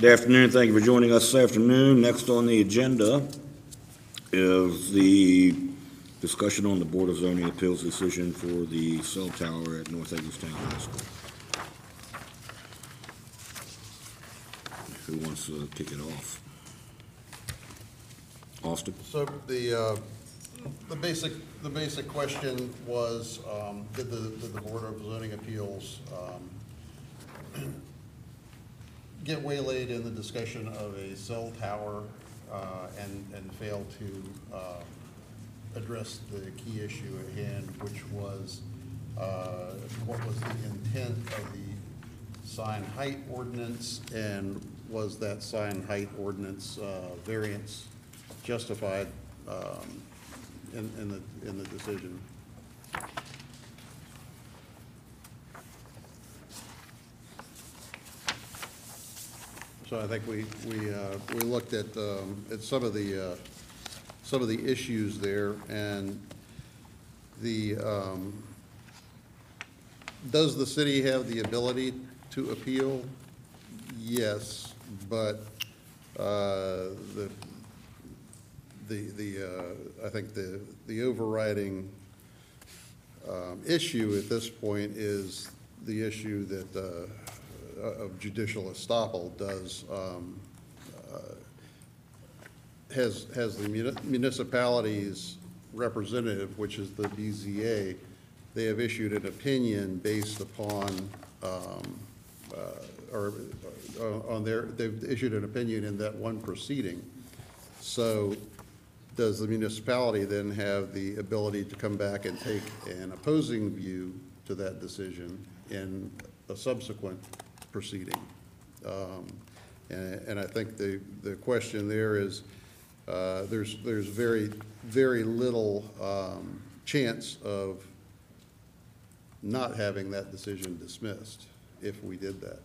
Good afternoon. Thank you for joining us this afternoon. Next on the agenda is the discussion on the Board of Zoning Appeals decision for the cell tower at North Hagerstown High School. Who wants to kick it off? Austin? So the basic question was, did the Board of Zoning Appeals get waylaid in the discussion of a cell tower and fail to address the key issue at hand, which was what was the intent of the sign height ordinance, and was that sign height ordinance variance justified in the decision? So I think we looked at some of the issues there, and does the city have the ability to appeal? Yes, but I think the overriding issue at this point is the issue that of judicial estoppel has the municipality's representative, which is the BZA. They have issued an opinion based upon they've issued an opinion in that one proceeding. So does the municipality then have the ability to come back and take an opposing view to that decision in a subsequent proceeding? And I think the question there is there's very little chance of not having that decision dismissed if we did that.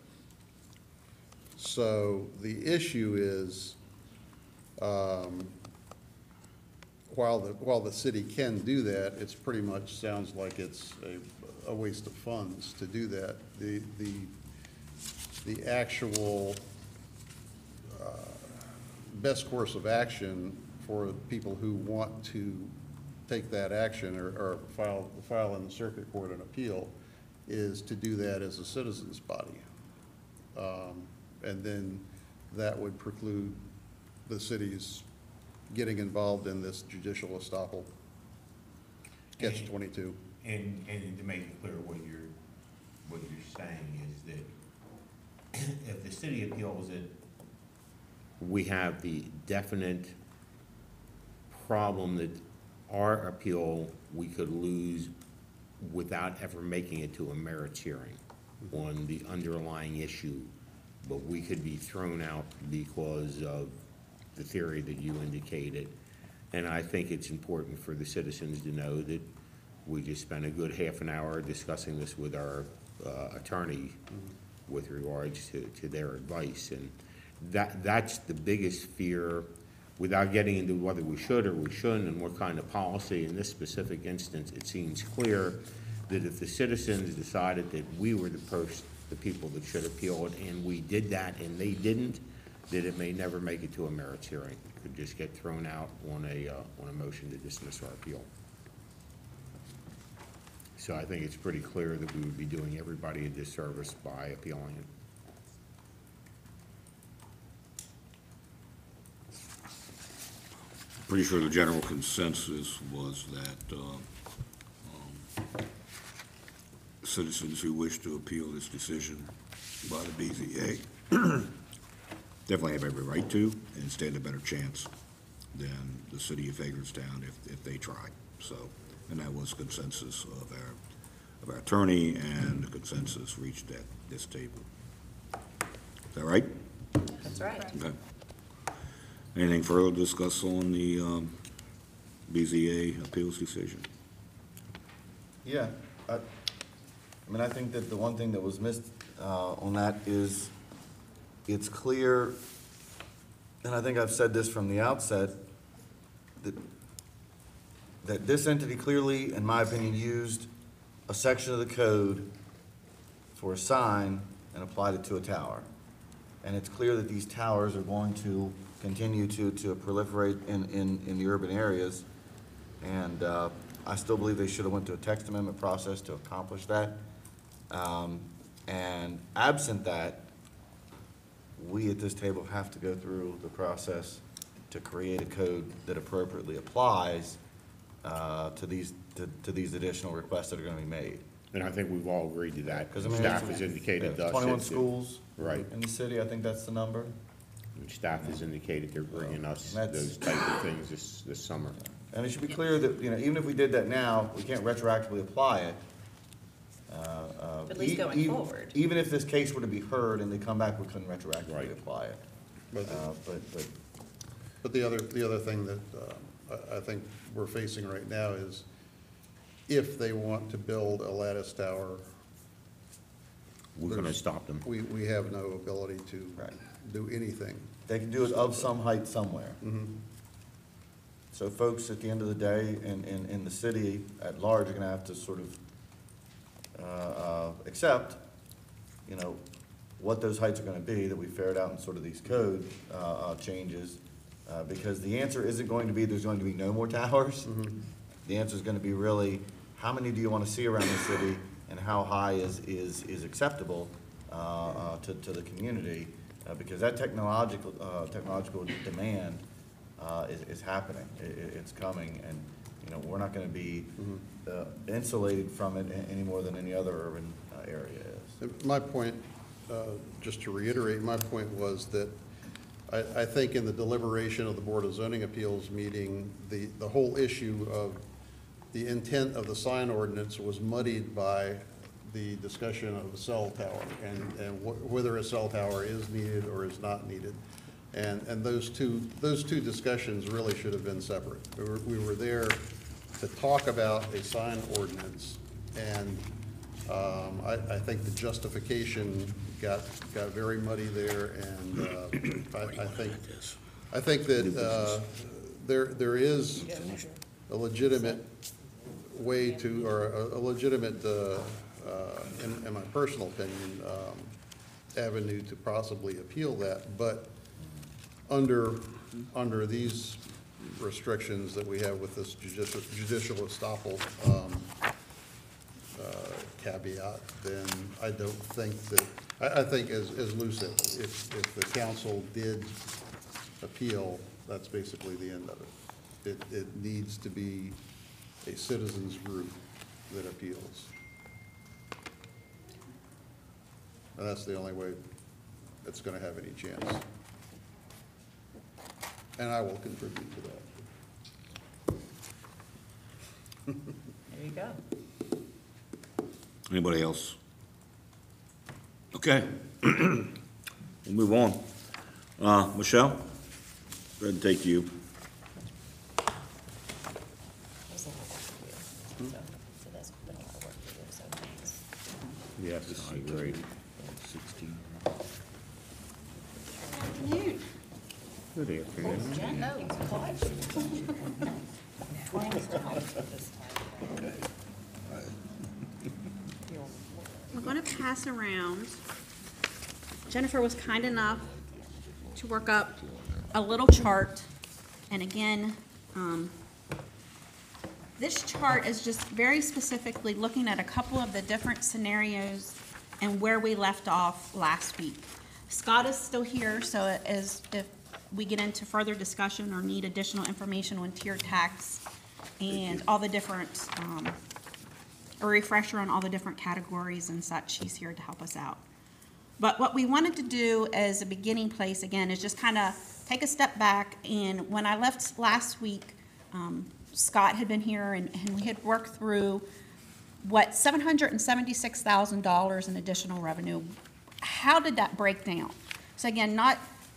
So the issue is, while the city can do that, it's pretty much sounds like it's a waste of funds to do that. The actual best course of action for people who want to take that action or file in the circuit court an appeal is to do that as a citizens body. And then that would preclude the city's getting involved in this judicial estoppel catch-22. And to make it clear, what you're saying is that if the city appeals it, we have the definite problem that our appeal we could lose without ever making it to a merits hearing on the underlying issue, but we could be thrown out because of the theory that you indicated. And I think it's important for the citizens to know that we just spent a good half an hour discussing this with our attorney with regards to their advice. And that's the biggest fear, without getting into whether we should or we shouldn't and what kind of policy. In this specific instance, it seems clear that if the citizens decided that we were the people that should appeal it, and we did that and they didn't, that it may never make it to a merits hearing. It could just get thrown out on a motion to dismiss our appeal. So I think it's pretty clear that we would be doing everybody a disservice by appealing it. Pretty sure the general consensus was that citizens who wish to appeal this decision by the BZA definitely have every right to and stand a better chance than the city of Hagerstown if they try. So, and that was consensus of our attorney and the consensus reached at this table. Is that right? That's right. Okay. Anything further to discuss on the BZA appeals decision? Yeah, I mean, I think that the one thing that was missed on that is it's clear, and I think I've said this from the outset, that this entity clearly, in my opinion, used a section of the code for a sign and applied it to a tower. and it's clear that these towers are going to continue to proliferate in the urban areas. And I still believe they should have went to a text amendment process to accomplish that. And absent that, we at this table have to go through the process to create a code that appropriately applies to these additional requests that are gonna be made. And I think we've all agreed to that, 'Cause I because mean, staff has indicated to us. 21 that- schools. Right. In the city, I think that's the number. And staff has indicated they're bringing us That's- those type of things this summer. And it should be clear that, you know, even if we did that now, we can't retroactively apply it. At least going forward. Even if this case were to be heard and they come back, we couldn't retroactively Right. apply it. But But But the other thing that I think we're facing right now is if they want to build a lattice tower, We're gonna stop them. we have no ability to Right. do anything. they can do it of some height somewhere. So folks, at the end of the day, in the city at large, are gonna have to sort of accept, you know, what those heights are gonna be, that we ferret out in sort of these code changes. Because the answer isn't going to be, there's going to be no more towers. The answer is gonna be really, how many do you wanna see around the city, and how high is acceptable to the community? Because that technological demand is happening. It's coming, and, you know, we're not gonna be insulated from it any more than any other urban area is. My point, just to reiterate, my point was that I think in the deliberation of the Board of Zoning Appeals meeting, the whole issue of the intent of the sign ordinance was muddied by the discussion of a cell tower and whether a cell tower is needed or is not needed. And those two discussions really should have been separate. We were there to talk about a sign ordinance, and I think the justification got very muddy there, and I think that there is a legitimate way to, or a legitimate, in my personal opinion, avenue to possibly appeal that, but under these restrictions that we have with this judicial estoppel caveat, then I don't think that, I think as Lou said, if the council did appeal, that's basically the end of it. It needs to be a citizens group that appeals. And that's the only way it's gonna have any chance. And I will contribute to that. There you go. Anybody else? Okay. We'll move on. Michelle, go ahead and take you. There's a lot of work to do. So that's been a lot of work to do, so thanks. Yeah, this is great. 16. Afternoon. Good afternoon. Jen, no, it's quiet. We're going to pass around. Jennifer was kind enough to work up a little chart. And again, this chart is just very specifically looking at a couple of the different scenarios and where we left off last week. Scott is still here, so if we get into further discussion or need additional information on tiered tax and all the different, a refresher on all the different categories and such, he's here to help us out. But what we wanted to do as a beginning place, again, is just kind of take a step back. And when I left last week, Scott had been here and we had worked through what $776,000 in additional revenue. How did that break down? So again,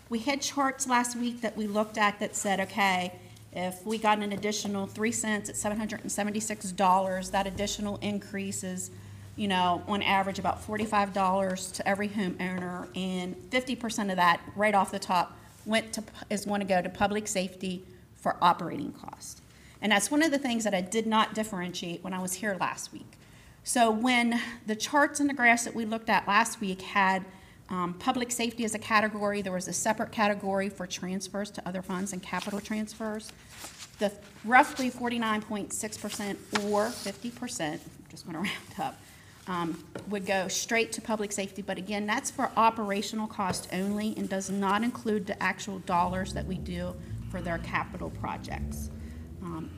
we had charts last week that we looked at that said, okay, if we got an additional 3 cents at $776, that additional increase is, you know, on average about $45 to every homeowner, and 50% of that, right off the top, is going to go to public safety for operating costs. And that's one of the things that I did not differentiate when I was here last week. So when the charts and the graphs that we looked at last week had Public safety as a category, there was a separate category for transfers to other funds and capital transfers. The roughly 49.6% or 50%, just going to round up, would go straight to public safety. But again, that's for operational cost only and does not include the actual dollars that we do for their capital projects.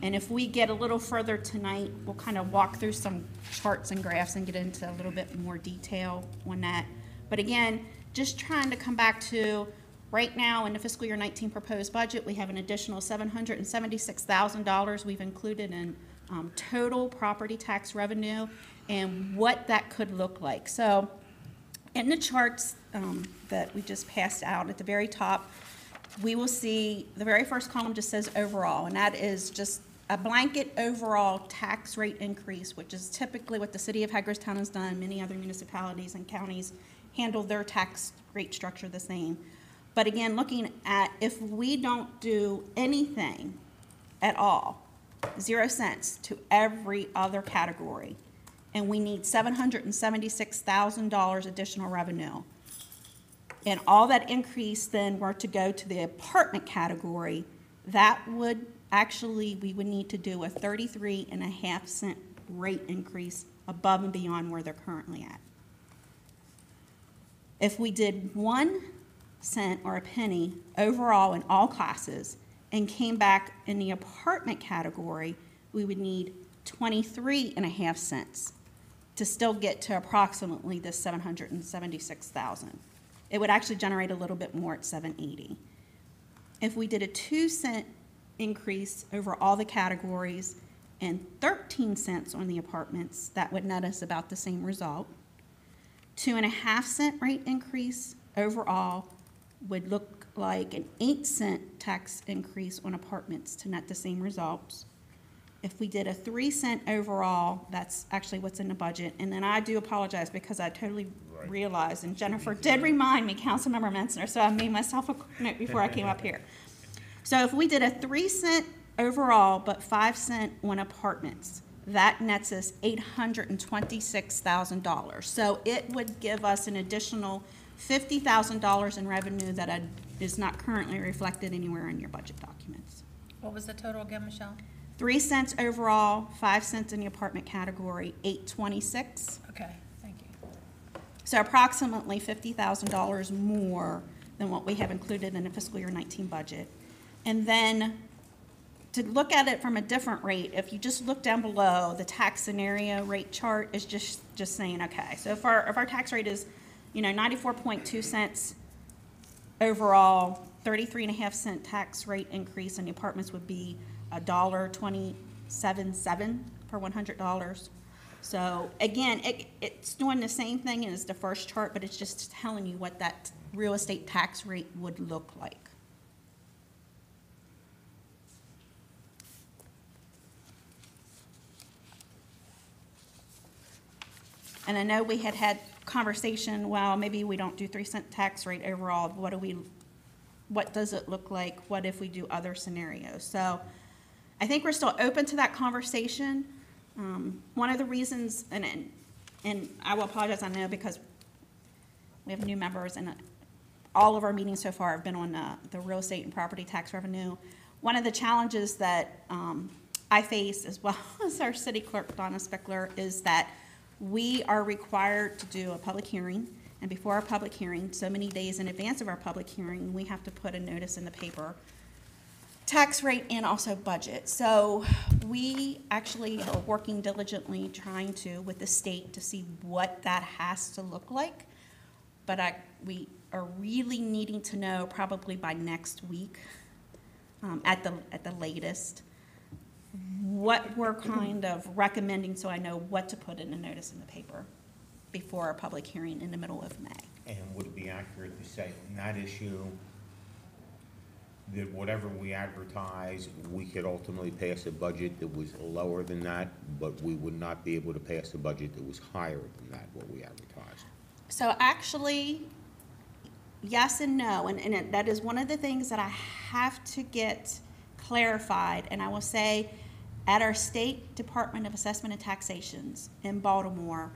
And if we get a little further tonight, we'll kind of walk through some charts and graphs and get into a little bit more detail on that. But again, just trying to come back to, right now in the fiscal year 19 proposed budget, we have an additional $776,000 we've included in total property tax revenue and what that could look like. So in the charts that we just passed out at the very top, we will see the very first column just says overall, and that is just a blanket overall tax rate increase, which is typically what the city of Hagerstown has done. Many other municipalities and counties handle their tax rate structure the same. But again, looking at if we don't do anything at all, 0 cents to every other category, and we need $776,000 additional revenue, and all that increase then were to go to the apartment category, that would actually, we would need to do a 33.5 cent rate increase above and beyond where they're currently at. If we did 1 cent or a penny overall in all classes and came back in the apartment category, we would need 23.5 cents to still get to approximately this 776,000. It would actually generate a little bit more at 780. If we did a 2 cent increase over all the categories and 13 cents on the apartments, that would net us about the same result. 2.5 cent rate increase overall would look like an 8 cent tax increase on apartments to net the same results. If we did a 3 cent overall, that's actually what's in the budget. And then I do apologize because I totally realized, and Jennifer did remind me, Councilmember Mensner, so I made myself a quick note before I came up here. So if we did a 3 cent overall, but 5 cent on apartments, that nets us $826,000. So it would give us an additional $50,000 in revenue that is not currently reflected anywhere in your budget documents. What was the total again, Michelle? 3 cents overall, 5 cents in the apartment category, $826,000. Okay, thank you. So approximately $50,000 more than what we have included in the fiscal year 19 budget. And then to look at it from a different rate, if you just look down below, the tax scenario rate chart is just saying, okay, so if our tax rate is, 94.2 cents overall, 33.5 cent tax rate increase in the apartments would be $1.277 per $100. So again, it's doing the same thing as the first chart, but it's just telling you what that real estate tax rate would look like. And I know we had conversation, well, maybe we don't do 3 cent tax rate overall. What does it look like? What if we do other scenarios? So I think we're still open to that conversation. One of the reasons, and I will apologize, I know, because we have new members, and all of our meetings so far have been on the real estate and property tax revenue. One of the challenges that I face, as well as our city clerk, Donna Spickler, is that we are required to do a public hearing, and before our public hearing, so many days in advance of our public hearing, we have to put a notice in the paper, tax rate and also budget. So we actually are working diligently trying to, with the state, to see what that has to look like. But we are really needing to know probably by next week, at the latest, what we're kind of recommending, so I know what to put in a notice in the paper before our public hearing in the middle of May. And would it be accurate to say on that issue that whatever we advertise, we could ultimately pass a budget that was lower than that, but we would not be able to pass a budget that was higher than that, what we advertised? So actually, yes and no, and that is one of the things that I have to get clarified, and I will say at our State Department of Assessment and Taxations in Baltimore,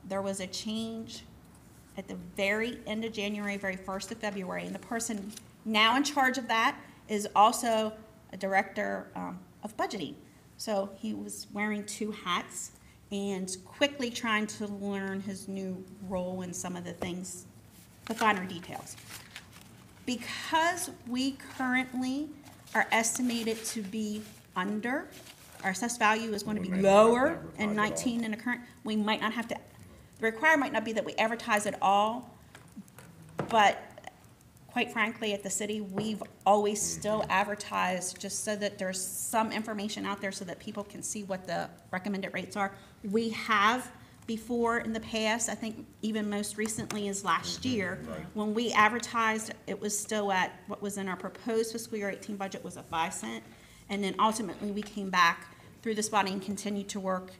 there was a change at the very end of January, very first of February. And the person now in charge of that is also a director of budgeting. So he was wearing two hats and quickly trying to learn his new role and some of the things, the finer details. Because we currently are estimated to be under, our assessed value is going to be We may not have to lower advertise in at 19 than the current, we might not have to, the requirement might not be that we advertise at all, but quite frankly, at the city, we've always still advertised just so that there's some information out there so that people can see what the recommended rates are. We have before in the past, I think even most recently is last year, when we advertised, it was still at, what was in our proposed fiscal year 18 budget was a 5 cent. And then ultimately, we came back through the spotting and continued to work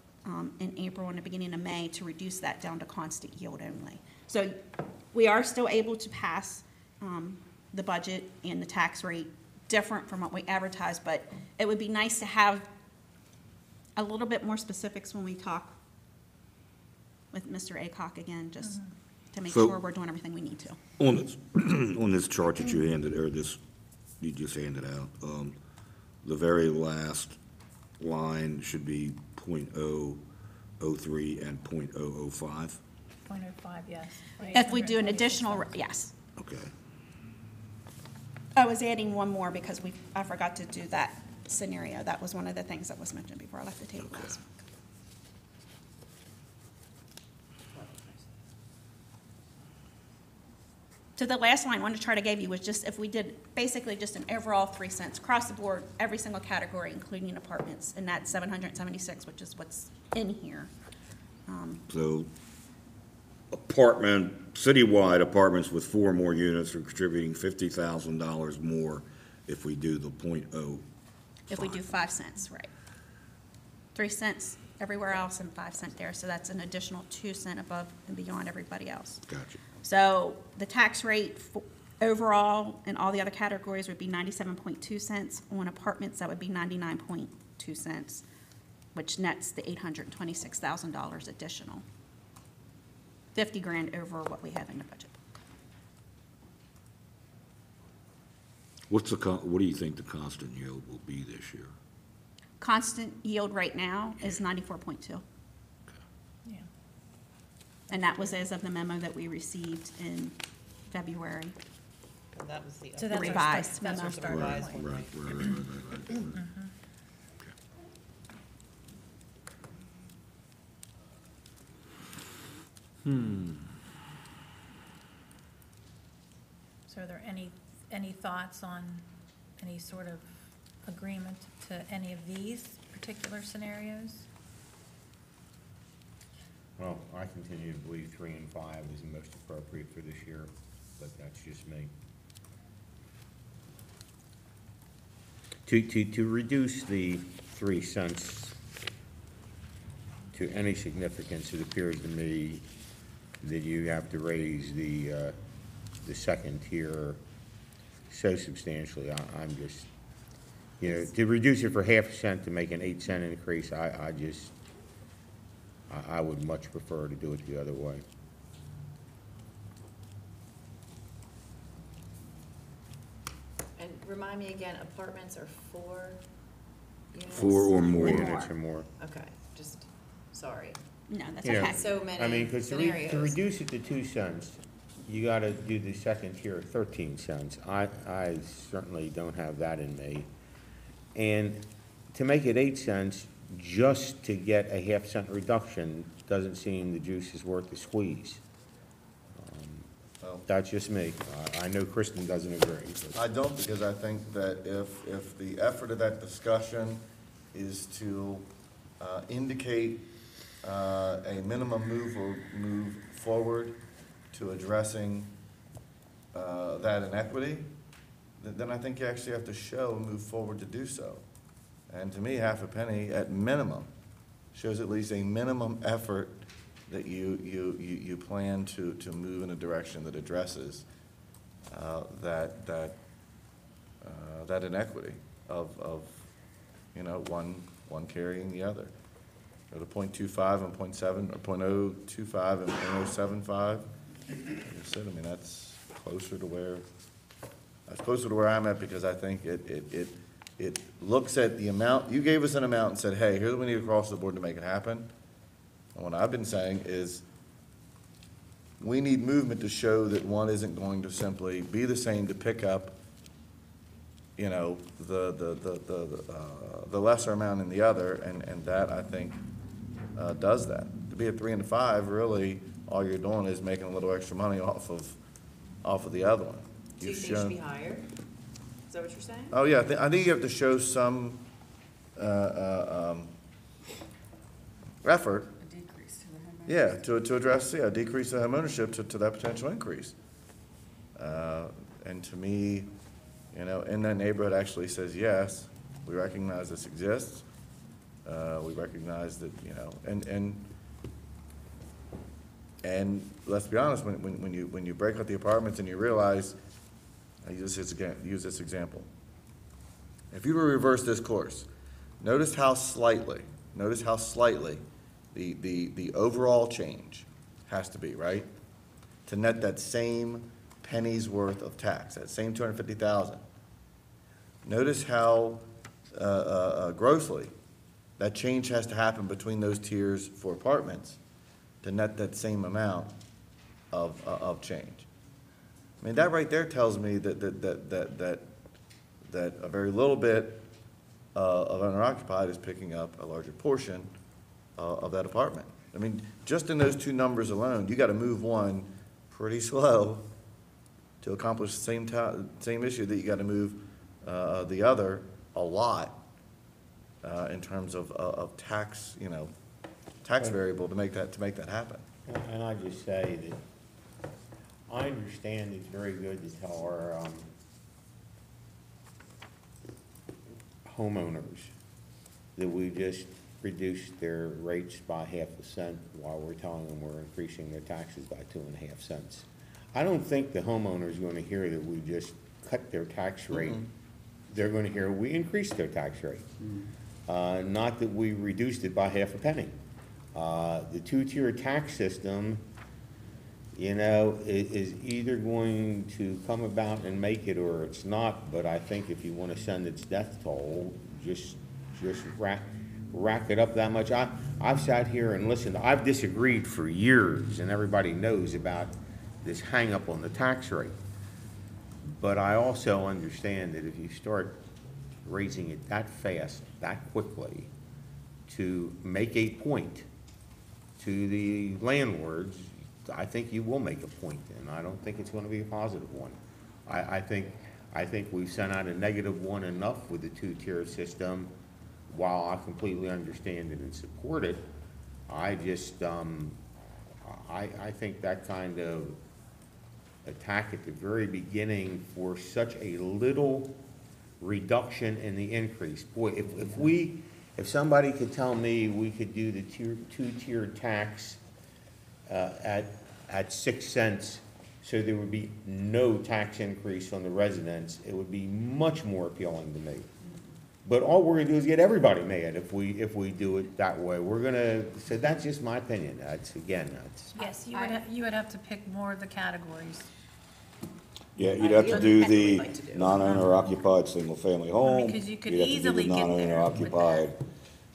in April and the beginning of May to reduce that down to constant yield only. So we are still able to pass the budget and the tax rate different from what we advertised, but it would be nice to have a little bit more specifics when we talk with Mr. Acock again, just to make So- sure we're doing everything we need to. On this, on this chart that you handed, or this, you just handed out, the very last line should be .003 and .005. 0.05, yes. If we do an additional, yes. Okay. I was adding one more because I forgot to do that scenario. That was one of the things that was mentioned before I left the table last week. So the last line I wanted to try to give you was just if we did basically just an overall 3 cents across the board, every single category, including apartments, and that's 776, which is what's in here. So citywide apartments with 4 or more units are contributing $50,000 more if we do the .0. If we do 5 cents, right. 3 cents everywhere else and 5 cent there, so that's an additional 2 cent above and beyond everybody else. Gotcha. So the tax rate overall in all the other categories would be 97.2 cents. On apartments, that would be 99.2 cents, which nets the $826,000 additional. 50 grand over what we have in the budget. What do you think the constant yield will be this year? Constant yield right now is 94.2. Yeah. And that was as of the memo that we received in February. And that was the. So that's our revised start- that's our memo. starting Right, point. right. So are there any thoughts on any sort of agreement to any of these particular scenarios? Well, I continue to believe 3 and 5 is the most appropriate for this year, but that's just me. To reduce the 3 cents to any significance, it appears to me that you have to raise the second tier so substantially. I'm just, to reduce it for half a cent to make an 8 cent increase, I would much prefer to do it the other way. And remind me again, apartments are 4 units? 4 or more. Units or more. Okay, just, sorry. No, that's Yeah. okay. So I mean, many because to scenarios. reduce it to 2 cents, you gotta do the second tier at 13 cents. I certainly don't have that in me. And to make it 8 cents, just to get a half cent reduction, doesn't seem the juice is worth the squeeze. Well, That's just me. I know Kristen doesn't agree. but- I don't, because I think that if the effort of that discussion is to indicate a minimum move forward to addressing that inequity, then I think you actually have to show and move forward to do so. And to me, half a penny at minimum shows at least a minimum effort that you plan to move in a direction that addresses that inequity of one carrying the other. Or the .25 and .7, or .025 and .075, I said, I mean, that's closer to where I'm at, because I think it looks at the amount, you gave us an amount and said, hey, here's what we need across the board to make it happen. And what I've been saying is, we need movement to show that one isn't going to simply be the same to pick up, you know, the lesser amount in the other, and that, I think, does that. To be at 3 and 5, really, all you're doing is making a little extra money off of the other one. Do you You've think it should shown- be higher? Is that what you're saying? Oh, yeah, I think you have to show some, effort. A decrease to the homeowners. Yeah, to address, yeah, decrease the homeownership to that potential increase. And to me, you know, in that neighborhood actually says, yes, we recognize this exists. We recognize that, you know, and let's be honest, when you break out the apartments and you realize, I use this example. If you were to reverse this course, notice how slightly the overall change has to be, right? To net that same penny's worth of tax, that same 250,000. Notice how grossly that change has to happen between those tiers for apartments to net that same amount of change. I mean, that right there tells me that a very little bit of owner-occupied is picking up a larger portion of that apartment. I mean, just in those two numbers alone, you gotta move one pretty slow to accomplish the same issue that you gotta move the other a lot in terms of tax, you know, tax variable to make that happen. And I just say that I understand it's very good to tell our homeowners that we just reduced their rates by 0.5 cent while we're telling them we're increasing their taxes by 2.5 cents. I don't think the homeowner's gonna hear that we just cut their tax rate. They're gonna hear we increased their tax rate. Not that we reduced it by 0.5 penny. The two-tier tax system, you know, is either going to come about and make it or it's not, but I think if you want to send its death toll, just rack it up that much. I've sat here and listened. I've disagreed for years, and everybody knows about this hang-up on the tax rate. But I also understand that if you start raising it that fast, that quickly, to make a point to the landlords, I think you will make a point, and I don't think it's gonna be a positive one. I think we've sent out a negative one enough with the two-tier system. While I completely understand it and support it, I just, I think that kind of attack at the very beginning for such a little reduction in the increase. Boy, if somebody could tell me we could do the two-tier tax at 6 cents, so there would be no tax increase on the residents, it would be much more appealing to me. But all we're gonna do is get everybody mad if we do it that way. So that's just my opinion. That's. Yes, you would have to pick more of the categories. Yeah, you'd have to do Ideally, the we'd like to do. non-owner occupied single-family home. Because you could you'd have to do easily the get there with non-owner occupied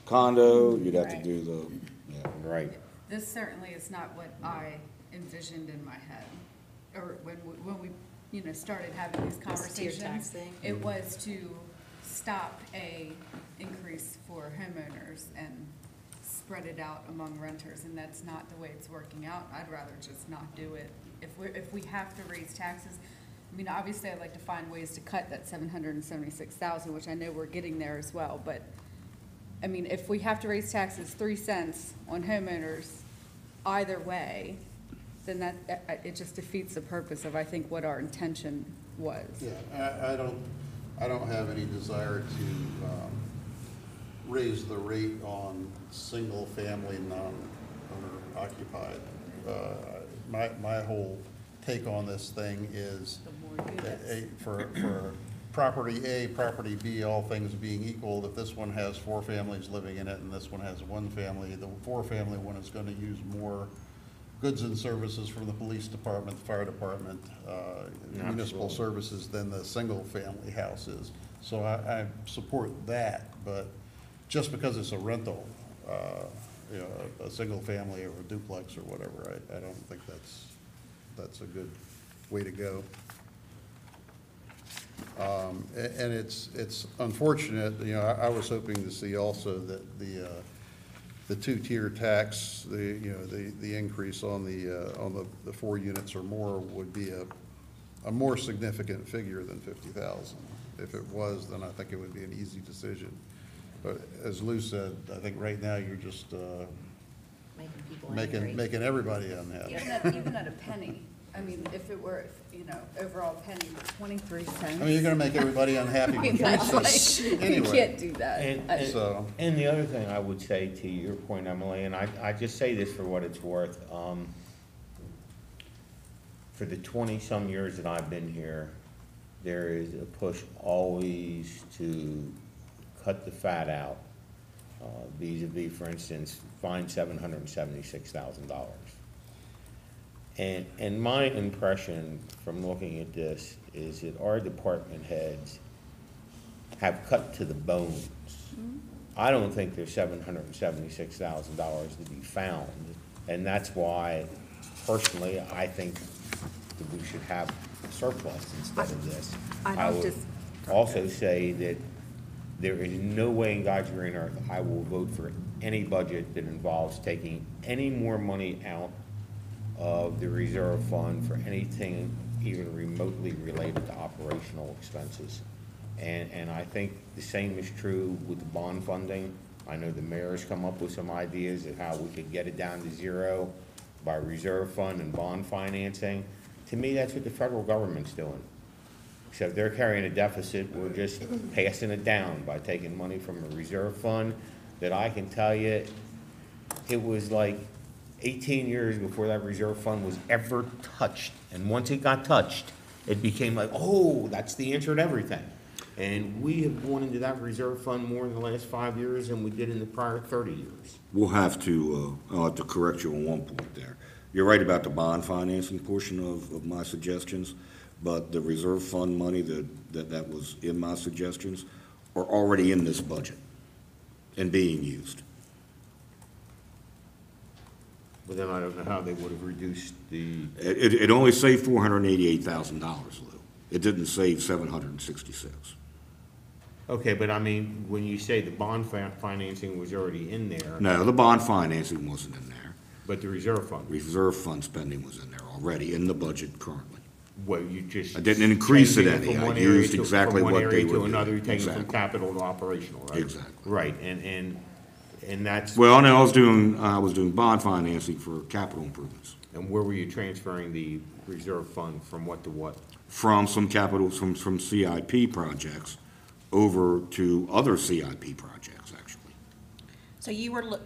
condo, you'd have to Right. do the, yeah. Right. This certainly is not what I envisioned in my head, or when we, you know, started having these This tier conversations. tax thing? It was to stop a increase for homeowners and spread it out among renters, and that's not the way it's working out. I'd rather just not do it. If we have to raise taxes, I mean, obviously, I'd like to find ways to cut that 776,000, which I know we're getting there as well, but, I mean, if we have to raise taxes 3 cents on homeowners either way, then that, it just defeats the purpose of, I think, what our intention was. Yeah, I don't have any desire to raise the rate on single-family, non-owner occupied. My whole take on this thing is for property A, property B, all things being equal, if this one has 4 families living in it and this one has 1 family, the 4-family one is gonna use more goods and services from the police department, the fire department, municipal Absolutely. services than the single-family houses. So I support that, but just because it's a rental, you know, a single family or a duplex or whatever, I don't think that's a good way to go. And it's unfortunate, you know, I was hoping to see also that the two-tier tax, the increase on the 4 units or more would be a more significant figure than 50,000. If it was, then I think it would be an easy decision. But as Lou said, I think right now you're just Making people angry. making everybody unhappy. Even at a penny, I mean, if it were, you know, overall penny, 23 cents. I mean, you're gonna make everybody unhappy with That's 3 like, cents you anyway. can't do that. And, So- and the other thing I would say to your point, Emily, and I just say this for what it's worth, for the 20-some years that I've been here, there is a push always to cut the fat out, vis-a-vis, for instance, find $776,000. And my impression from looking at this is that our department heads have cut to the bones. I don't think there's $776,000 to be found, and that's why, personally, I think that we should have surplus instead of this. I would just- also say that there is no way in God's green earth I will vote for any budget that involves taking any more money out of the reserve fund for anything even remotely related to operational expenses. And I think the same is true with the bond funding. I know the mayor's come up with some ideas of how we could get it down to zero by reserve fund and bond financing. To me, that's what the federal government's doing. So if they're carrying a deficit, we're just passing it down by taking money from a reserve fund that I can tell you, it was like 18 years before that reserve fund was ever touched. And once it got touched, it became like, oh, that's the answer to everything. And we have gone into that reserve fund more in the last 5 years than we did in the prior 30 years. We'll have to, I'll have to correct you on one point there. You're right about the bond financing portion of my suggestions, but the reserve fund money that was in my suggestions are already in this budget and being used. But then I don't know how they would have reduced the, It only saved $488,000, Lou. It didn't save $766. okay, but I mean, when you say the bond financing was already in there. No, the bond financing wasn't in there. But the reserve fund, Reserve fund spending was in there already, in the budget currently. well, you just. I didn't increase it changing any. from I one area used to- exactly from what one they area were to doing. another, you're taking from Exactly. capital to operational, right? Exactly. Right, and that's, Well, no, I was doing bond financing for capital improvements, and where were you transferring the reserve fund from what to what? from some capital, from CIP projects over to other CIP projects, actually. So you were,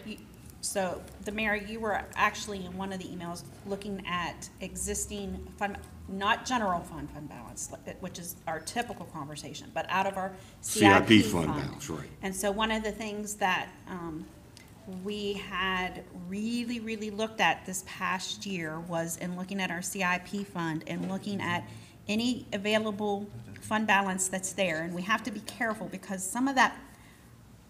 so the mayor, you were actually in one of the emails looking at existing fund, not general fund balance, which is our typical conversation, but out of our CIP CIP fund balance, right. And so one of the things that we had really looked at this past year was in looking at our CIP fund and looking at any available fund balance that's there. And we have to be careful because some of that,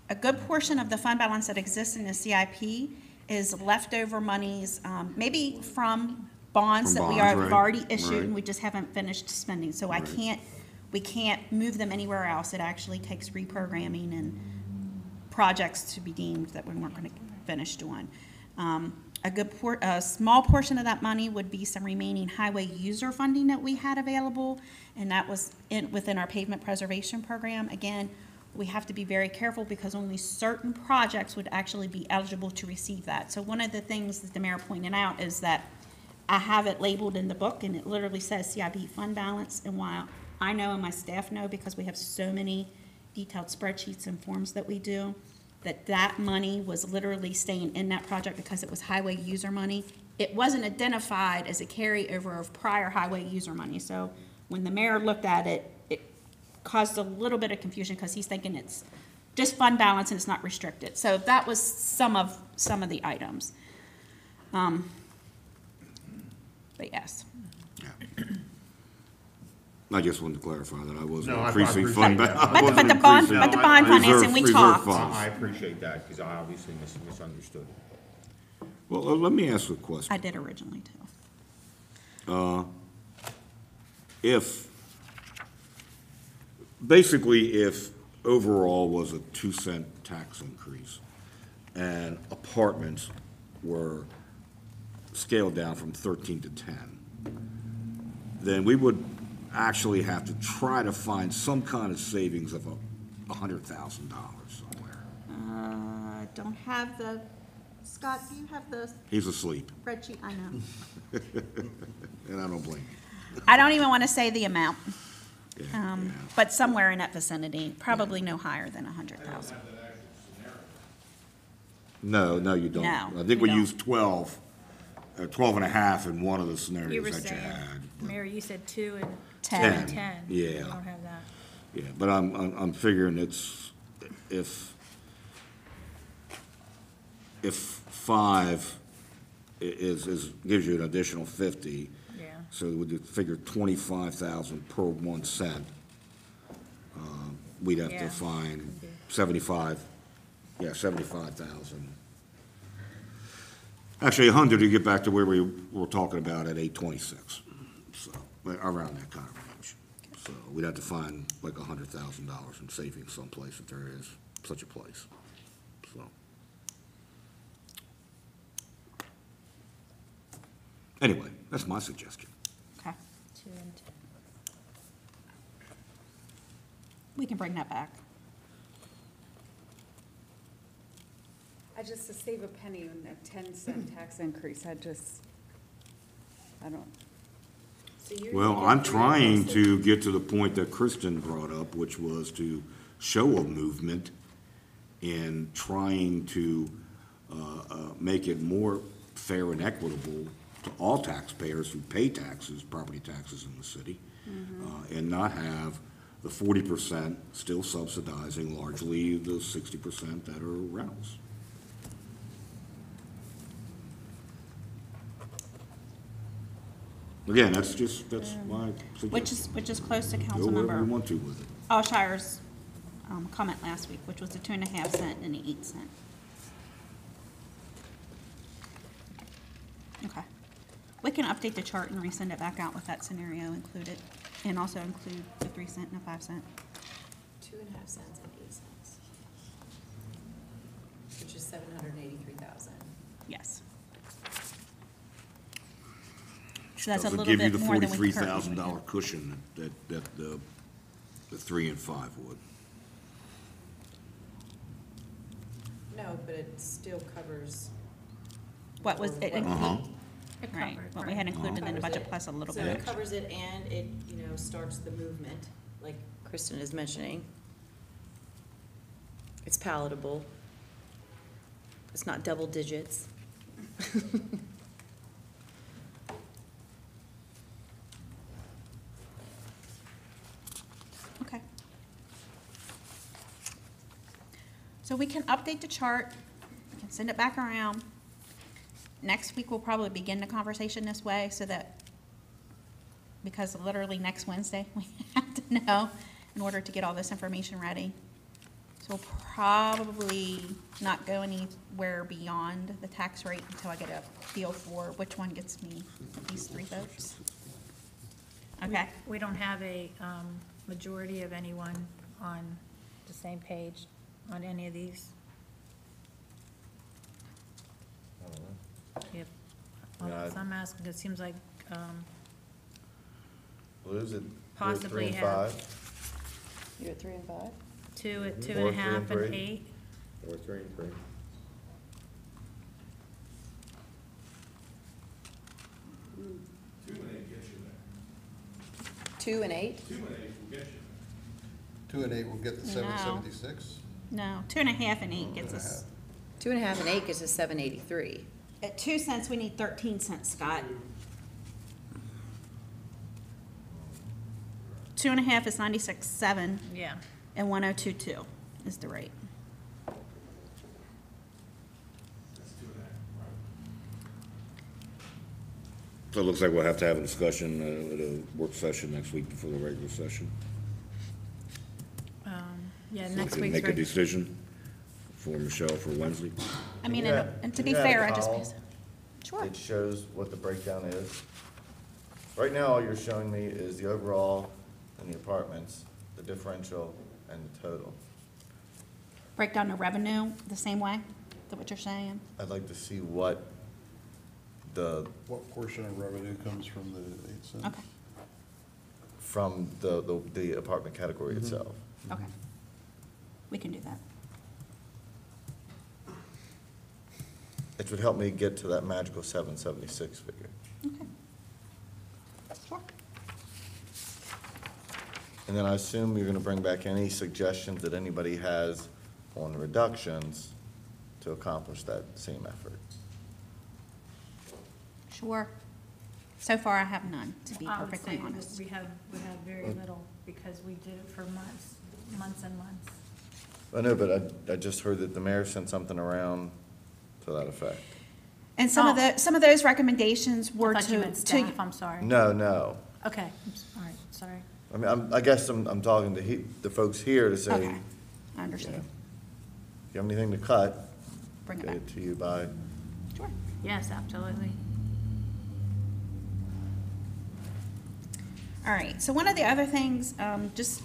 a good portion of the fund balance that exists in the CIP is leftover monies, maybe from bonds From that we bonds, have right, already issued and right. we just haven't finished spending. So Right. we can't move them anywhere else. It actually takes reprogramming and projects to be deemed that we weren't going to finish doing. A small portion of that money would be some remaining highway user funding that we had available, and that was within our pavement preservation program. Again, we have to be very careful because only certain projects would actually be eligible to receive that. So one of the things that the mayor pointed out is that I have it labeled in the book, and it literally says CIP fund balance, and while I know and my staff know, because we have so many detailed spreadsheets and forms that we do, that money was literally staying in that project because it was highway user money. It wasn't identified as a carryover of prior highway user money. So when the mayor looked at it, it caused a little bit of confusion because he's thinking it's just fund balance and it's not restricted. So that was some of the items. But yes. Yeah. I just wanted to clarify that I wasn't No, I increasing appreciate fund, that. I But wasn't the bond, increasing but the bond Reserve- financing, we reserve talked. funds. I appreciate that, because I obviously misunderstood. Well, let me ask you a question. I did originally too. If, basically, if overall was a 2-cent tax increase and apartments were scaled down from 13 to 10, then we would actually have to try to find some kind of savings of $100,000 somewhere. Don't have the, Scott, do you have the He's asleep, spreadsheet? I know. and I don't blame him. I don't even want to say the amount, Yeah. but somewhere in that vicinity, probably no higher than 100,000. No, you don't. No, I think we we don't. used 12, 12 and a half in one of the You scenarios were that you saying, had. but- Mary, you said 2 and 10. 10. Yeah. We don't have that. Yeah, but I'm figuring it's, if 5 is, gives you an additional 50. Yeah. So we would figure 25,000 per 1 cent. We'd have Yeah. to find 75,000. Actually, 100 to get back to where we were talking about at 826, so, around that kind of range. So we'd have to find like $100,000 in savings someplace if there is such a place, so. Anyway, that's my suggestion. Okay, 2 and 10. we can bring that back. I just, to save a penny on a 10-cent tax increase, I don't. So you're Well, thinking I'm three trying of those to get to the point that Kristen brought up, which was to show a movement in trying to make it more fair and equitable to all taxpayers who pay taxes, property taxes in the city, and not have the 40% still subsidizing largely the 60% that are rentals. Again, that's my suggestion. Which is close to Go wherever you Councilmember want to with it. Alshire's comment last week, which was the 2.5 cent and the 8 cent. Okay. We can update the chart and resend it back out with that scenario included, and also include the 3 cent and the 5 cent. 2.5 cents and 8 cents, which is 783,000. Yes. So that's a Doesn't little bit more than we give you the currently $43,000 have. cushion that the 3 and 5 would. No, but it still covers. What was it? Uh-huh. It Right, covered, what we right. had included in the Covers budget it. plus a little So bit. it covers it and it, starts the movement, like Kristen is mentioning. It's palatable. It's not double digits. Okay. So we can update the chart, we can send it back around. Next week, we'll probably begin the conversation this way so that, because literally next Wednesday, we have to know in order to get all this information ready. So we'll probably not go anywhere beyond the tax rate until I get a feel for which one gets me these 3 votes. Okay? We don't have a majority of anyone on the same page on any of these. Yep. Well, Yeah, so I'm asking, it seems like, Blues at Possibly 3 and have. 5. You're at 3 and 5? 2 at Mhm. 2 Or and a 3 half and and 3. 8. Or 3 and 3. Two and 8? 2 and 8 will get the No. 776. No, 2.5 and 8 gets 2.5. us, 2.5 and 8 gets us 783. at 2 cents, we need 13 cents, Scott. 2.5 is 96.7, Yeah. and 102.2 is the rate. So it looks like we'll have to have a discussion at a work session next week before the regular session. Yeah, So next we can week's make a right. decision for Michelle for Wednesday. I mean, Yeah, and to you be had a fair, I just, column. sure. It shows what the breakdown is. Right now, all you're showing me is the overall and the apartments, the differential, and the total. Break down the revenue the same way? Is that what you're saying? I'd like to see what the, What portion of revenue comes from the 8 cents? Okay, from the apartment category itself. okay. We can do that. It would help me get to that magical 776 figure. Okay. Sure. And then I assume you're gonna bring back any suggestions that anybody has on reductions to accomplish that same effort. Sure. So far, I have none, to be I would perfectly say that honest. we have very little, because we did it for months and months. I know, but I just heard that the mayor sent something around to that effect. And some of Oh. some of those recommendations I were thought you to, meant staff, I'm sorry. No. Okay, all right, sorry. I mean, I guess I'm talking to the folks here to say, okay, I you know, understand. if you have anything to cut, Bring it get back. it to you by, Sure. Yes, absolutely. All right, so one of the other things, just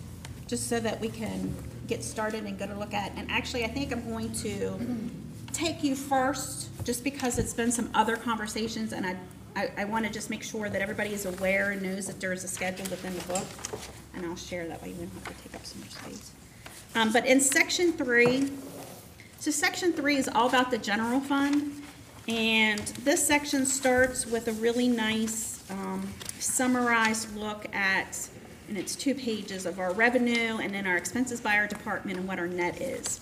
so that we can get started and get a look at, and actually, I think I'm going to take you first, just because it's been some other conversations, and I want to just make sure that everybody is aware and knows that there is a schedule within the book, and I'll share that way, you won't have to take up so much space. But in section 3, so section 3 is all about the general fund, and this section starts with a really nice summarized look at, and it's 2 pages of our revenue and then our expenses by our department and what our net is.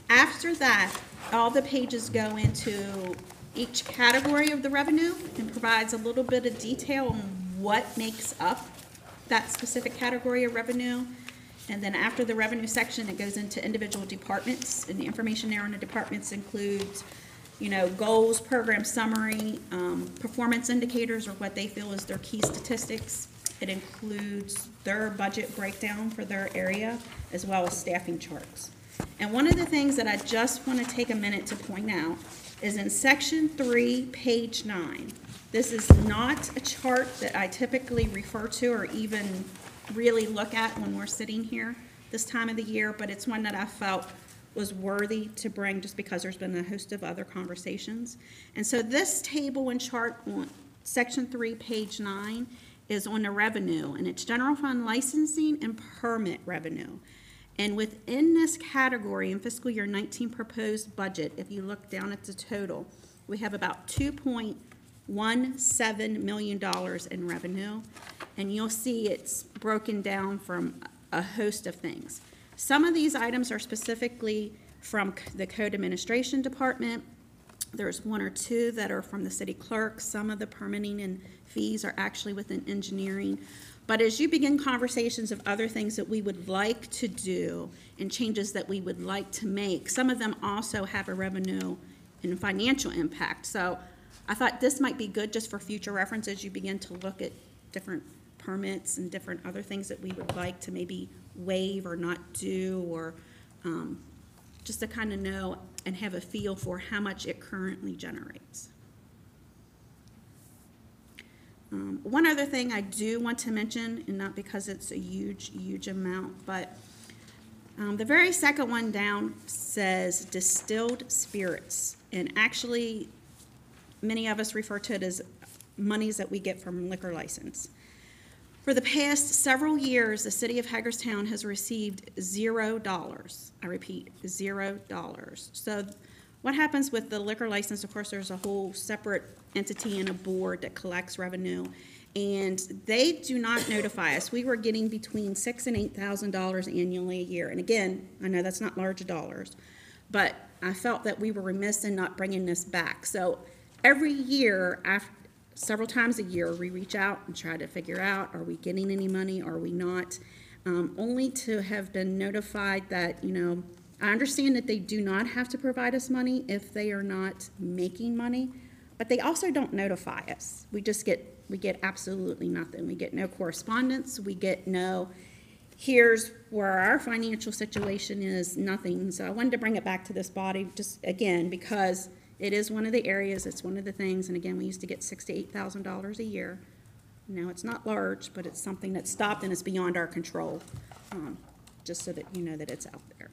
After that, all the pages go into each category of the revenue and provides a little bit of detail on what makes up that specific category of revenue. And then after the revenue section, it goes into individual departments, and the information there on the departments includes, you know, goals, program summary, performance indicators, or what they feel is their key statistics. It includes their budget breakdown for their area, as well as staffing charts. And one of the things that I just want to take a minute to point out is in section 3, page 9. This is not a chart that I typically refer to or even really look at when we're sitting here this time of the year, but it's one that I felt was worthy to bring just because there's been a host of other conversations. And so this table and chart on section 3, page 9 is on the revenue, and it's general fund licensing and permit revenue. And within this category in fiscal year 19 proposed budget, if you look down at the total, we have about $2.17 million in revenue. And you'll see it's broken down from a host of things. Some of these items are specifically from the code administration department. There's 1 or 2 that are from the city clerk. Some of the permitting and fees are actually within engineering. But as you begin conversations of other things that we would like to do and changes that we would like to make, some of them also have a revenue and financial impact. So I thought this might be good just for future reference as you begin to look at different permits and different other things that we would like to maybe waive or not do, or just to kind of know and have a feel for how much it currently generates. One other thing I do want to mention, and not because it's a huge amount, but the very second one down says distilled spirits. And actually, many of us refer to it as monies that we get from liquor license. For the past several years, the city of Hagerstown has received $0. I repeat, $0. So what happens with the liquor license, of course, there's a whole separate entity and a board that collects revenue, and they do not notify us. We were getting between $6,000 and $8,000 annually a year. And again, I know that's not large dollars, but I felt that we were remiss in not bringing this back. So every year, several times a year, we reach out and try to figure out, are we getting any money, are we not? Only to have been notified that, you know, I understand that they do not have to provide us money if they are not making money, but they also don't notify us. We get absolutely nothing. We get no correspondence, we get no, here's where our financial situation is, nothing. So I wanted to bring it back to this body, just again, because it is one of the areas, it's one of the things, and again, we used to get $6,000 to $8,000 a year. Now, it's not large, but it's something that's stopped and it's beyond our control, just so that you know that it's out there.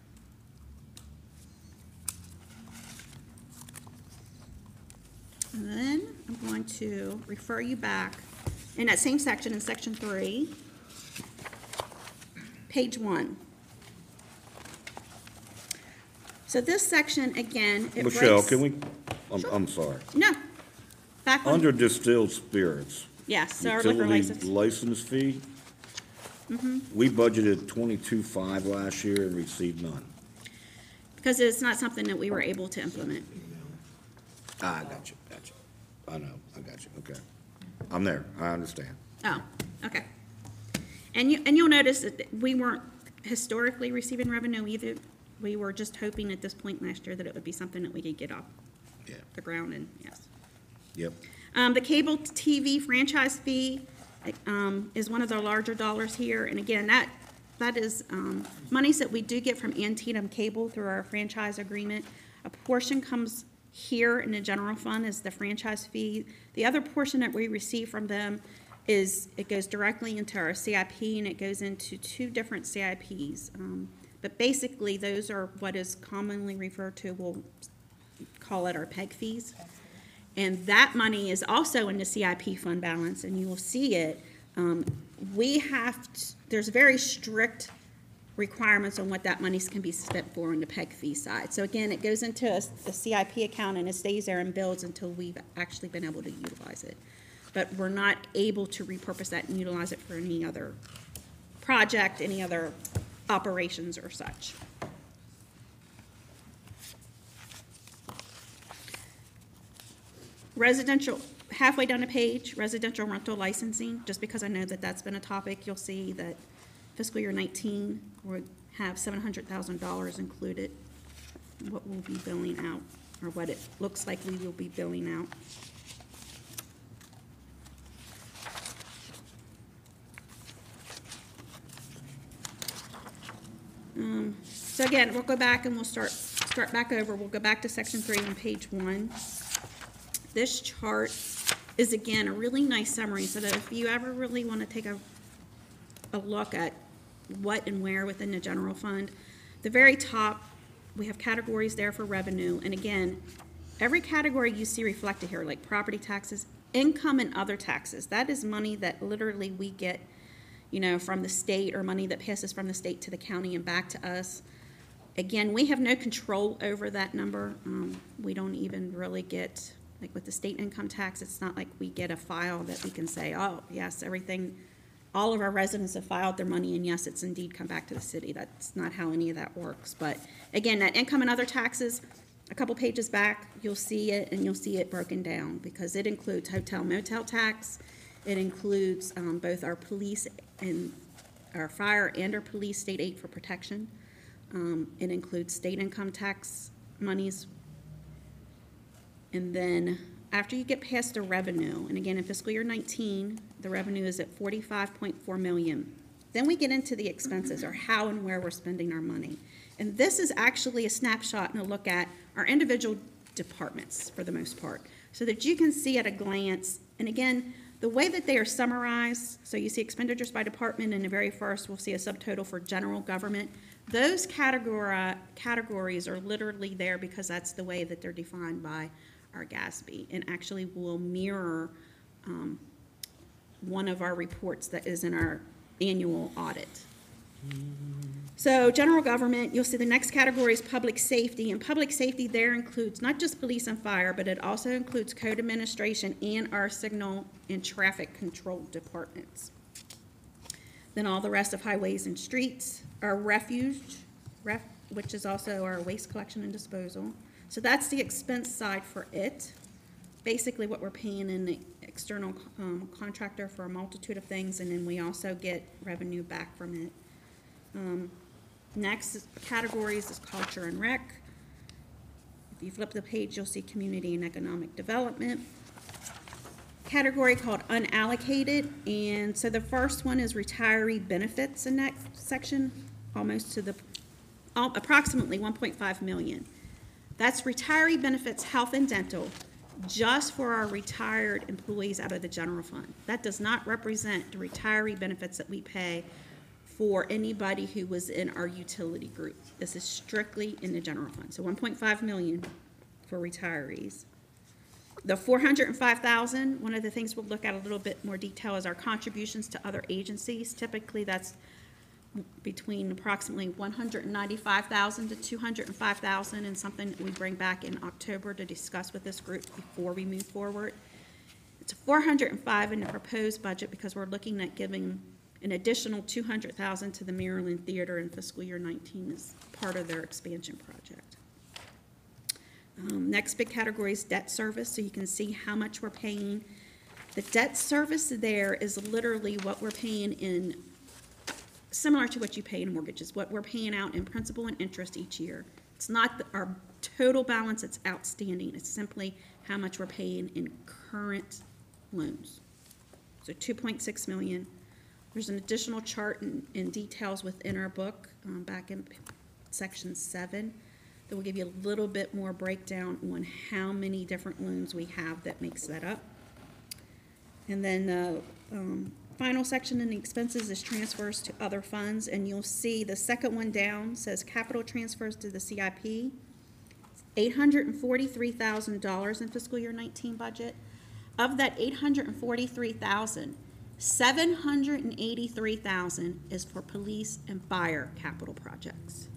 And then I'm going to refer you back in that same section, in section 3, page 1. So this section, again, it breaks. Michelle, can we, I'm sorry. No. Back on. Under distilled spirits. Yes, so our liquor license. Utility license fee. We budgeted 22.5 last year and received none. Because it's not something that we were able to implement. I got you. I know, I got you, okay. I'm there, I understand. Oh, okay. And you'll notice that we weren't historically receiving revenue either. We were just hoping at this point last year that it would be something that we could get off Yeah, the ground, and yes. yep. The cable TV franchise fee is one of the larger dollars here, and again, that is monies that we do get from Antietam Cable through our franchise agreement. A portion comes here in the general fund as the franchise fee. The other portion that we receive from them it goes directly into our CIP, and it goes into 2 different CIPs. But basically, those are what is commonly referred to, we'll call it our PEG fees. And that money is also in the CIP fund balance, and you will see it. There's very strict requirements on what that money can be spent for on the PEG fee side. So again, it goes into a CIP account and it stays there and builds until we've actually been able to utilize it. But we're not able to repurpose that and utilize it for any other project, any other operations or such. Residential, halfway down the page, residential rental licensing, just because I know that that's been a topic, you'll see that fiscal year 19, we have $700,000 included, what we'll be billing out, or what it looks like we will be billing out. So again, we'll go back and we'll start back over. We'll go back to section 3 on page 1. This chart is, again, a really nice summary, so that if you ever really want to take a look at what and where within the general fund, the very top, we have categories there for revenue. And again, every category you see reflected here, like property taxes, income and other taxes, that is money that literally we get, from the state, or money that passes from the state to the county and back to us. Again, we have no control over that number. We don't even really get, like with the state income tax, it's not like we get a file that we can say, oh, yes, all of our residents have filed their money, and yes, it's indeed come back to the city. That's not how any of that works. But again, that income and other taxes, a couple pages back, you'll see it, and you'll see it broken down, because it includes hotel motel tax. It includes both our police and our fire and our police state aid for protection. It includes state income tax monies. And then after you get past the revenue, and again, in fiscal year 19, the revenue is at $45.4 million. Then we get into the expenses, or how and where we're spending our money. And this is actually a snapshot and a look at our individual departments for the most part, so that you can see at a glance. And again, the way that they are summarized, so you see expenditures by department, and the very first we'll see a subtotal for general government. Those categories are literally there because that's the way that they're defined by our GASB, and actually will mirror one of our reports that is in our annual audit. So general government, you'll see the next category is public safety, and public safety there includes not just police and fire, but it also includes code administration and our signal and traffic control departments. Then all the rest of highways and streets, our refuge, which is also our waste collection and disposal. So that's the expense side for it. Basically what we're paying in the external contractor for a multitude of things, and then we also get revenue back from it. Next categories is culture and rec. If you flip the page, you'll see community and economic development. Category called unallocated, and so the first one is retiree benefits in that section, almost to the, approximately 1.5 million. That's retiree benefits, health and dental, just for our retired employees out of the general fund. That does not represent the retiree benefits that we pay for anybody who was in our utility group. This is strictly in the general fund. So 1.5 million for retirees. The 405,000, one of the things we'll look at a little bit more detail is our contributions to other agencies. Typically, that's between approximately 195,000 to 205,000, and something that we bring back in October to discuss with this group before we move forward. It's 405 in the proposed budget because we're looking at giving an additional 200,000 to the Maryland Theater in fiscal year 19 as part of their expansion project. Next big category is debt service, so you can see how much we're paying. The debt service there is literally what we're paying in, similar to what you pay in mortgages, what we're paying out in principal and interest each year. It's not our total balance that's outstanding, it's simply how much we're paying in current loans. So 2.6 million. There's an additional chart in details within our book, back in section 7. That will give you a little bit more breakdown on how many different loans we have that makes that up. And then the final section in the expenses is transfers to other funds, and you'll see the second one down says capital transfers to the CIP. $843,000 in fiscal year 19 budget. Of that $843,000, $783,000 is for police and fire capital projects.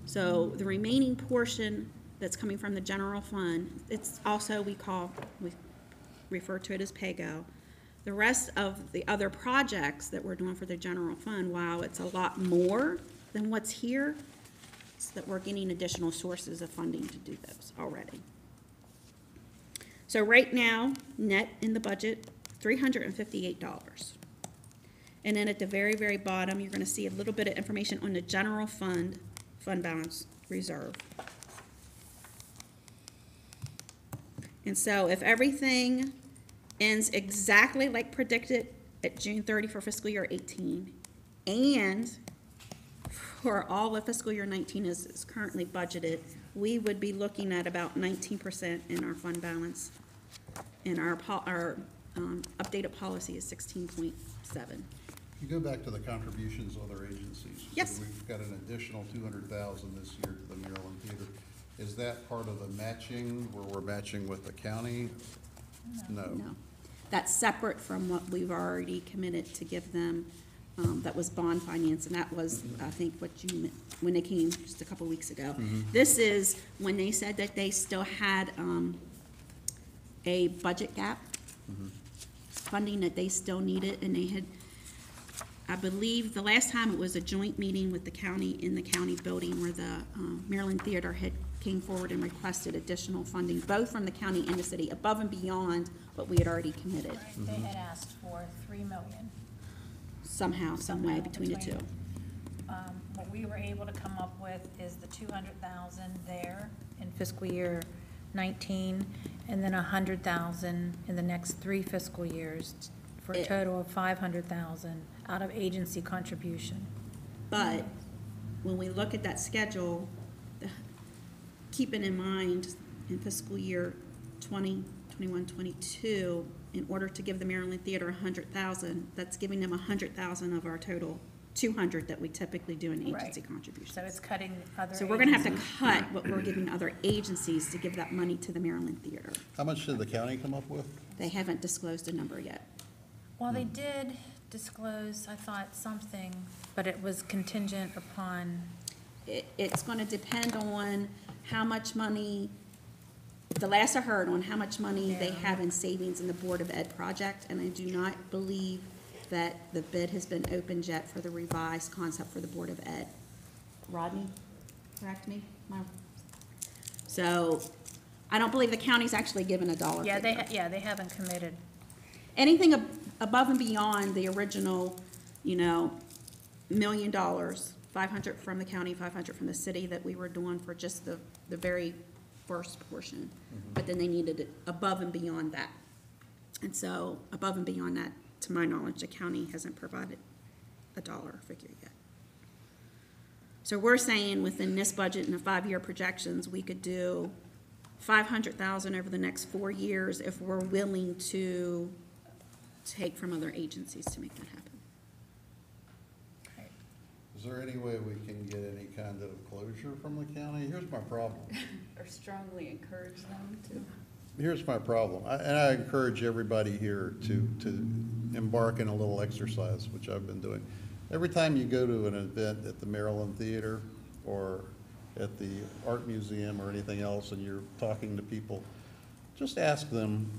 So the remaining portion that's coming from the general fund, it's also, we refer to it as PAYGO. The rest of the other projects that we're doing for the general fund, while it's a lot more than what's here, it's that we're getting additional sources of funding to do those already. So right now, net in the budget, $358. And then at the very, very bottom, you're gonna see a little bit of information on the general fund balance reserve. And so if everything ends exactly like predicted at June 30 for fiscal year 18, and for all of fiscal year 19 is currently budgeted, we would be looking at about 19% in our fund balance, and our updated policy is 16.7. You go back to the contributions of other agencies. Yes. So we've got an additional 200,000 this year to the Maryland Theater. Is that part of the matching, where we're matching with the county? No. No, that's separate from what we've already committed to give them. That was bond finance, and that was, I think, what you meant when they came just a couple weeks ago. This is when they said that they still had a budget gap, funding that they still needed, and they had, I believe, the last time it was a joint meeting with the county in the county building where the Maryland Theater had came forward and requested additional funding, both from the county and the city, above and beyond what we had already committed. Right, they had asked for $3 million. Somehow, some way between the two. What we were able to come up with is the 200,000 there in fiscal year 19, and then 100,000 in the next 3 fiscal years, for a total of 500,000 out of agency contribution. But when we look at that schedule, keeping in mind in fiscal year 20, 21, 22, in order to give the Maryland Theater 100,000, that's giving them 100,000 of our total 200 that we typically do in agency Right. contributions. So it's cutting other So we're gonna have to agencies. cut what we're giving other agencies to give that money to the Maryland Theater. How much did the county come up with? They haven't disclosed a number yet. Well, they did disclose, I thought, something, but it was contingent upon, It's gonna depend on how much money, the last I heard on how much money they have in savings in the Board of Ed project, and I do not believe that the bid has been opened yet for the revised concept for the Board of Ed. Rodney, correct me? So, I don't believe the county's actually given a dollar figure. they haven't committed. Anything above and beyond the original, $1 million 500 from the county, 500 from the city that we were doing for just the very first portion. But then they needed it above and beyond that. And so above and beyond that, to my knowledge, the county hasn't provided a dollar figure yet. So we're saying within this budget and the 5-year projections, we could do 500,000 over the next 4 years if we're willing to take from other agencies to make that happen. Is there any way we can get any kind of closure from the county? Here's my problem. Or strongly encourage them to. Here's my problem, and I encourage everybody here to embark in a little exercise, which I've been doing. Every time you go to an event at the Maryland Theater or at the Art Museum or anything else, and you're talking to people, just ask them,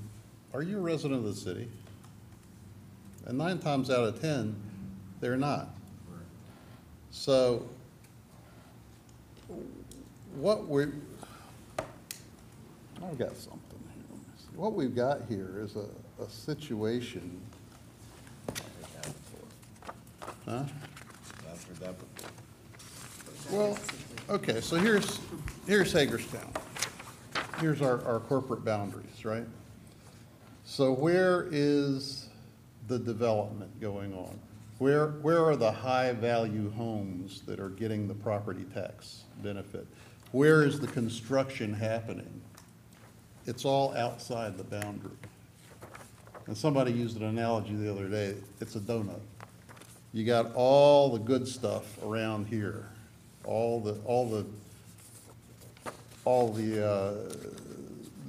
are you a resident of the city? And 9 times out of 10, they're not. So I've got something here. What we've got here is a situation. Huh? I've heard that before. Well, okay, so here's Hagerstown. Here's our corporate boundaries, right? So where is the development going on? Where are the high-value homes that are getting the property tax benefit? Where is the construction happening? It's all outside the boundary. And somebody used an analogy the other day, it's a donut. You got all the good stuff around here, all the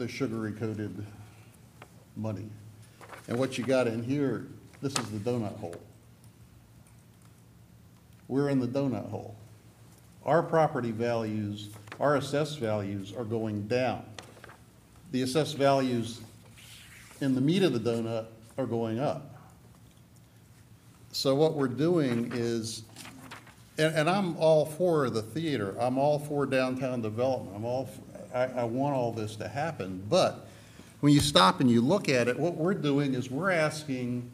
sugary coated money. And what you got in here, this is the donut hole. We're in the donut hole. Our property values, our assessed values are going down. The assessed values in the meat of the donut are going up. So what we're doing is, and I'm all for the theater, I'm all for downtown development, I want all this to happen, but when you stop and you look at it, what we're doing is we're asking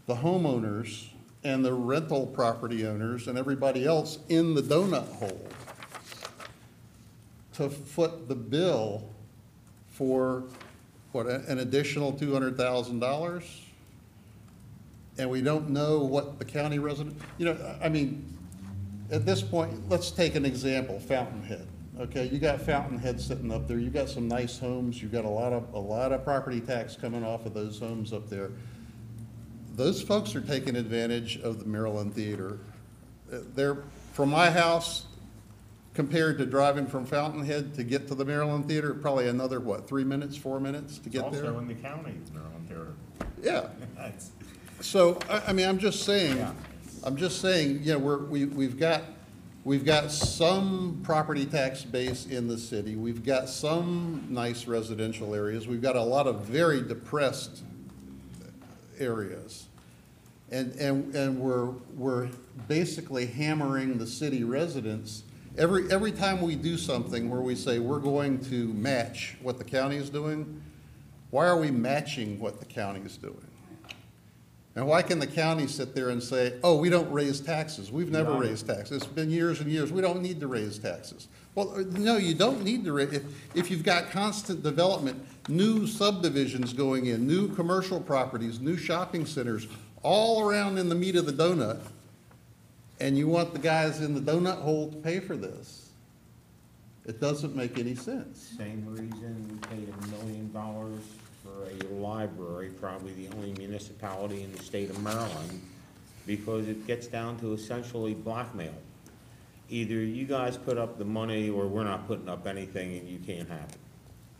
the homeowners and the rental property owners and everybody else in the donut hole to foot the bill for, what, an additional $200,000? And we don't know what the county resident, I mean, at this point, let's take an example, Fountainhead. Okay, you got Fountainhead sitting up there, you got some nice homes, you've got a lot of property tax coming off of those homes up there. Those folks are taking advantage of the Maryland Theater. They're, from my house, compared to driving from Fountainhead to get to the Maryland Theater, probably another, what, 3 minutes, 4 minutes to get there? Also in the county, Maryland Theater. Yeah. That's- So, I mean, I'm just saying, we've got some property tax base in the city. We've got some nice residential areas. We've got a lot of very depressed areas. And we're basically hammering the city residents. Every time we do something where we say we're going to match what the county is doing, why are we matching what the county is doing? And why can the county sit there and say, oh, we don't raise taxes? We've never raised taxes. It's been years and years. We don't need to raise taxes. Well, no, you don't need to raise. If you've got constant development, new subdivisions going in, new commercial properties, new shopping centers, all around in the meat of the donut, and you want the guys in the donut hole to pay for this, it doesn't make any sense. Same reason we paid $1 million for a library, probably the only municipality in the state of Maryland, because it gets down to essentially blackmail. Either you guys put up the money or we're not putting up anything and you can't have it.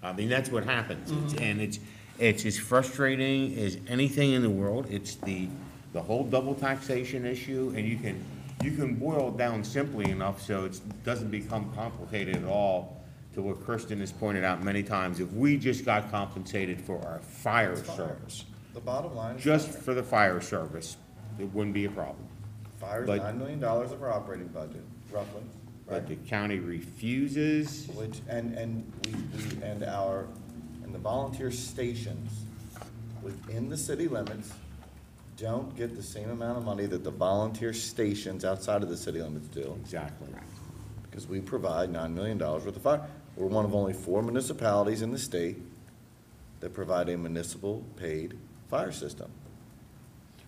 I mean, that's what happens. And it's as frustrating as anything in the world. It's the whole double taxation issue, and you can boil it down simply enough so it doesn't become complicated at all. To what Kristen has pointed out many times, if we just got compensated for our fire service, The bottom line is. just for the fire service, it wouldn't be a problem. Fire's but- $9 million of our operating budget, roughly, But right? the county refuses. Which, and the volunteer stations within the city limits don't get the same amount of money that the volunteer stations outside of the city limits do. Exactly. Because we provide $9 million worth of fire. We're one of only 4 municipalities in the state that provide a municipal paid fire system.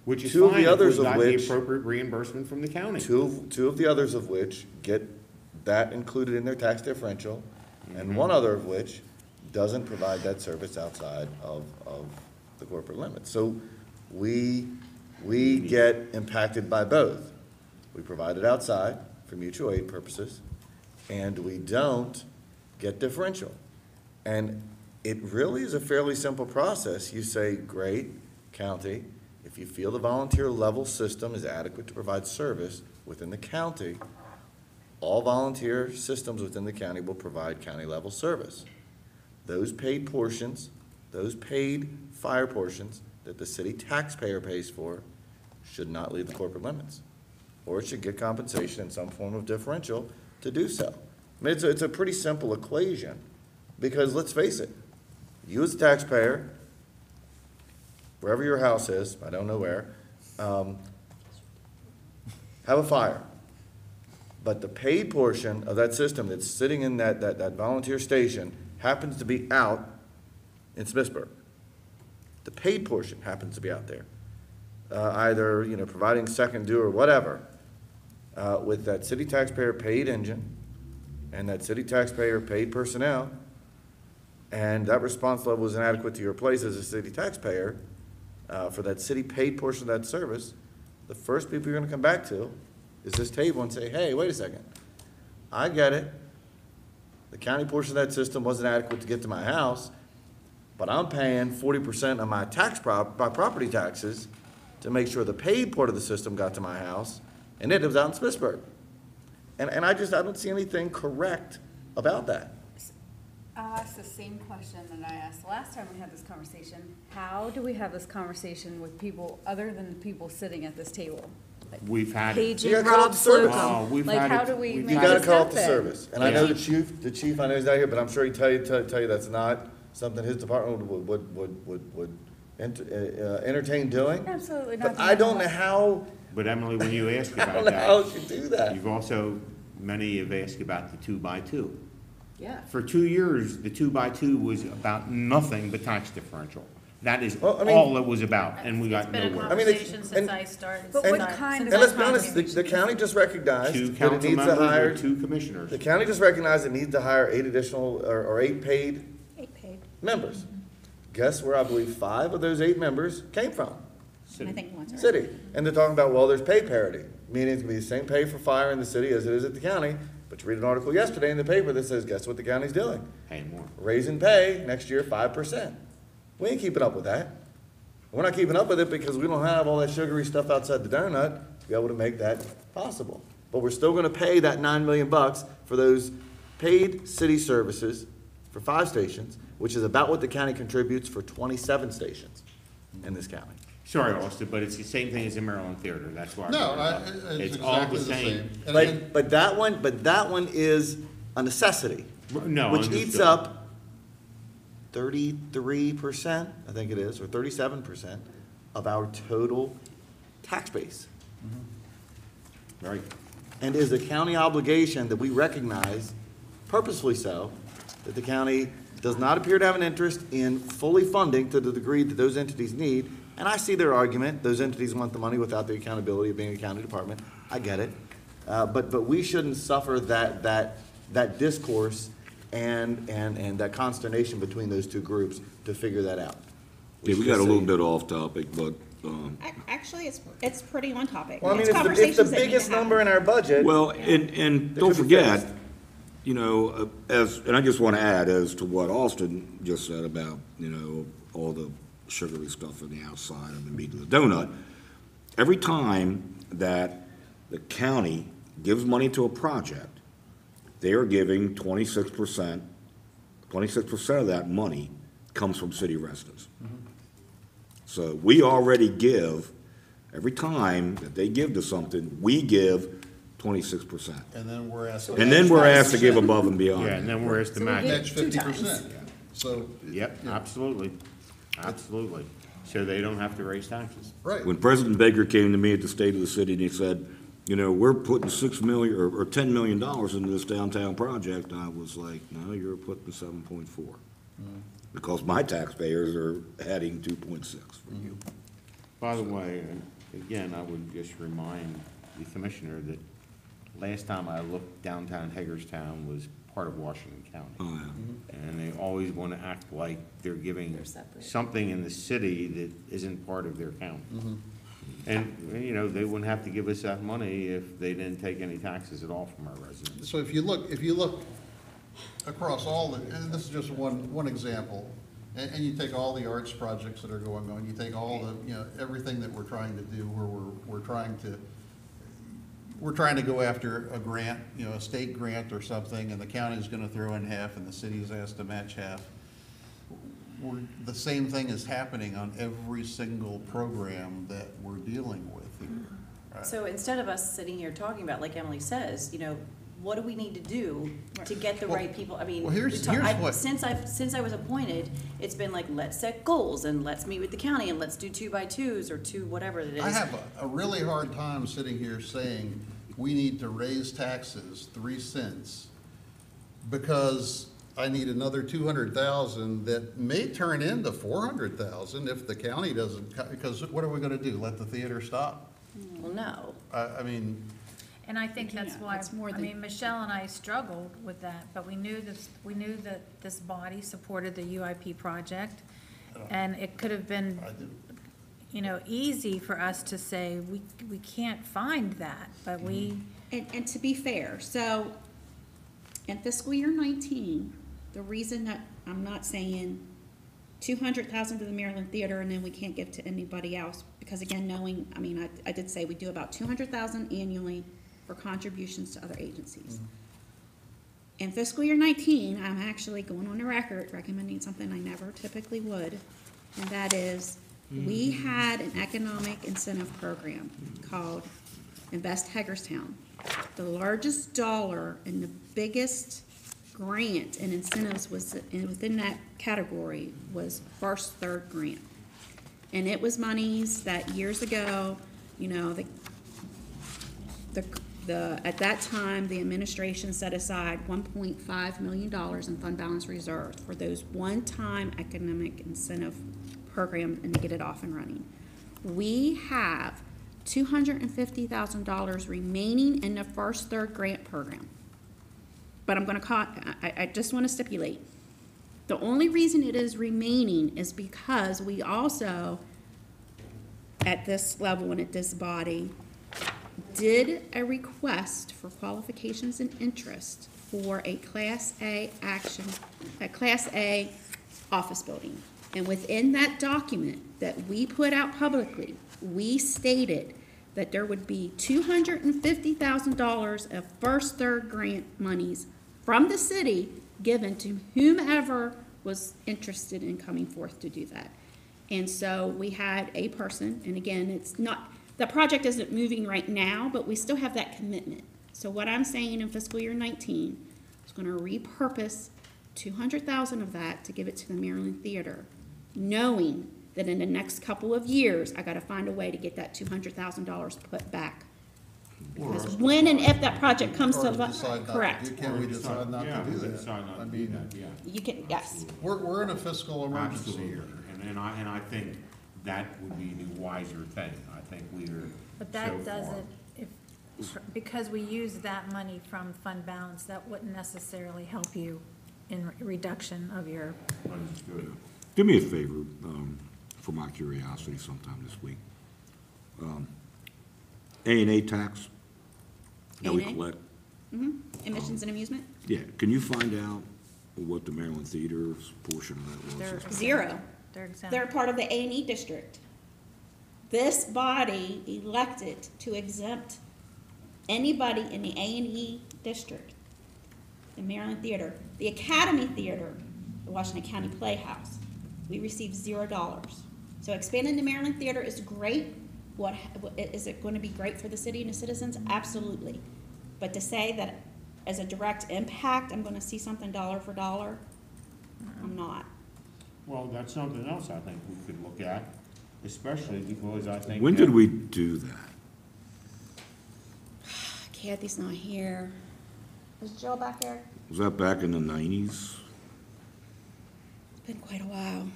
Which is Two of fine the if others we of got the which- appropriate reimbursement from the county. Two of the others of which get that included in their tax differential, and one other of which doesn't provide that service outside of the corporate limits. So we get impacted by both. We provide it outside for mutual aid purposes, and we don't get differential. And it really is a fairly simple process. You say, great, county, if you feel the volunteer level system is adequate to provide service within the county, all volunteer systems within the county will provide county level service. Those paid portions, those paid fire portions that the city taxpayer pays for should not leave the corporate limits. Or it should get compensation in some form of differential to do so. I mean, it's a pretty simple equation, because let's face it, you as a taxpayer, wherever your house is, I don't know where, have a fire. But the paid portion of that system that's sitting in that volunteer station happens to be out in Smithsburg. The paid portion happens to be out there. Either, providing second due or whatever, with that city taxpayer paid engine and that city taxpayer paid personnel, and that response level is inadequate to your place as a city taxpayer, for that city paid portion of that service, the first people you're gonna come back to is this table and say, hey, wait a second, I get it. The county portion of that system wasn't adequate to get to my house, but I'm paying 40% of my my property taxes to make sure the paid part of the system got to my house, and it was out in Smithsburg. And I don't see anything correct about that. I'll ask the same question that I asked the last time we had this conversation. How do we have this conversation with people other than the people sitting at this table? Like We've had it. You Paging gotta cut Rob off the service. Oh, we've Like, had how it. do we We've make You had gotta this cut off the happen? service. And I know Yeah. the chief, I know he's not here, but I'm sure he'd tell you that's not something his department would entertain doing. Absolutely not. But I don't know how, But Emily, when you ask I don't about know how that, you do that. you've also, many have asked about the 2x2. Yeah. For 2 years, the 2x2 was about nothing but tax differential. That is Well, I mean- all it was about, and we got It's been a nowhere. I mean, conversation and- since I started. But since what I- kind since of- And let's be I honest, started. the county just recognized Two that it council needs to members hire, or two commissioners. the county just recognized it needs to hire 8 additional, or 8 paid 8 paid. members. Guess where I believe 5 of those 8 members came from? I think one's right. City. And they're talking about, well, there's pay parity, meaning it's gonna be the same pay for fire in the city as it is at the county. But you read an article yesterday in the paper that says, guess what the county's doing? Paying more. Raising pay next year 5%. We ain't keeping up with that. We're not keeping up with it because we don't have all that sugary stuff outside the donut to be able to make that possible. But we're still gonna pay that $9 million for those paid city services for 5 stations, which is about what the county contributes for 27 stations in this county. Sorry, Austin, but it's the same thing as the Maryland Theater, that's why. I No, brought it up. it's all exactly the same. And again, But that one is a necessity. No, Which understood. eats up 33%, I think it is, or 37% of our total tax base. Right. And is a county obligation that we recognize, purposefully so, that the county does not appear to have an interest in fully funding to the degree that those entities need. And I see their argument, those entities want the money without the accountability of being a county department. I get it. But we shouldn't suffer that discourse and that consternation between those two groups to figure that out. Yeah, we got a little bit off topic, but, Actually, it's pretty on topic. Well, I mean, It's it's the conversations that need to biggest happen. number in our budget. well, and They don't could be forget, fixed. and I just want to add as to what Austin just said about, all the sugary stuff on the outside of the meat of the donut. Every time that the county gives money to a project, they are giving 26%. 26% of that money comes from city residents. So we already give, every time that they give to something, we give 26%. and then we're asked. And then we're asked to give above and beyond. Yeah, and then where's the So we match? get- Match 2 50%. So, Yep, absolutely, absolutely. so they don't have to raise taxes. Right. When President Baker came to me at the State of the City and he said, you know, we're putting $6 million or $10 million into this downtown project, I was like, no, you're putting 7.4. Because my taxpayers are adding 2.6 for you. By the way, again, I would just remind the commissioner that last time I looked, downtown Hagerstown was part of Washington County. Oh, yeah. And they always want to act like they're giving They're separate. something in the city that isn't part of their county. And, you know, they wouldn't have to give us that money if they didn't take any taxes at all from our residents. So if you look across all the, and this is just one example, and you take all the arts projects that are going on, you take all the, you know, everything that we're trying to do, where we're trying to go after a grant, you know, a state grant or something, and the county's gonna throw in half, and the city's asked to match half. The same thing is happening on every single program that we're dealing with here. right? So instead of us sitting here talking about, like Emily says, you know, what do we need to do to get the Well- right people? I mean, well, here's what- since I was appointed, it's been like, let's set goals and let's meet with the county and let's do 2x2s or two, whatever it is. I have a really hard time sitting here saying we need to raise taxes 3 cents because I need another 200,000 that may turn into 400,000 if the county doesn't, because what are we gonna do? Let the theater stop? Well, no. I mean, And I think that's Yeah, why, it's more I than- mean, Michelle and I struggled with that, but we knew that this body supported the UIP project. And it could have been, I do. you know, easy for us to say, we can't find that, but we, And to be fair, so in fiscal year 19, the reason that I'm not saying 200,000 to the Maryland Theater and then we can't give to anybody else, because again, knowing, I mean, I did say we do about 200,000 annually for contributions to other agencies. In fiscal year 19, I'm actually going on the record recommending something I never typically would, and that is, we had an economic incentive program called Invest Hagerstown. The largest dollar and the biggest grant and incentives was, and within that category was first, third grant. And it was monies that years ago, you know, at that time, the administration set aside $1.5 million in fund balance reserve for those one-time economic incentive program and to get it off and running. We have $250,000 remaining in the first, third grant program. But I'm gonna I just wanna stipulate, the only reason it is remaining is because we also, at this level and at this body, did a request for qualifications and interest for a Class A office building. And within that document that we put out publicly, we stated that there would be $250,000 of first, third grant monies from the city given to whomever was interested in coming forth to do that. And so we had a person, and again, it's not, the project isn't moving right now, but we still have that commitment. So what I'm saying in fiscal year 19 is going to repurpose 200,000 of that to give it to the Maryland Theater, knowing that in the next couple of years, I got to find a way to get that $200,000 put back. Because when and if that project comes to, Or decide not to correct, do- Can we decide not Yeah, to do we that? decide not I to do mean, that, yeah. you can, yes. we're in a fiscal emergency Absolutely. here. And I think that would be the wiser thing. I think we are but so that far- doesn't, because we use that money from fund balance, that wouldn't necessarily help you in reduction of your, Understood. Do me a favor, for my curiosity sometime this week. A&A tax that we A&A? collect, Emissions and amusement? yeah, can you find out what the Maryland Theater's portion of that they're. was? Zero. They're exempt. They're part of the A&E district. This body elected to exempt anybody in the A&E district, the Maryland Theater, the Academy Theater, the Washington County Playhouse. We received $0. So expanding the Maryland Theater is great. Is it going to be great for the city and the citizens? Absolutely. But to say that as a direct impact, I'm going to see something dollar for dollar, I'm not. Well, that's something else I think we could look at. especially because I think. When that- did we do that? Kathy's not here. Is Jill back there? Was that back in the 90s? It's been quite a while.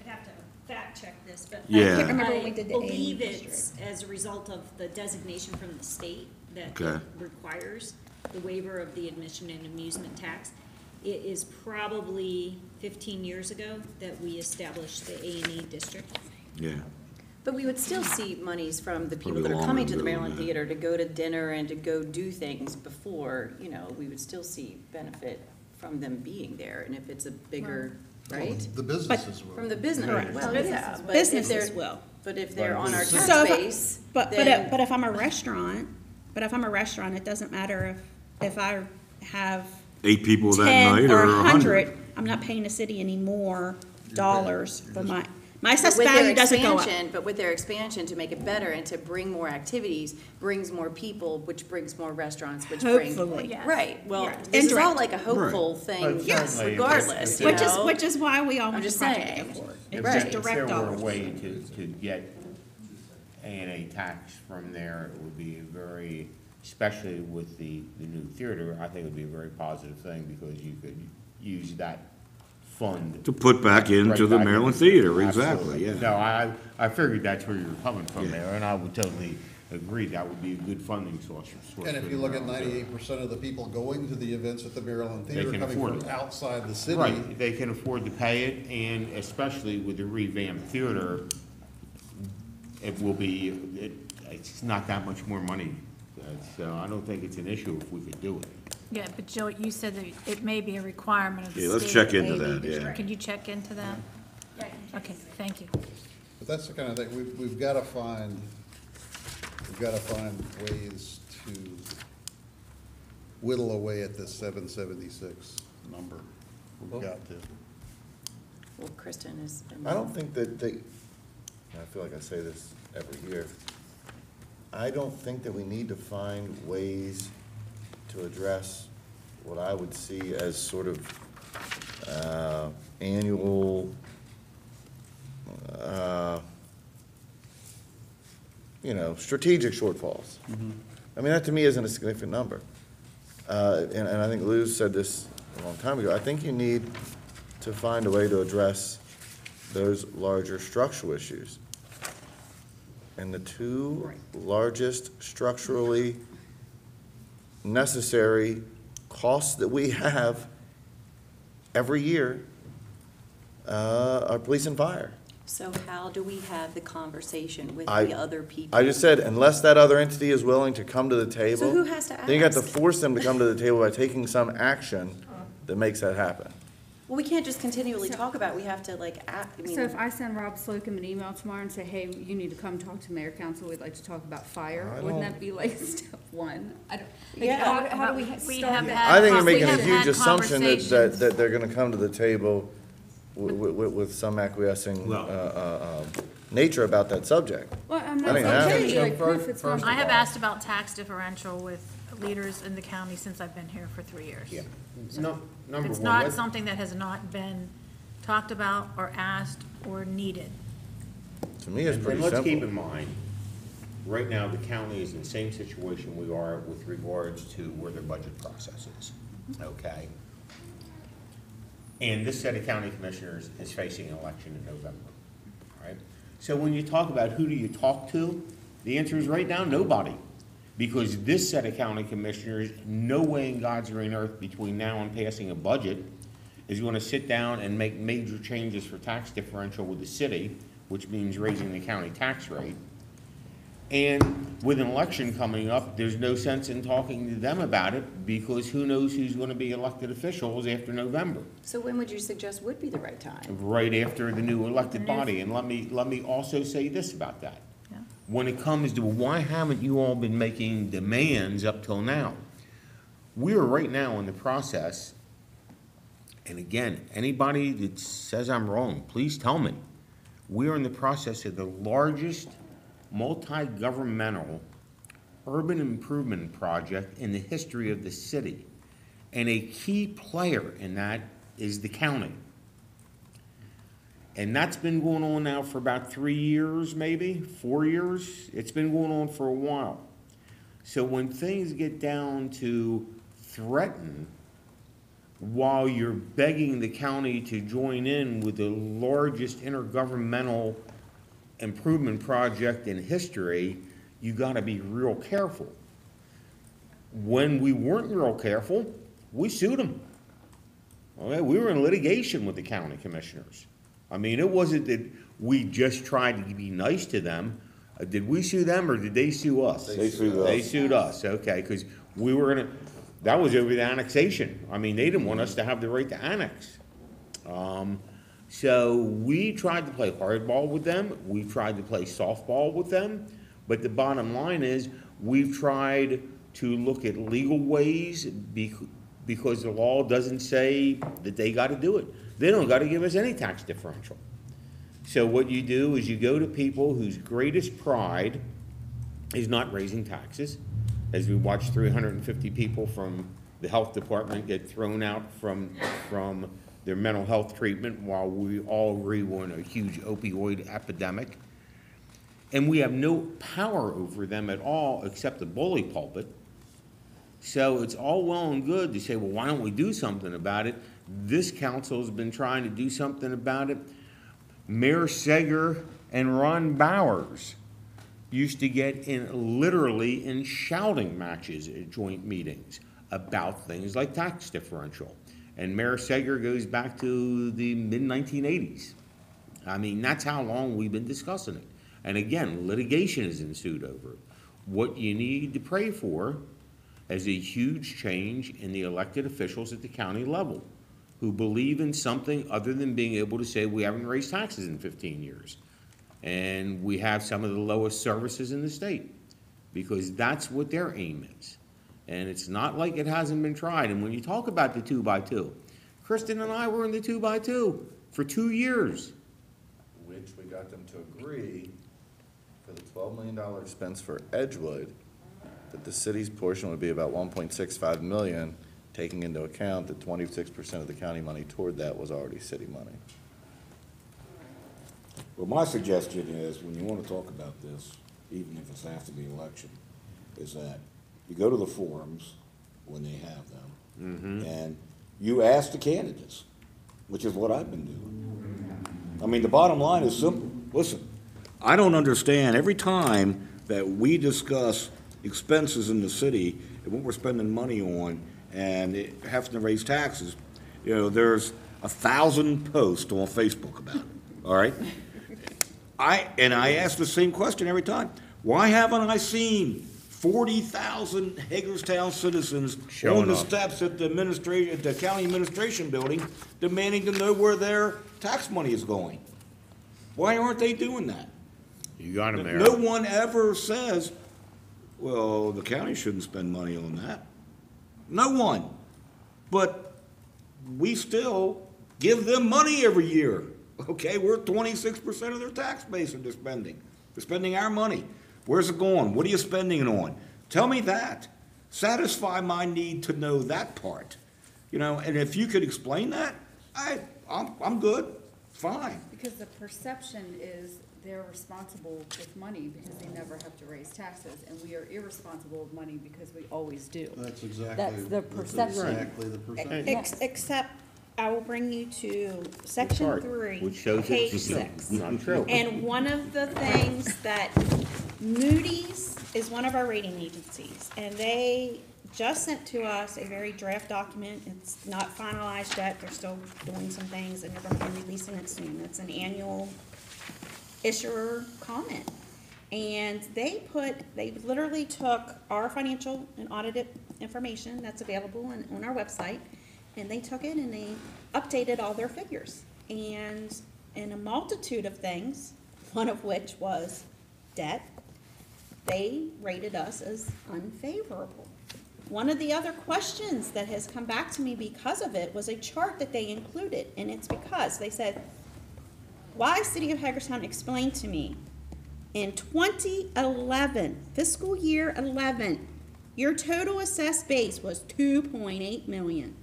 I'd have to fact check this, but. Yeah. I can't remember when we did the I believe A&E it's as a result of the designation from the state that Okay. requires the waiver of the admission and amusement tax. It is probably 15 years ago that we established the A&E district. Yeah. But we would still see monies from the people Probably that are longer coming to the ago than Maryland that. Theater to go to dinner and to go do things before, you know, we would still see benefit from them being there. And if it's a bigger, right? The businesses will. From the business, Correct. well, yeah. but if Businesses they're- will. But if they're on our So tax if I- base, But then. if I'm a restaurant, it doesn't matter if I have 8 people that 10 night or or 100, 100? I'm not paying the city any more dollars for my But assessed with their value doesn't go up. expansion, but with their expansion to make it better and to bring more activities, brings more people, which brings more restaurants, which brings. Hopefully. Yes. Right, well, Right. this is all Indirect. like a hopeful But thing certainly, regardless, you Which is, know? which is why we all I'm want the just project saying. to go forward. If It's Right. just there- direct If there were a dollars. way to get A&A tax from there, it would be very, especially with the new theater, I think it would be a very positive thing because you could use that fund. To put back into right the back Maryland into- Theater, Absolutely. exactly, No, yeah. I figured that's where you were coming from Yeah. there, and I would totally agree, that would be a good funding source. And for if the you look at Maryland Theater. 98% of the people going to the events at the Maryland Theater can coming afford from it. outside the city. Right, they can afford to pay it, and especially with the revamped theater, it will be, it's not that much more money. So I don't think it's an issue if we could do it. Yeah, but Joe, you said that it may be a requirement of the Yeah, state. let's check into A&E that, yeah. Can you check into that? Okay, thank you. But that's the kind of thing, we've got to find ways to whittle away at this 776 number. We've got to. Well, Kristen is. I don't think that they, and I feel like I say this every year, I don't think that we need to find ways to address what I would see as sort of annual, strategic shortfalls. I mean, that to me isn't a significant number. And I think Lou said this a long time ago. I think you need to find a way to address those larger structural issues. And the two largest structurally necessary costs that we have every year are police and fire. So how do we have the conversation with I- the other people? I just said, unless that other entity is willing to come to the table. So who has to Then you got to ask? force them to come to the table by taking some action that makes that happen. Well, we can't just continually talk about, it. We have to like act, I So if mean, I send Rob Slocum an email tomorrow and say, hey, you need to come talk to mayor council, we'd like to talk about fire, I wouldn't don't- that be like step one? I don't, like, Yeah. how do we We start have that? had I think you're we making a have huge had assumption that conversations. they're gonna come to the table with some acquiescing, nature about that subject. Well, I'm I not think saying that- like proof it's not. I have asked about tax differential with leaders in the county since I've been here for 3 years. Yeah. No, number It's one, not let's- something that has not been talked about or asked or needed. To me, it's pretty And let's keep in simple. mind, right now, the county is in the same situation we are with regards to where their budget process is, okay? And this set of county commissioners is facing an election in November, all right? So when you talk about who do you talk to, the answer is right now, nobody. Because this set of county commissioners, no way in God's green earth between now and passing a budget is gonna sit down and make major changes for tax differential with the city, which means raising the county tax rate. And with an election coming up, there's no sense in talking to them about it, because who knows who's gonna be elected officials after November, so when would you suggest would be the right time? right after the new elected body. And let me also say this about that. Yeah. When it comes to why haven't you all been making demands up till now? We are right now in the process, and again, anybody that says I'm wrong, please tell me. We are in the process of the largest multi-governmental urban improvement project in the history of the city. And a key player in that is the county. And that's been going on now for about 3 years, maybe, 4 years. It's been going on for a while. So when things get down to threaten, while you're begging the county to join in with the largest intergovernmental improvement project in history, you gotta be real careful. When we weren't real careful, we sued them. Okay, we were in litigation with the county commissioners. I mean, it wasn't that we just tried to be nice to them. Did we sue them or did they sue us? They sued us. They sued us, okay, because we were in a, that was over the annexation. I mean, they didn't want us to have the right to annex. So we tried to play hardball with them. We tried to play softball with them. But the bottom line is, we've tried to look at legal ways because the law doesn't say that they gotta do it. They don't gotta give us any tax differential. So what you do is you go to people whose greatest pride is not raising taxes, as we watched 350 people from the health department get thrown out from their mental health treatment while we all agree we're in a huge opioid epidemic. And we have no power over them at all except the bully pulpit. So it's all well and good to say, well, why don't we do something about it? This council's been trying to do something about it. Mayor Sager and Ron Bowers used to get literally in shouting matches at joint meetings about things like tax differential. And Mayor Sager goes back to the mid-1980s. I mean, that's how long we've been discussing it. And again, litigation has ensued over it. What you need to pray for is a huge change in the elected officials at the county level who believe in something other than being able to say we haven't raised taxes in 15 years. And we have some of the lowest services in the state, because that's what their aim is. And it's not like it hasn't been tried. And when you talk about the 2x2, Kristen and I were in the 2x2 for 2 years. Which we got them to agree for the $12 million expense for Edgewood, that the city's portion would be about $1.65 million, taking into account that 26% of the county money toward that was already city money. Well, my suggestion is, when you want to talk about this, even if it's after the election, is that you go to the forums when they have them, and you ask the candidates, which is what I've been doing. I mean, the bottom line is simple. Listen, I don't understand, every time that we discuss expenses in the city and what we're spending money on and having to raise taxes, you know, there's 1,000 posts on Facebook about it, all right? I ask the same question every time. Why haven't I seen 40,000 Hagerstown citizens Showing on the up. steps at the county administration building demanding to know where their tax money is going? Why aren't they doing that? You got it, Mayor. No one ever says, well, the county shouldn't spend money on that. No one. But we still give them money every year. Okay, we're 26% of their tax base that they're spending. They're spending our money. Where's it going? What are you spending it on? Tell me that. Satisfy my need to know that part. You know, and if you could explain that, I'm good, fine. Because the perception is they're responsible with money because they never have to raise taxes, and we are irresponsible with money because we always do. That's exactly. That's the perception. Exactly the perception. Except, I will bring you to section Chart, 3, which shows page it's 6. not true. And one of the things that Moody's is one of our rating agencies, and they just sent to us a very draft document. It's not finalized yet. They're still doing some things, and they're going to be releasing it soon. It's an annual issuer comment. And they literally took our financial and audited information that's available on our website, and they took it and they updated all their figures. And in a multitude of things, one of which was debt, they rated us as unfavorable. One of the other questions that has come back to me because of it was a chart that they included, and it's because they said, why City of Hagerstown explained to me, in 2011, fiscal year 11, your total assessed base was 2.8 million.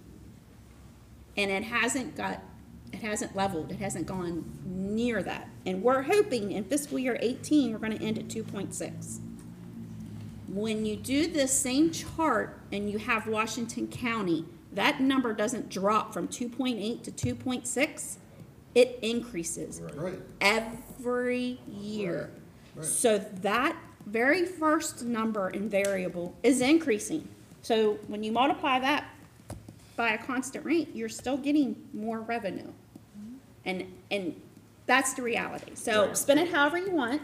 And it hasn't got It hasn't leveled, it hasn't gone near that. And we're hoping in fiscal year 18, we're gonna end at 2.6. When you do this same chart and you have Washington County, that number doesn't drop from 2.8 to 2.6, it increases Right. every year. Right. So that very first number in variable is increasing. So when you multiply that by a constant rate, you're still getting more revenue. And that's the reality. So Right. spend it however you want.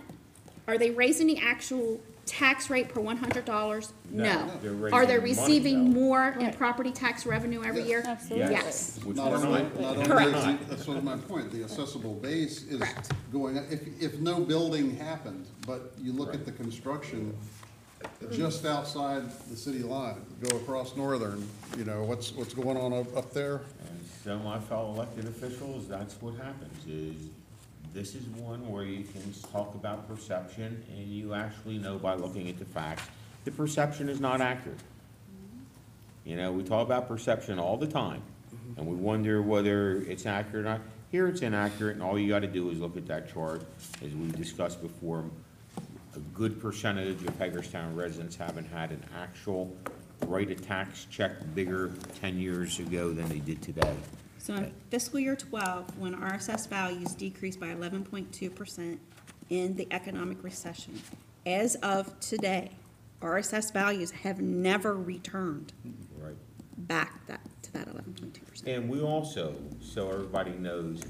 Are they raising the actual tax rate per $100? No. they're Are they raising money, receiving though. more in property tax revenue every year? Absolutely. Yes. Which Not we're only, not. not only Correct. is it, that's what my point, the assessable base is Correct. going, if no building happened, but you look at the construction just outside the city line, go across Northern, you know, what's going on up there? And so my fellow elected officials, that's what happens, is this is one where you can talk about perception, and you actually know by looking at the facts, the perception is not accurate. You know, we talk about perception all the time, and we wonder whether it's accurate or not. Here it's inaccurate, and all you gotta do is look at that chart, as we discussed before. A good percentage of Hagerstown residents haven't had an actual rate of tax check bigger 10 years ago than they did today. So in fiscal year 12, when RSS values decreased by 11.2% in the economic recession, as of today, RSS values have never returned Right. back to that 11.2%. And we also, so everybody knows,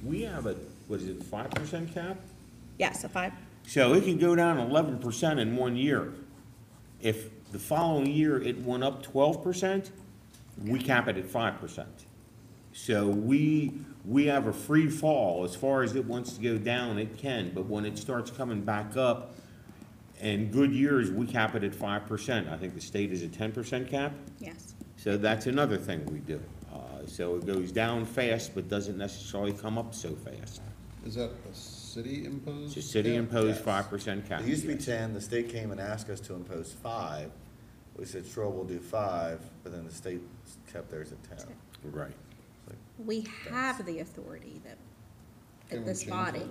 we have a, what is it, 5% cap? Yes, a 5. So it can go down 11% in 1 year. If the following year it went up 12%, we cap it at 5%. So we have a free fall. As far as it wants to go down, it can, but when it starts coming back up, in good years, we cap it at 5%. I think the state is a 10% cap. Yes. So that's another thing we do. So it goes down fast, but doesn't necessarily come up so fast. Is that a city imposed? It's a city imposed Yes. 5% cap. It used to be yes. 10, the state came and asked us to impose 5. We said, sure, we'll do 5, but then the state kept theirs at 10. Right. It's like, We have the authority that, Can at we this change body.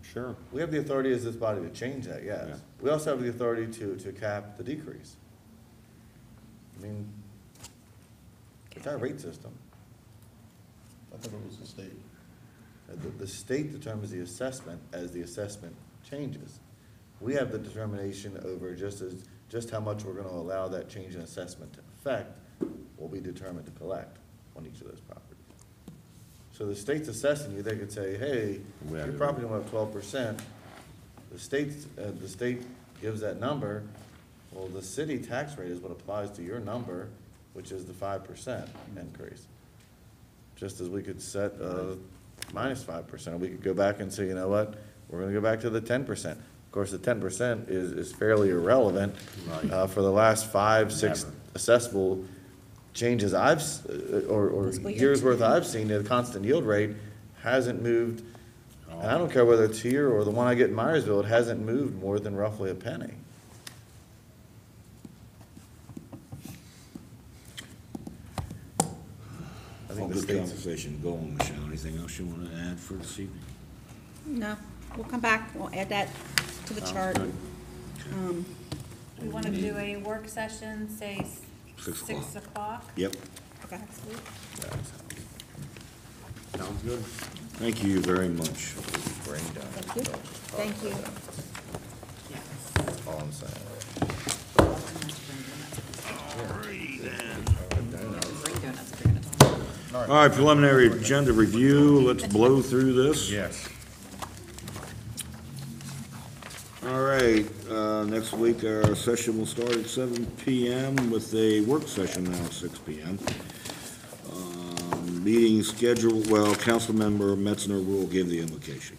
Sure. We have the authority as this body to change that, yes. Yeah. We also have the authority to cap the decrease. I mean, it's our rate system. I thought it was the state. The state determines the assessment as the assessment changes. We have the determination over just how much we're gonna allow that change in assessment to affect will be determined to collect on each of those properties. So the state's assessing you, they could say, hey, We have your it. property went up 12%. The state gives that number, well, the city tax rate is what applies to your number, which is the 5% increase. Just as we could set a minus 5%, we could go back and say, you know what, we're gonna go back to the 10%. Of course, the 10% is fairly irrelevant. Right. For the last 5, 6 Never. assessable changes or Fiscal year years' worth I've seen, the constant yield rate hasn't moved. And I don't care whether it's here or the one I get in Myersville, it hasn't moved more than roughly a penny. I think the Good state's, conversation going, Michelle. Anything else you want to add for this evening? No, we'll come back, we'll add that to the chart. good. We want to do a work session, say 6 o'clock. 6 o'clock Yep. Okay. next week. Sounds good. Thank you very much. brain down. Thank you. That's all I'm saying. Bring donuts if you're gonna talk. All right, preliminary agenda review. Let's blow through this. Yes. All right, next week, our session will start at 7 PM with a work session now at 6 PM. Meeting schedule, well, Councilmember Metzner will give the invocation.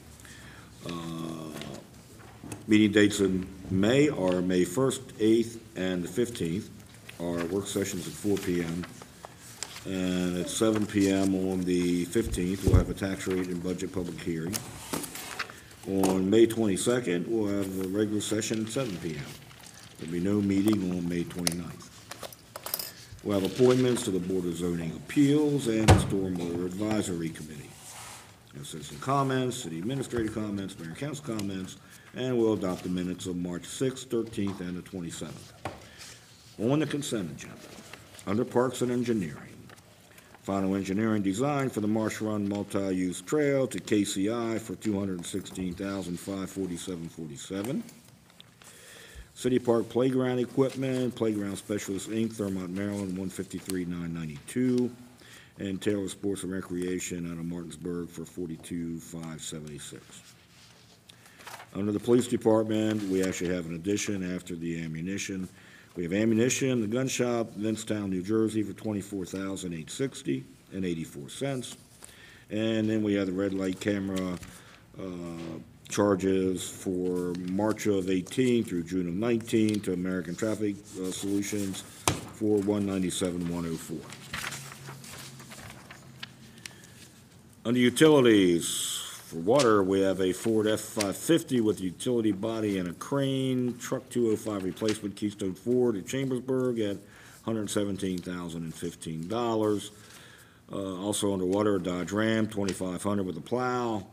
Meeting dates in May are May 1st, 8th, and the 15th. Our work sessions at 4 PM. And at 7 PM on the 15th, we'll have a tax rate and budget public hearing. On May 22nd, we'll have a regular session at 7 PM. There'll be no meeting on May 29th. We'll have appointments to the Board of Zoning Appeals and the Stormwater Advisory Committee. Citizen comments, city administrator comments, mayor and council comments, and we'll adopt the minutes of March 6th, 13th, and the 27th. On the consent agenda, under Parks and Engineering, final engineering design for the Marsh Run Multi-Use Trail to KCI for $216,547.47. City Park Playground Equipment, Playground Specialist Inc., Thurmont, Maryland, $153,992. And Taylor Sports and Recreation out of Martinsburg for $42,576. Under the Police Department, we actually have an addition after the ammunition. We have ammunition, the gun shop, Vincetown, New Jersey for $24,080.84. And then we have the red light camera charges for March of 18 through June of 19 to American Traffic Solutions for $197,104. Under utilities, for water, we have a Ford F-550 with a utility body and a crane, truck 205 replacement, Keystone Ford at Chambersburg at $117,015. Also underwater, Dodge Ram, $2,500 with a plow,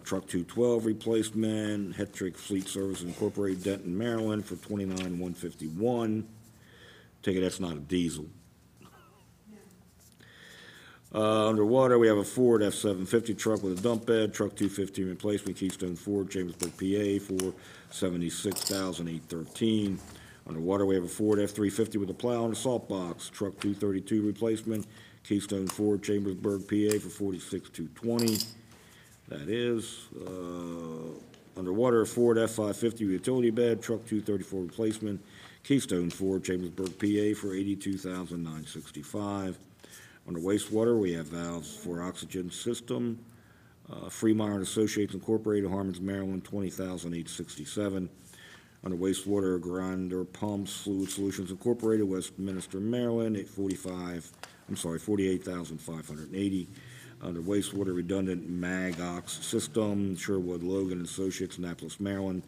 truck 212 replacement, Hetrick Fleet Services Incorporated, Denton, Maryland for $29,151. Take it that's not a diesel. Underwater, we have a Ford F-750 truck with a dump bed, truck 215 replacement, Keystone Ford, Chambersburg, PA, for $76,813. Underwater, we have a Ford F-350 with a plow and a salt box, truck 232 replacement, Keystone Ford, Chambersburg, PA, for $46,220. That is. Underwater, a Ford F-550 utility bed, truck 234 replacement, Keystone Ford, Chambersburg, PA, for $82,965. Under wastewater, we have valves for oxygen system, Freemire and Associates Incorporated, Harmons, Maryland, $20,867. Under wastewater, grinder pumps, Fluid Solutions Incorporated, Westminster, Maryland, $48,580. Under wastewater, redundant Magox system, Sherwood Logan Associates, Annapolis, Maryland,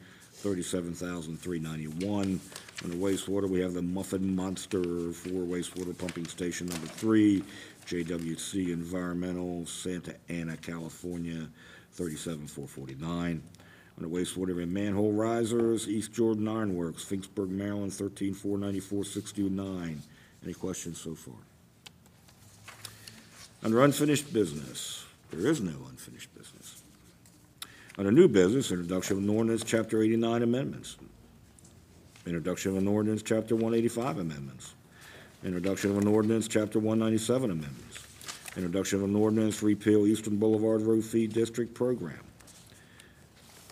$37,391. Under wastewater, we have the Muffin Monster for wastewater pumping station number 3, JWC Environmental, Santa Ana, California, $37,449. Under wastewater, we have manhole risers, East Jordan Ironworks, Finksburg, Maryland, $13,494.69. Any questions so far? Under unfinished business, there is no unfinished business. Under new business, introduction of an ordinance, Chapter 89 amendments. Introduction of an ordinance, Chapter 185 amendments. Introduction of an ordinance, Chapter 197 amendments. Introduction of an ordinance, repeal Eastern Boulevard Road Fee District Program.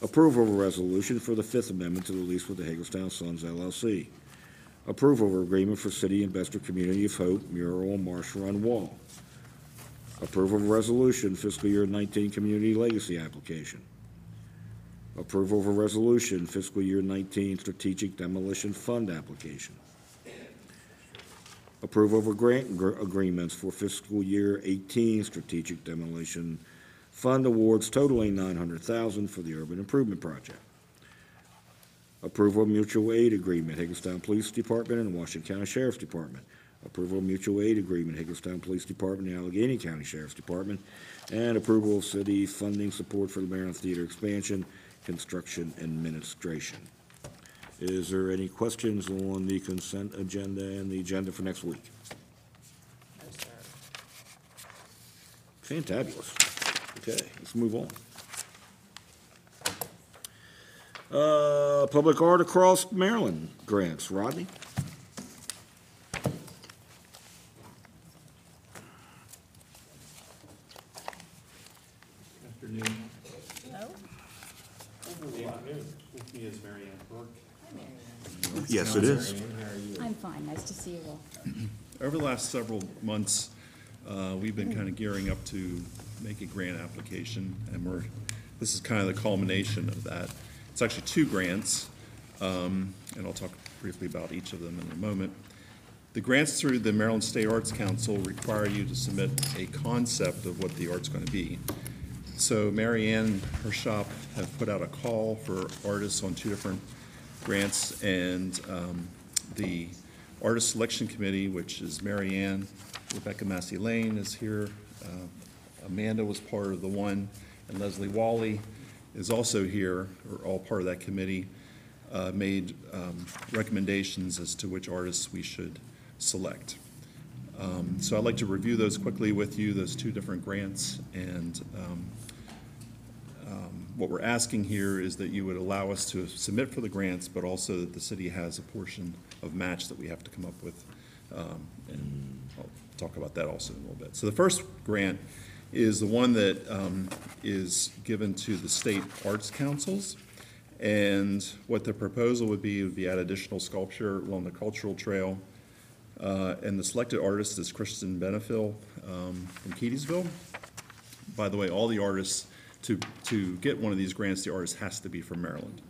Approval of a resolution for the Fifth Amendment to the lease with the Hagerstown Sons LLC. Approval of agreement for City Investor Community of Hope mural Marsh Run Wall. Approval of a resolution, fiscal year 19 community legacy application. Approval of a resolution, fiscal year 19 strategic demolition fund application. Approval of a grant agreements for fiscal year 18 strategic demolition fund awards totaling $900,000 for the urban improvement project. Approval of mutual aid agreement, Hagerstown Police Department and Washington County Sheriff's Department. Approval of mutual aid agreement, Hagerstown Police Department and Allegheny County Sheriff's Department. And approval of city funding support for the Maryland Theater expansion, construction, administration. Is there any questions on the consent agenda and the agenda for next week? No, sir. Fantabulous. Okay, let's move on. Public art across Maryland grants. Rodney? Afternoon. Hello? With me is Mary Ann Burke. Yes, it is. I'm fine, nice to see you all. Over the last several months, we've been kind of gearing up to make a grant application, and this is kind of the culmination of that. It's actually 2 grants, and I'll talk briefly about each of them in a moment. The grants through the Maryland State Arts Council require you to submit a concept of what the art's going to be. So Mary Ann and her shop have put out a call for artists on 2 different grants, and the Artist Selection Committee, which is Mary Ann, Rebecca Massey Lane is here, Amanda was part of the one, and Leslie Wally is also here, or all part of that committee, made recommendations as to which artists we should select. So I'd like to review those quickly with you, those two different grants, and what we're asking here is that you would allow us to submit for the grants, but also that the city has a portion of match that we have to come up with, and I'll talk about that also in a little bit. So the first grant is the one that is given to the state arts councils, and what the proposal would be add additional sculpture along the cultural trail, and the selected artist is Kristen Benefiel from Keedysville. By the way, all the artists, to get one of these grants, the artist has to be from Maryland.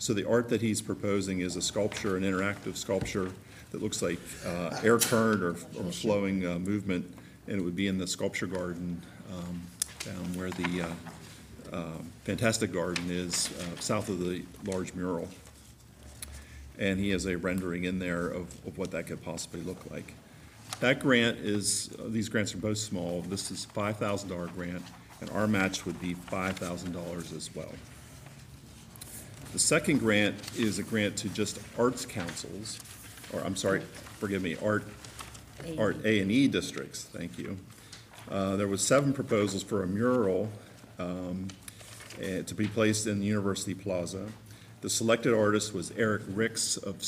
So the art that he's proposing is a sculpture, an interactive sculpture that looks like air current or flowing movement, and it would be in the sculpture garden down where the Fantastic Garden is, south of the large mural. And he has a rendering in there of what that could possibly look like. That grant is, these grants are both small. This is a $5,000 grant, and our match would be $5,000 as well. The second grant is a grant to just arts councils, or I'm sorry, forgive me, art A&E districts, thank you. There was 7 proposals for a mural to be placed in the University Plaza. The selected artist was Eric Ricks of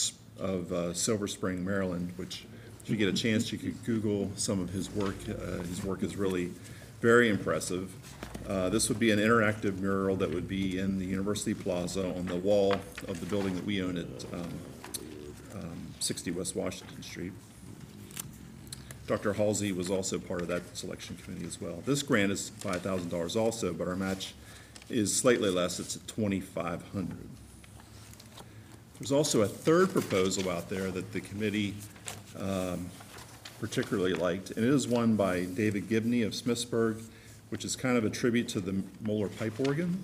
Silver Spring, Maryland, which if you get a chance, you could Google some of his work. His work is really very impressive. This would be an interactive mural that would be in the University Plaza on the wall of the building that we own at 60 West Washington Street. Dr. Halsey was also part of that selection committee as well. This grant is $5,000 also, but our match is slightly less. It's at $2,500. There's also a third proposal out there that the committee particularly liked, and it is one by David Gibney of Smithsburg, which is kind of a tribute to the Moeller Pipe Organ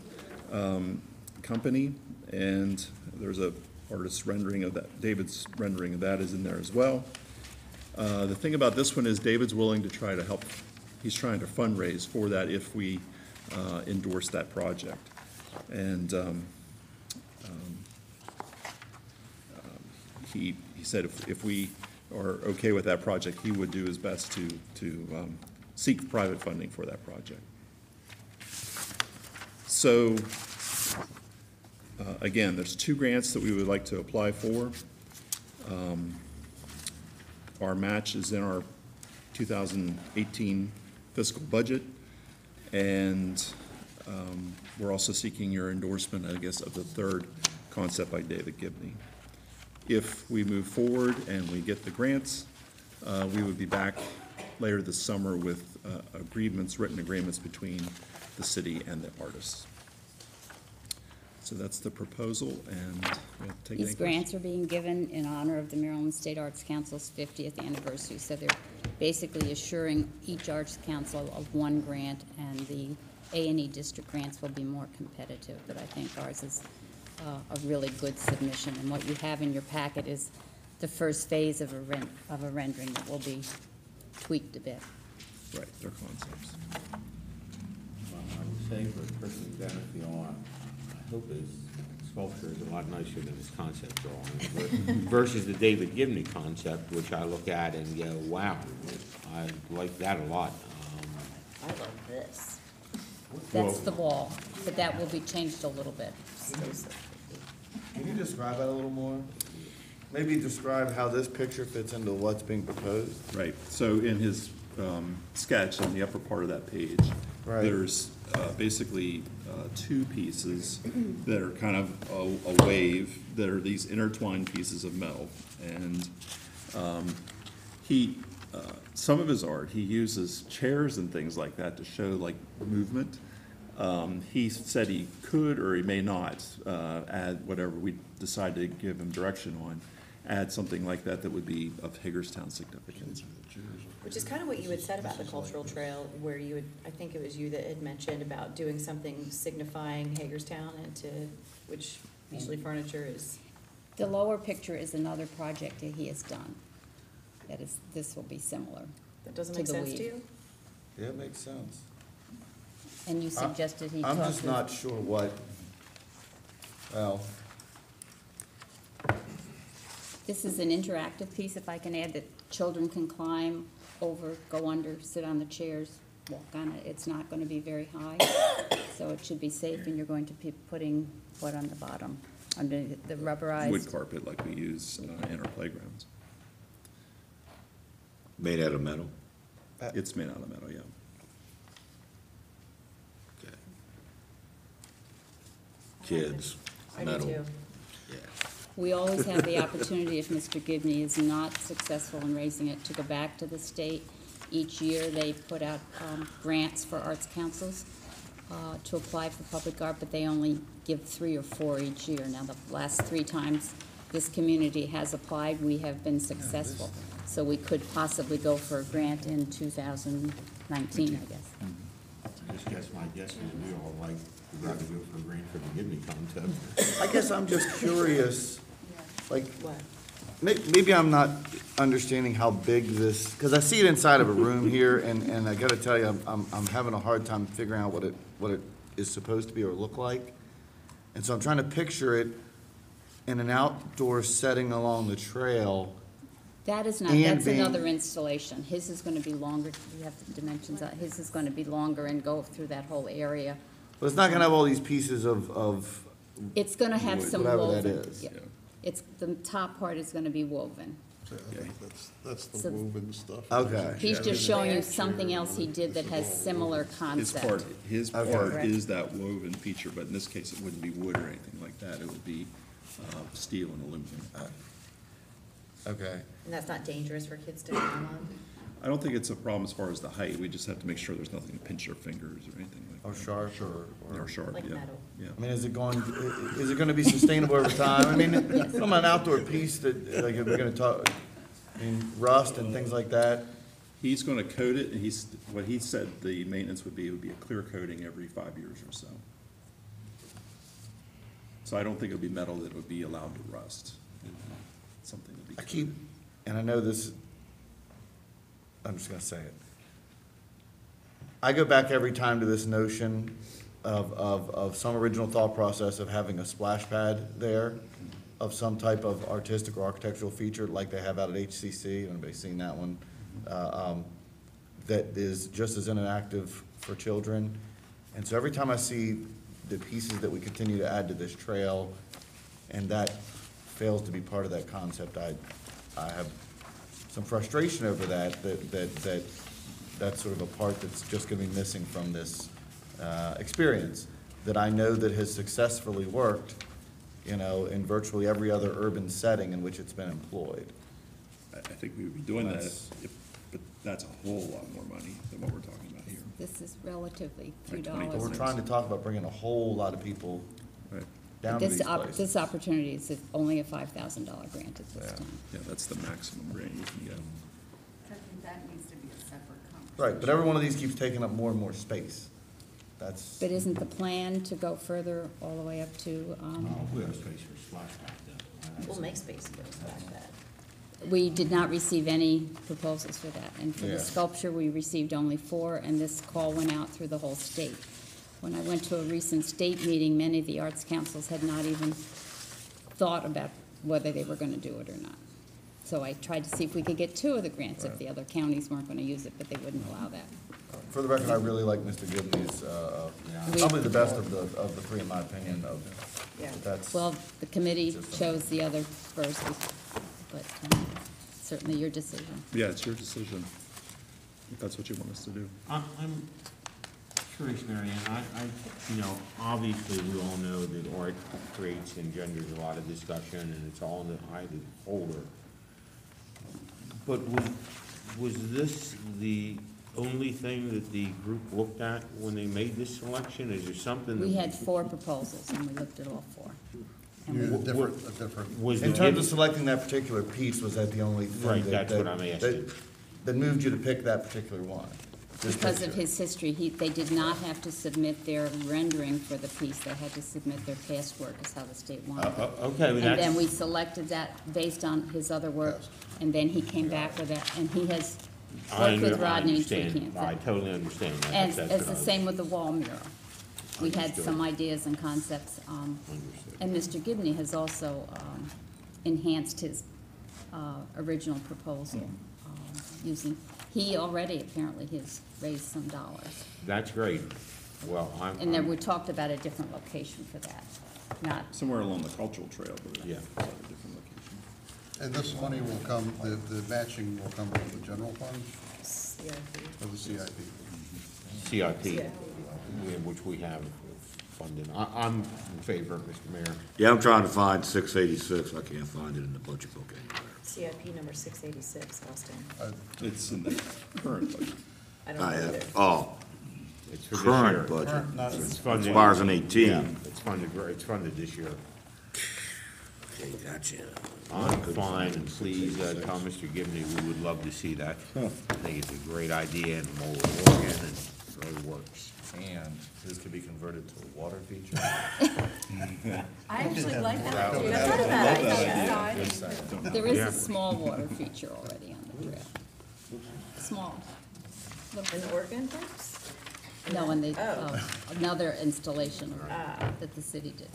company, and there's a artist's rendering of that. David's rendering of that is in there as well. The thing about this one is David's willing to try to help. He's trying to fundraise for that if we endorse that project, and he said if we are okay with that project, he would do his best to seek private funding for that project. So again, there's 2 grants that we would like to apply for. Our match is in our 2018 fiscal budget, and we're also seeking your endorsement, I guess, of the third concept by David Gibney. If we move forward and we get the grants, we would be back later this summer with written agreements between the city and the artists. So that's the proposal, and we have to take any These grants are being given in honor of the Maryland State Arts Council's 50th anniversary, so they're basically assuring each arts council of 1 grant, and the A&E district grants will be more competitive, but I think ours is a really good submission, and what you have in your packet is the first phase of a rendering that will be tweaked a bit. Right, they're concepts. Well, I would say for Kristen Benefiel, I hope his sculpture is a lot nicer than his concept drawing versus the David Gibney concept, which I look at and go, wow, I like that a lot. I love this. That's the wall, but that will be changed a little bit. Can you describe that a little more? Maybe describe how this picture fits into what's being proposed? Right, so in his sketch on the upper part of that page, Right. there's basically 2 pieces that are kind of a wave, that are these intertwined pieces of metal. And some of his art, he uses chairs and things like that to show like movement. He said he could, or he may not, add whatever we decide to give him direction on, add something like that that would be of Hagerstown significance. Which is kind of what you had said about the cultural trail, where you had, I think it was you that had mentioned about doing something signifying Hagerstown, and which usually furniture is The lower picture is another project that he has done. That is, this will be similar. That doesn't to make the sense weave. to you? Yeah, it makes sense. And you suggested he talk I'm to. just not sure what, well, This is an interactive piece, if I can add, that children can climb over, go under, sit on the chairs, walk on it. It's not gonna be very high, so it should be safe, and you're going to be putting what on the bottom, under the rubberized? Wood carpet like we use in our playgrounds. Made out of metal? It's made out of metal, yeah. Okay. Kids, I do metal. too. We always have the opportunity, if Mr. Gibney is not successful in raising it, to go back to the state. Each year, they put out grants for arts councils to apply for public art, but they only give 3 or 4 each year. Now, the last 3 times this community has applied, we have been successful. So we could possibly go for a grant in 2019, I guess. I just guess my guess is we all like, we'd rather go for a grant for the Gibney contest. I guess I'm just curious, like, What? maybe I'm not understanding how big this, because I see it inside of a room here, and I gotta tell you, I'm having a hard time figuring out what it is supposed to be or look like. And so I'm trying to picture it in an outdoor setting along the trail. That is not, And that's being- another installation. His is gonna be longer, we have the dimensions, his is gonna be longer and go through that whole area. But it's not gonna have all these pieces of It's gonna have some whatever woven. that is. Yeah. It's, the top part is gonna be woven. That's the So- woven stuff. Okay. He's just showing you something else he did that has similar His concept. Okay. part is that woven feature, but in this case, it wouldn't be wood or anything like that. It would be steel and aluminum. Okay. And that's not dangerous for kids to climb on? I don't think it's a problem as far as the height. We just have to make sure there's nothing to pinch their fingers or anything Or like that. sharp Or sharp, Like yeah. metal. Yeah. I mean, is it gonna be sustainable over time? I mean, from an outdoor piece that, like, if we're gonna talk, I mean, rust and things like that. He's gonna coat it, and what he said the maintenance would be a clear coating every 5 years or so. So I don't think it would be metal that would be allowed to rust. It'd be something that would be. I keep, and I know this, I'm just gonna say it. I go back every time to this notion of some original thought process of having a splash pad there of some type of artistic or architectural feature like they have out at HCC. Anybody's seen that one? That is just as interactive for children. And so every time I see the pieces that we continue to add to this trail and that fails to be part of that concept, I have some frustration over that's sort of a part that's just gonna be missing from this experience that I know that has successfully worked, in virtually every other urban setting in which it's been employed. I think we would be doing that, That's- but that's a whole lot more money than what we're talking about here. This is relatively Like $2. But we're trying to talk about bringing a whole lot of people Right. down to these This places. opportunity is only a $5,000 grant at this Yeah. time. Yeah, that's the maximum grant you can get. I think that needs to be a separate conversation. Right, but every one of these keeps taking up more and more space. That's, But isn't the plan to go further all the way up to, We have space for splash pad though. We'll make space for a splash pad. we did not receive any proposals for that. And for Yeah. the sculpture, we received only 4, and this call went out through the whole state. When I went to a recent state meeting, many of the arts councils had not even thought about whether they were gonna do it or not. So I tried to see if we could get 2 of the grants if Right. the other counties weren't gonna use it, but they wouldn't allow that. for the record, I really like Mr. Gibney's, probably the best of the 3 in my opinion of, Yeah. but that's. Well, the committee Just a- chose the other first, but certainly your decision. Yeah, it's your decision, if that's what you want us to do. I'm curious, Mary Ann, obviously, we all know that art creates, engenders a lot of discussion, and it's all in the eye of the beholder. But was this the only thing that the group looked at when they made this selection? Is there something? We had 4 proposals, and we looked at all 4. Yeah, a different. Was In the terms of Gibney- selecting that particular piece, was that the only thing? Right, that- that's what that- I'm asking. That moved you to pick that particular one? because of his history, they did not have to submit their rendering for the piece, they had to submit their past work, is how the state wanted it. Okay, but And then we that's, selected that based on his other work, Yes. and then he came back with that, and he has I worked with under- I Rodney to understand, I totally understand that. As, That's as what the I was- same with the wall mural. We had Understood. some ideas and concepts, Understood. and Mr. Gibney has also enhanced his original proposal using, he already apparently has raised some dollars. That's great. Well, And then we talked about a different location for that, not, Somewhere along the cultural trail, but Yeah. it's at a different location. And this money will come, the matching will come from the general fund CIP. or the CIP? CIP, which we have funded. I'm in favor, Mr. Mayor. Yeah, I'm trying to find 686. I can't find it in the budget book anywhere. CIP number 686, Austin. It's in the current budget. I don't know either. Oh, It's for this current year. budget. Current, not- It's funded- Expires in Yeah, 18. it's funded this year. Okay, gotcha. I'm fine, and please, tell Mr. Gibney, we would love to see that. I think it's a great idea, and we'll work in, and it really works. And this could be converted to a water feature. I actually like that. That would That's have- not a bad idea. there is Yeah. a small water feature already on the trail. Small. An organ, perhaps? No, and they, Oh. another installation that the city did.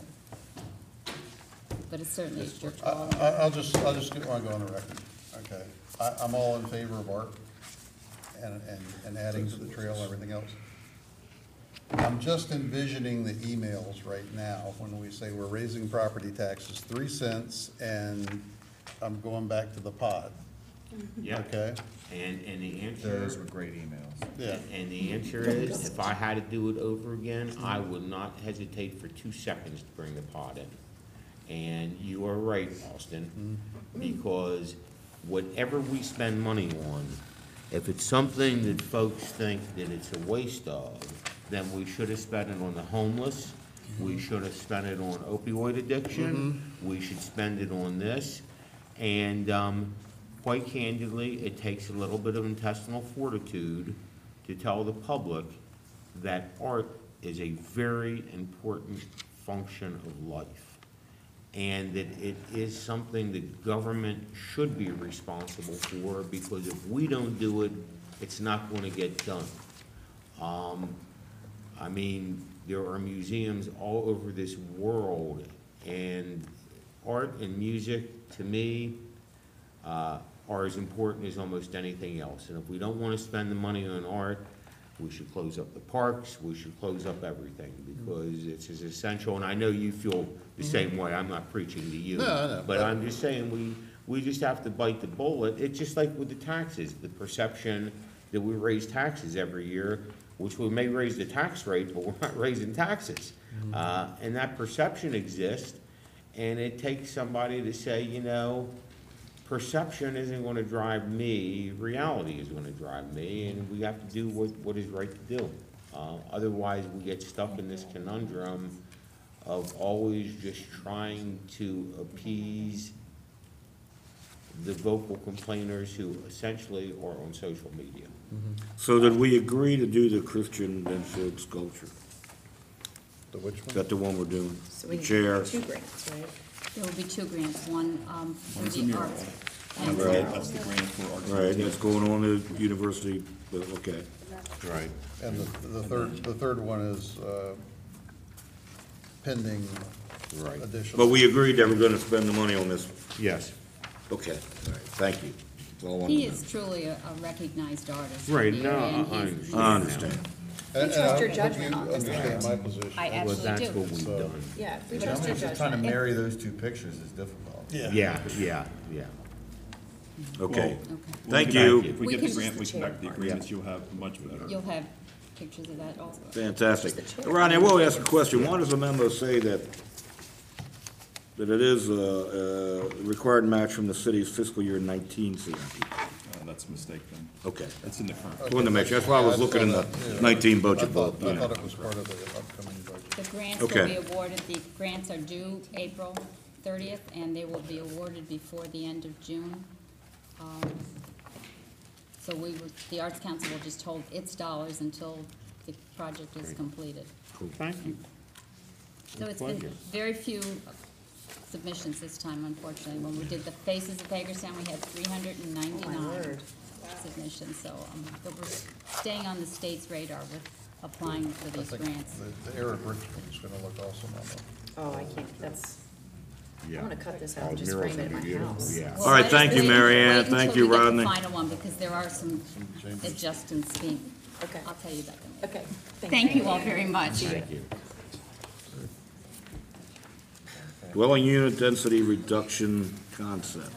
But it's certainly a church wall. I'll just want to go on the record, okay? I'm all in favor of art and adding to the trail, everything else. I'm just envisioning the emails right now when we say we're raising property taxes 3 cents and I'm going back to the pod, Yeah. okay? And the answer. Those were great emails. Yeah, And the answer is, if I had to do it over again, I would not hesitate for 2 seconds to bring the pot in. And you are right, Austin, because whatever we spend money on, if it's something that folks think that it's a waste of, then we should have spent it on the homeless, we should have spent it on opioid addiction, we should spend it on this. And quite candidly, it takes a little bit of intestinal fortitude to tell the public that art is a very important function of life, and that it is something that government should be responsible for, because if we don't do it, it's not going to get done. I mean, there are museums all over this world, and art and music, to me, are as important as almost anything else. And if we don't want to spend the money on art, we should close up the parks, we should close up everything, because it's as essential, and I know you feel the same way, I'm not preaching to you. No, I know, But I'm just saying, we just have to bite the bullet. It's just like with the taxes, the perception that we raise taxes every year, which we may raise the tax rate, but we're not raising taxes. And that perception exists, and it takes somebody to say, you know, perception isn't going to drive me, reality is going to drive me, and we have to do what is right to do. Otherwise, we get stuck in this conundrum of always just trying to appease the vocal complainers who essentially are on social media. So did we agree to do the Christian Benfield sculpture? the which Is one? that the one we're doing? So we The need chair? 2 grants, right? There will be 2 grants, one for One's a the mural. arts. Right. And That's the grant for arts. Right, that's going on at university, but okay. Right. And the third one is pending Right. additional. But we agreed that we're gonna spend the money on this. Yes. Okay, all right, thank you. That's all I wanted he to know. is truly a recognized artist. Right, in the no, area, and I he's- I understand. And trust your I hope judgment you on this, understand my position. I Well, absolutely that's do. what we've So- done. Yeah, we Just trust your trying to judgment. marry those 2 pictures is difficult. Yeah. Okay, We'll thank get back- you. If we We get the can- grant, we can back the agreements, you'll have much better. You'll have pictures of that also. Fantastic. Ronnie, I will ask a question. Why does the memo say that it is a required match from the city's fiscal year 19 CIP? That's a mistake then. Okay. That's in the current. I wanted to make sure. That's why I was looking in the 19 budget book. I thought it was part of the upcoming budget. The grants will Okay. be awarded, the grants are due April 30th, and they will be awarded before the end of June. So the Arts Council will just hold its dollars until the project is completed. Thank you. So it's been Pleasure. very few submissions this time, unfortunately. When we did the Faces of Hagerstown, we had 399 submissions, so, but we're staying on the state's radar with applying for I these think grants. the Eric Richmond's gonna look awesome on that. Oh, I can't, that's, I Yeah. wanna cut this out All and just murals frame it in would my be beautiful, house. yeah. Well, All right, let us thank you, wait- Mary Ann. wait until Thank we you, get the Rodney. final one, because there are some changes. adjustments being, Okay, I'll tell you that in a minute. okay. Thank you all very much. Thank you. Dwelling unit density reduction concept.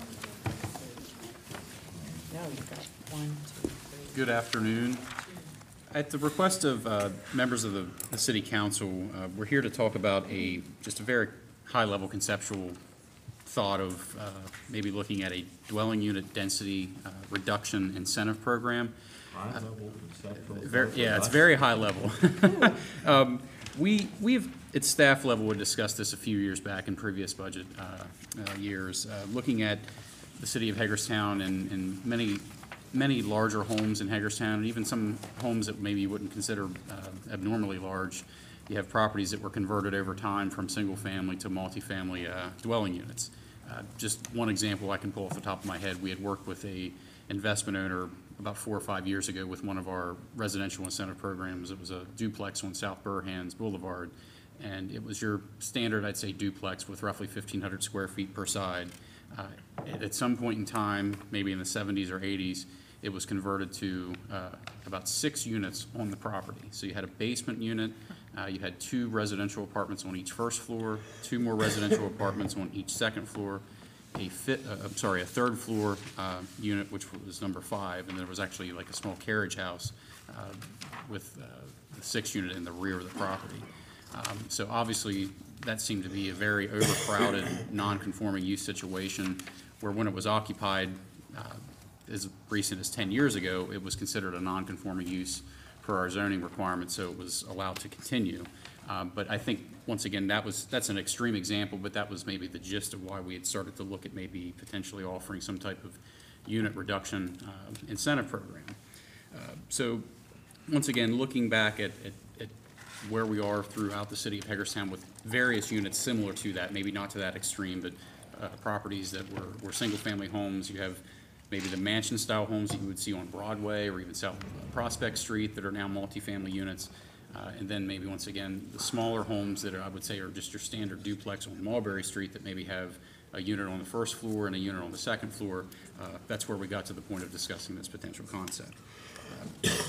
No, you've got 1, 2, 3. Good afternoon. At the request of members of the city council, we're here to talk about just a very high-level conceptual thought of maybe looking at a dwelling unit density reduction incentive program. Yeah, it's very high level. We've, at staff level, we discussed this a few years back in previous budget years, looking at the city of Hagerstown and many larger homes in Hagerstown, and even some homes that maybe you wouldn't consider abnormally large. You have properties that were converted over time from single-family to multifamily dwelling units. Just one example I can pull off the top of my head, we had worked with a investment owner about 4 or 5 years ago with one of our residential incentive programs. It was a duplex on South Burhands Boulevard, and it was your standard, I'd say, duplex with roughly 1,500 square feet per side. At some point in time, maybe in the 70s or 80s, it was converted to about 6 units on the property. So you had a basement unit, you had 2 residential apartments on each first floor, 2 more residential apartments on each second floor, a third floor unit, which was number 5, and there was actually like a small carriage house with the 6th unit in the rear of the property. So obviously, that seemed to be a very overcrowded, non-conforming use situation, where when it was occupied as recent as 10 years ago, it was considered a non-conforming use per our zoning requirements, so it was allowed to continue. But I think, once again, that's an extreme example, but that was maybe the gist of why we had started to look at maybe potentially offering some type of unit reduction incentive program. So, once again, looking back at where we are throughout the city of Hagerstown with various units similar to that, maybe not to that extreme, but properties that were single-family homes. You have maybe the mansion-style homes that you would see on Broadway or even South Prospect Street that are now multifamily units. And then maybe, once again, the smaller homes that I would say are just your standard duplex on Mulberry Street that maybe have a unit on the first floor and a unit on the second floor. That's where we got to the point of discussing this potential concept.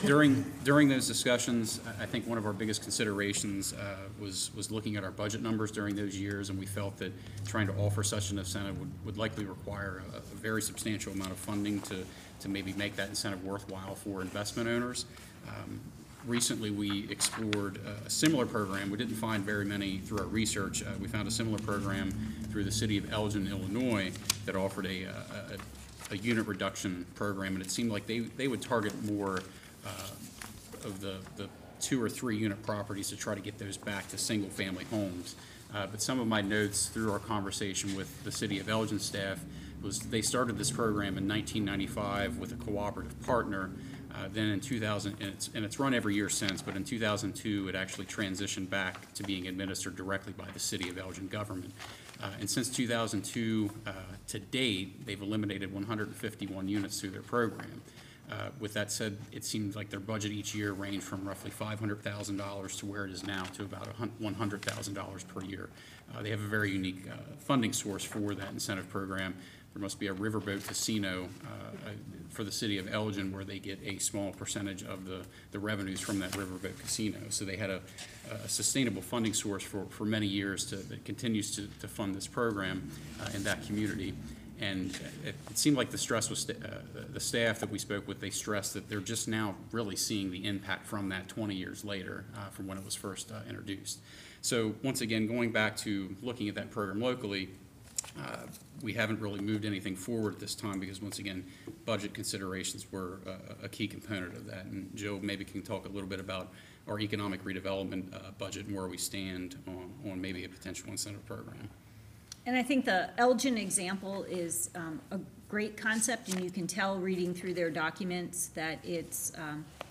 During those discussions, I think one of our biggest considerations was looking at our budget numbers during those years, and we felt that trying to offer such an incentive would likely require a very substantial amount of funding to maybe make that incentive worthwhile for investment owners. Recently, we explored a similar program. We didn't find very many through our research. We found a similar program through the city of Elgin, Illinois, that offered a unit reduction program, and it seemed like they would target more of the 2 or 3 unit properties to try to get those back to single-family homes. But some of my notes through our conversation with the city of Elgin staff was they started this program in 1995 with a cooperative partner. Then in 2000, and it's run every year since, but in 2002, it actually transitioned back to being administered directly by the city of Elgin government. And since 2002 to date, they've eliminated 151 units through their program. With that said, it seems like their budget each year ranged from roughly $500,000 to where it is now to about $100,000 per year. They have a very unique funding source for that incentive program. There must be a riverboat casino for the city of Elgin where they get a small percentage of the revenues from that riverboat casino. So they had a sustainable funding source for many years that continues to fund this program in that community. And it seemed like the stress was the staff that we spoke with, they stressed that they're just now really seeing the impact from that 20 years later from when it was first introduced. So once again, going back to looking at that program locally, we haven't really moved anything forward at this time because, once again, budget considerations were a key component of that. And Joe maybe can talk a little bit about our economic redevelopment budget and where we stand on maybe a potential incentive program. And I think the Elgin example is great concept, and you can tell reading through their documents that it's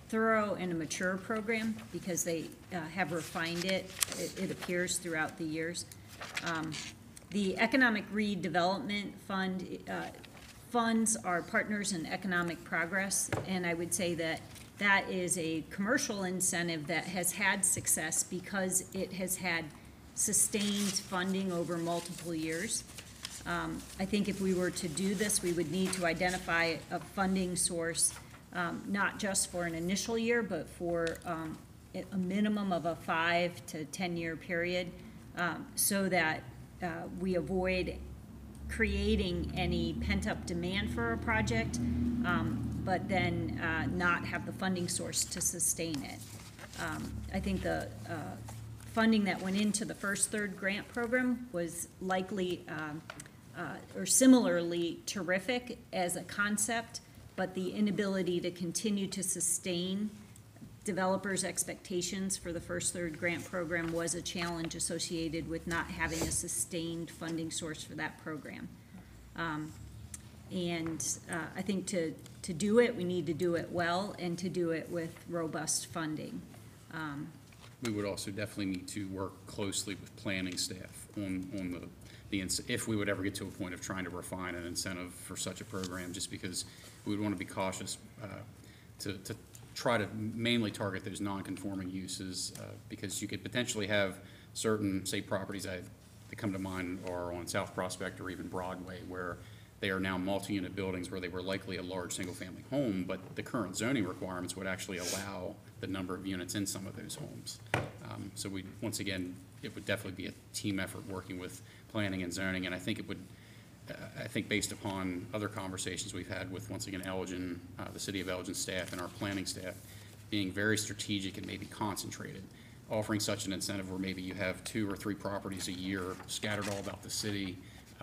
thorough and a mature program because they have refined it. It appears throughout the years. The Economic Redevelopment Fund funds our partners in economic progress, and I would say that that is a commercial incentive that has had success because it has had sustained funding over multiple years. I think if we were to do this, we would need to identify a funding source, not just for an initial year, but for a minimum of a 5 to 10 year period, so that we avoid creating any pent-up demand for a project, but then not have the funding source to sustain it. I think the funding that went into the first third grant program was likely or similarly terrific as a concept, but the inability to continue to sustain developers' expectations for the first third grant program was a challenge associated with not having a sustained funding source for that program. I think to do it, we need to do it well and to do it with robust funding. We would also definitely need to work closely with planning staff on if we would ever get to a point of trying to refine an incentive for such a program, just because we would want to be cautious to try to mainly target those non-conforming uses, because you could potentially have certain, say, properties that come to mind are on South Prospect or even Broadway, where they are now multi-unit buildings where they were likely a large single-family home, but the current zoning requirements would actually allow the number of units in some of those homes. So once again, it would definitely be a team effort working with planning and zoning, and I think it would, I think based upon other conversations we've had with, once again, Elgin, the city of Elgin staff and our planning staff, being very strategic and maybe concentrated, offering such an incentive where maybe you have 2 or 3 properties a year scattered all about the city,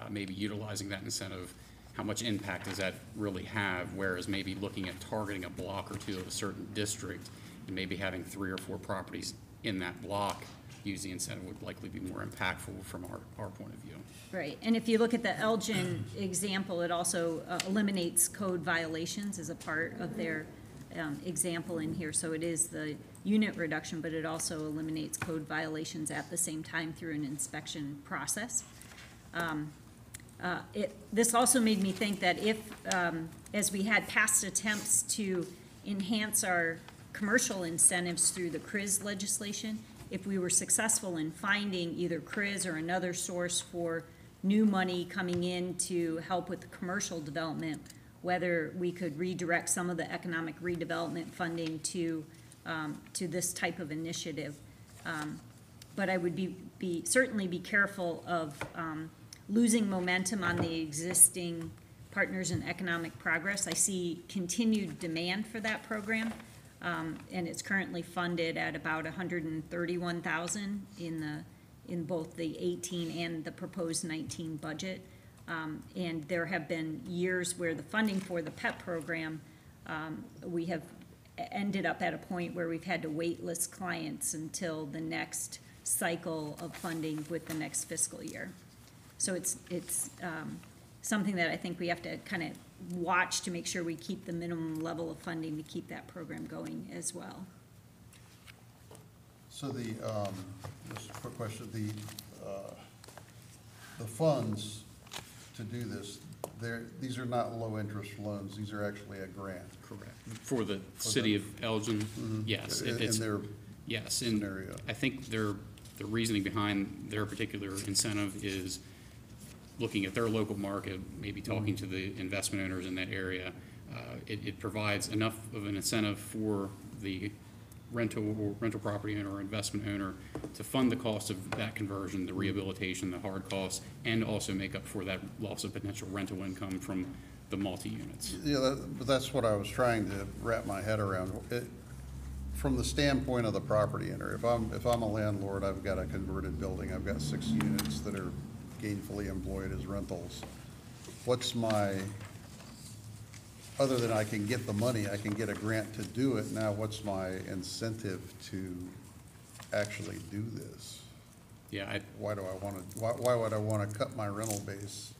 maybe utilizing that incentive, how much impact does that really have? Whereas maybe looking at targeting a block or 2 of a certain district and maybe having 3 or 4 properties in that block use the incentive would likely be more impactful from our point of view. Right, and if you look at the Elgin example, it also eliminates code violations as a part of their example in here. So it is the unit reduction, but it also eliminates code violations at the same time through an inspection process. This also made me think that if, as we had past attempts to enhance our commercial incentives through the CRIZ legislation, if we were successful in finding either CRIZ or another source for new money coming in to help with the commercial development, whether we could redirect some of the economic redevelopment funding to this type of initiative. But I would certainly be careful of losing momentum on the existing Partners in Economic Progress. I see continued demand for that program, and it's currently funded at about $131,000 in both the 18 and the proposed 19 budget. And there have been years where the funding for the PEP program, we have ended up at a point where we've had to wait list clients until the next cycle of funding with the next fiscal year. So it's something that I think we have to kind of watch to make sure we keep the minimum level of funding to keep that program going as well. So just a quick question, the funds to do this, these are not low-interest loans, these are actually a grant. Correct. For the city of Elgin, yes. In their yes, scenario. I think the reasoning behind their particular incentive is looking at their local market, maybe talking to the investment owners in that area. It provides enough of an incentive for the rental property owner or investment owner to fund the cost of that conversion, the rehabilitation, the hard costs, and also make up for that loss of potential rental income from the multi-units. Yeah, but that's what I was trying to wrap my head around. From the standpoint of the property owner, if I'm a landlord, I've got a converted building, I've got 6 units that are gainfully employed as rentals. What's my, other than I can get the money, I can get a grant to do it, now what's my incentive to actually do this? Yeah, Why would I want to cut my rental base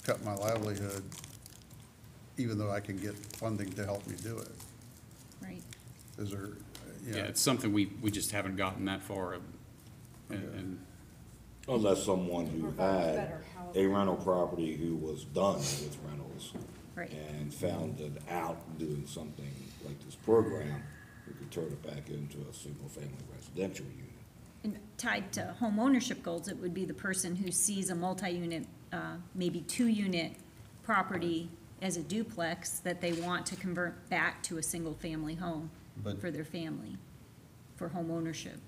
cut my livelihood, even though I can get funding to help me do it? Right. Is there, Yeah, it's something we just haven't gotten that far, and Unless someone who Provide had better a housing. rental property who was done with rentals Right. and found it out doing something like this program, we could turn it back into a single-family residential unit. And tied to home ownership goals, it would be the person who sees a multi-unit, maybe two-unit property as a duplex that they want to convert back to a single-family home But- for their family, for home ownership.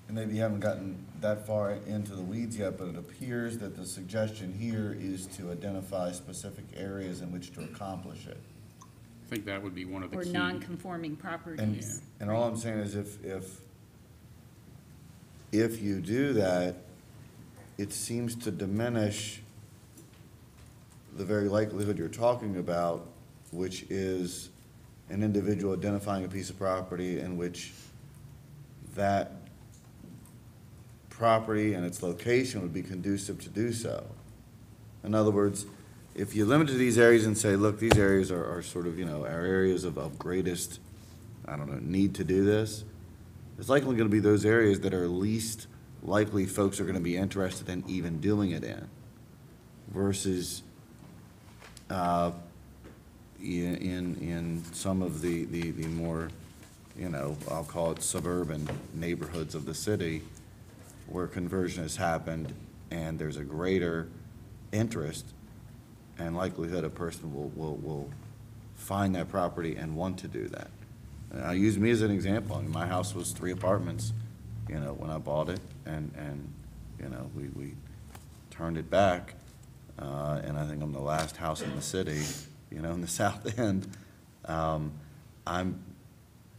And maybe you haven't gotten that far into the weeds yet, but it appears that the suggestion here is to identify specific areas in which to accomplish it. I think that would be one of the Or key. non-conforming And, properties. and all I'm saying is if you do that, it seems to diminish the very likelihood you're talking about, which is an individual identifying a piece of property in which that property and its location would be conducive to do so. In other words, if you limit to these areas and say, look, these areas are sort of, our areas of greatest, need to do this, it's likely gonna be those areas that are least likely folks are gonna be interested in even doing it in, versus, in some of the more, I'll call it suburban neighborhoods of the city, where conversion has happened and there's a greater interest and likelihood a person will find that property and want to do that. And I use me as an example. I mean, my house was 3 apartments, when I bought it, and we turned it back. And I think I'm the last house in the city, in the south end. I'm,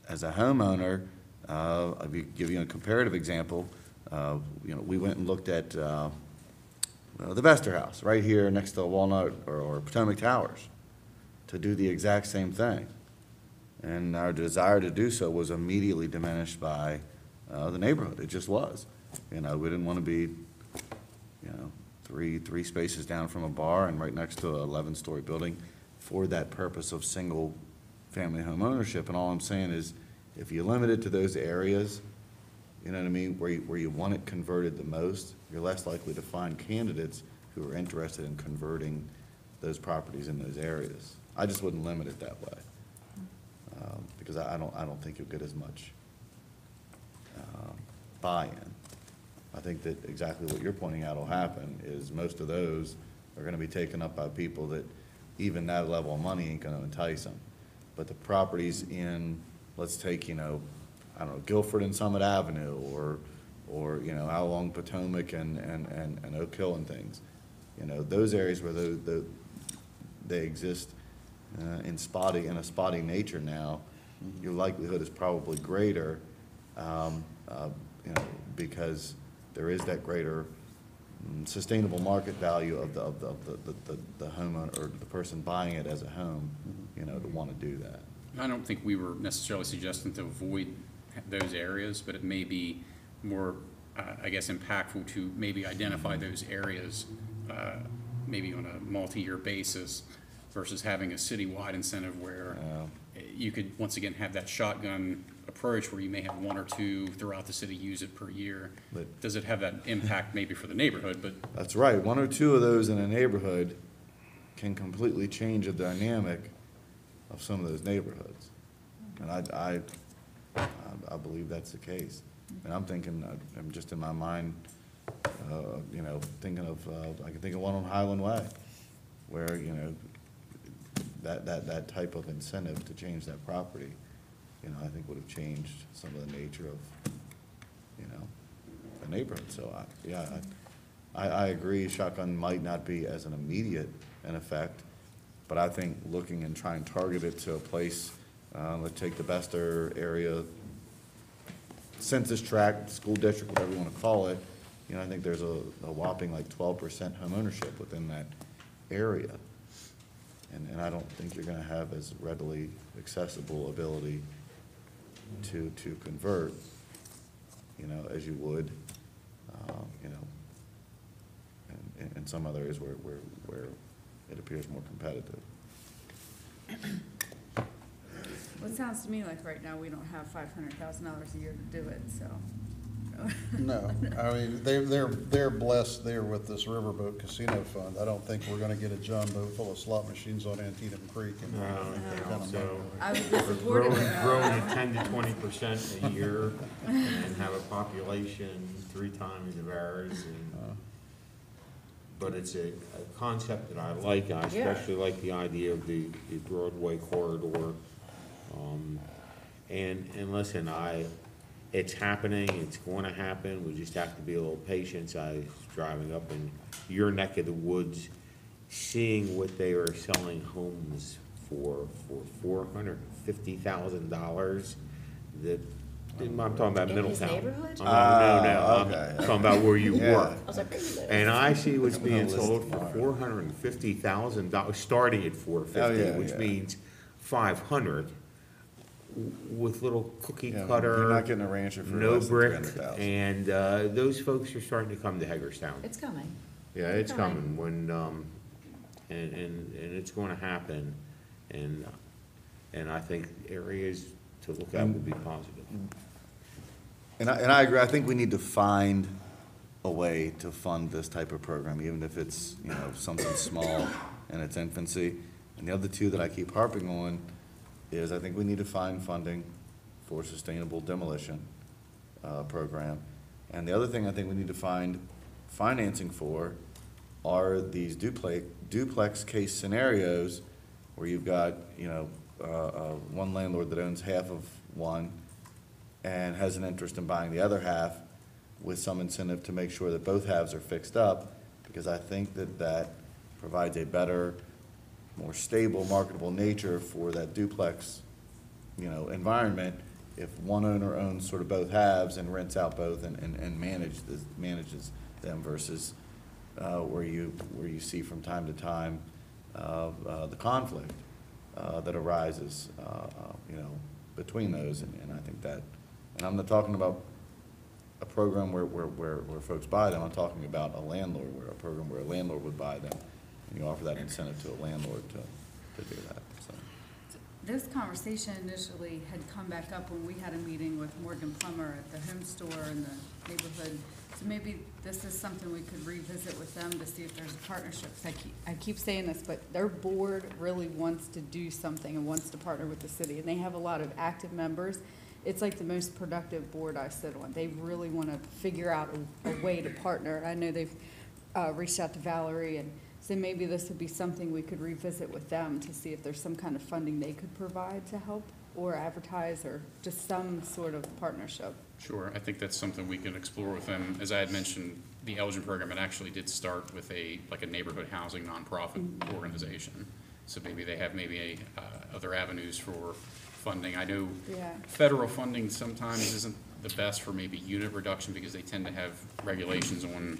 as a homeowner, I'll give you a comparative example. We went and looked at the Vester House, right here next to Walnut or Potomac Towers, to do the exact same thing. And our desire to do so was immediately diminished by the neighborhood. It just was. We didn't want to be, three spaces down from a bar and right next to an 11-story building for that purpose of single-family home ownership. And all I'm saying is, if you limit it to those areas, you know what I mean, where you want it converted the most, you're less likely to find candidates who are interested in converting those properties in those areas. I just wouldn't limit it that way, because I don't think you'll get as much buy-in. I think that exactly what you're pointing out will happen, is most of those are gonna be taken up by people that even that level of money ain't gonna entice them. But the properties in, let's take, Guilford and Summit Avenue, or out along Potomac and Oak Hill and things. Those areas where they exist in a spotty nature now, your likelihood is probably greater, because there is that greater sustainable market value of the homeowner or the person buying it as a home, to want to do that. I don't think we were necessarily suggesting to avoid those areas, but it may be more, impactful to maybe identify those areas, maybe on a multi-year basis, versus having a citywide incentive where you could, once again, have that shotgun approach where you may have 1 or 2 throughout the city use it per year. But- Does it have that impact maybe for the neighborhood, but That's right. 1 or 2 of those in a neighborhood can completely change the dynamic of some of those neighborhoods. And I believe that's the case. And I'm thinking, I'm just in my mind, thinking of, I can think of one on Highland Way, where, that type of incentive to change that property, I think would have changed some of the nature of, the neighborhood. So, I agree, shotgun might not be as an immediate an effect, but I think looking and trying to target it to a place, let's take the Bester area, census tract, school district, whatever you want to call it, I think there's a whopping like 12% home ownership within that area. And I don't think you're gonna have as readily accessible ability to convert, as you would, in some other areas where it appears more competitive. Well, it sounds to me like right now we don't have $500,000 a year to do it, so. No, I mean, they're blessed there with this riverboat casino fund. I don't think we're gonna get a John boat full of slot machines on Antietam Creek. And that kind of money. I would be supportive of that. Grow to 10 to 20% a year and have a population 3 times of ours. But it's a concept that I like. I especially like the idea of the Broadway corridor. And listen, it's happening, it's going to happen, we just have to be a little patient. I was driving up in your neck of the woods, seeing what they are selling homes for $450,000. That, I'm talking about In his Middletown. neighborhood? No, okay. I'm talking about where you Yeah. work. I was like, where you live? And I see what's being list sold for tomorrow. $450,000, starting at $450, yeah, which yeah. means $500, with little cookie Yeah, cutter. you're not getting a rancher for No less than brick, 300,000. and, those folks are starting to come to Hagerstown. It's coming. Yeah, it's coming. coming when, and it's gonna happen, and I think areas to look at would be positive. And I agree, I think we need to find a way to fund this type of program, even if it's, you know, something small in its infancy. And the other two that I keep harping on is I think we need to find funding for sustainable demolition program. And the other thing I think we need to find financing for are these duplex case scenarios where you've got, you know, one landlord that owns half of one and has an interest in buying the other half with some incentive to make sure that both halves are fixed up, because I think that provides a better, more stable, marketable nature for that duplex, you know, environment if one owner owns sort of both halves and rents out both and manages them versus where you see from time to time the conflict that arises, you know, between those, and I think that, and I'm not talking about a program where folks buy them, I'm talking about a landlord, where a program where a landlord would buy them, and you offer that incentive to a landlord to do that, so. This conversation initially had come back up when we had a meeting with Morgan Plummer at the home store in the neighborhood. So maybe this is something we could revisit with them to see if there's a partnership. I keep saying this, but their board really wants to do something and wants to partner with the city, and they have a lot of active members. It's like the most productive board I sit on. They really want to figure out a way to partner. I know they've reached out to Valerie, and so maybe this would be something we could revisit with them to see if there's some kind of funding they could provide to help or advertise or just some sort of partnership. Sure, I think that's something we can explore with them. As I had mentioned, the Elgin program, it actually did start with like a neighborhood housing nonprofit organization. So maybe they have other avenues for funding. I know Yeah. federal funding sometimes isn't the best for maybe unit reduction because they tend to have regulations on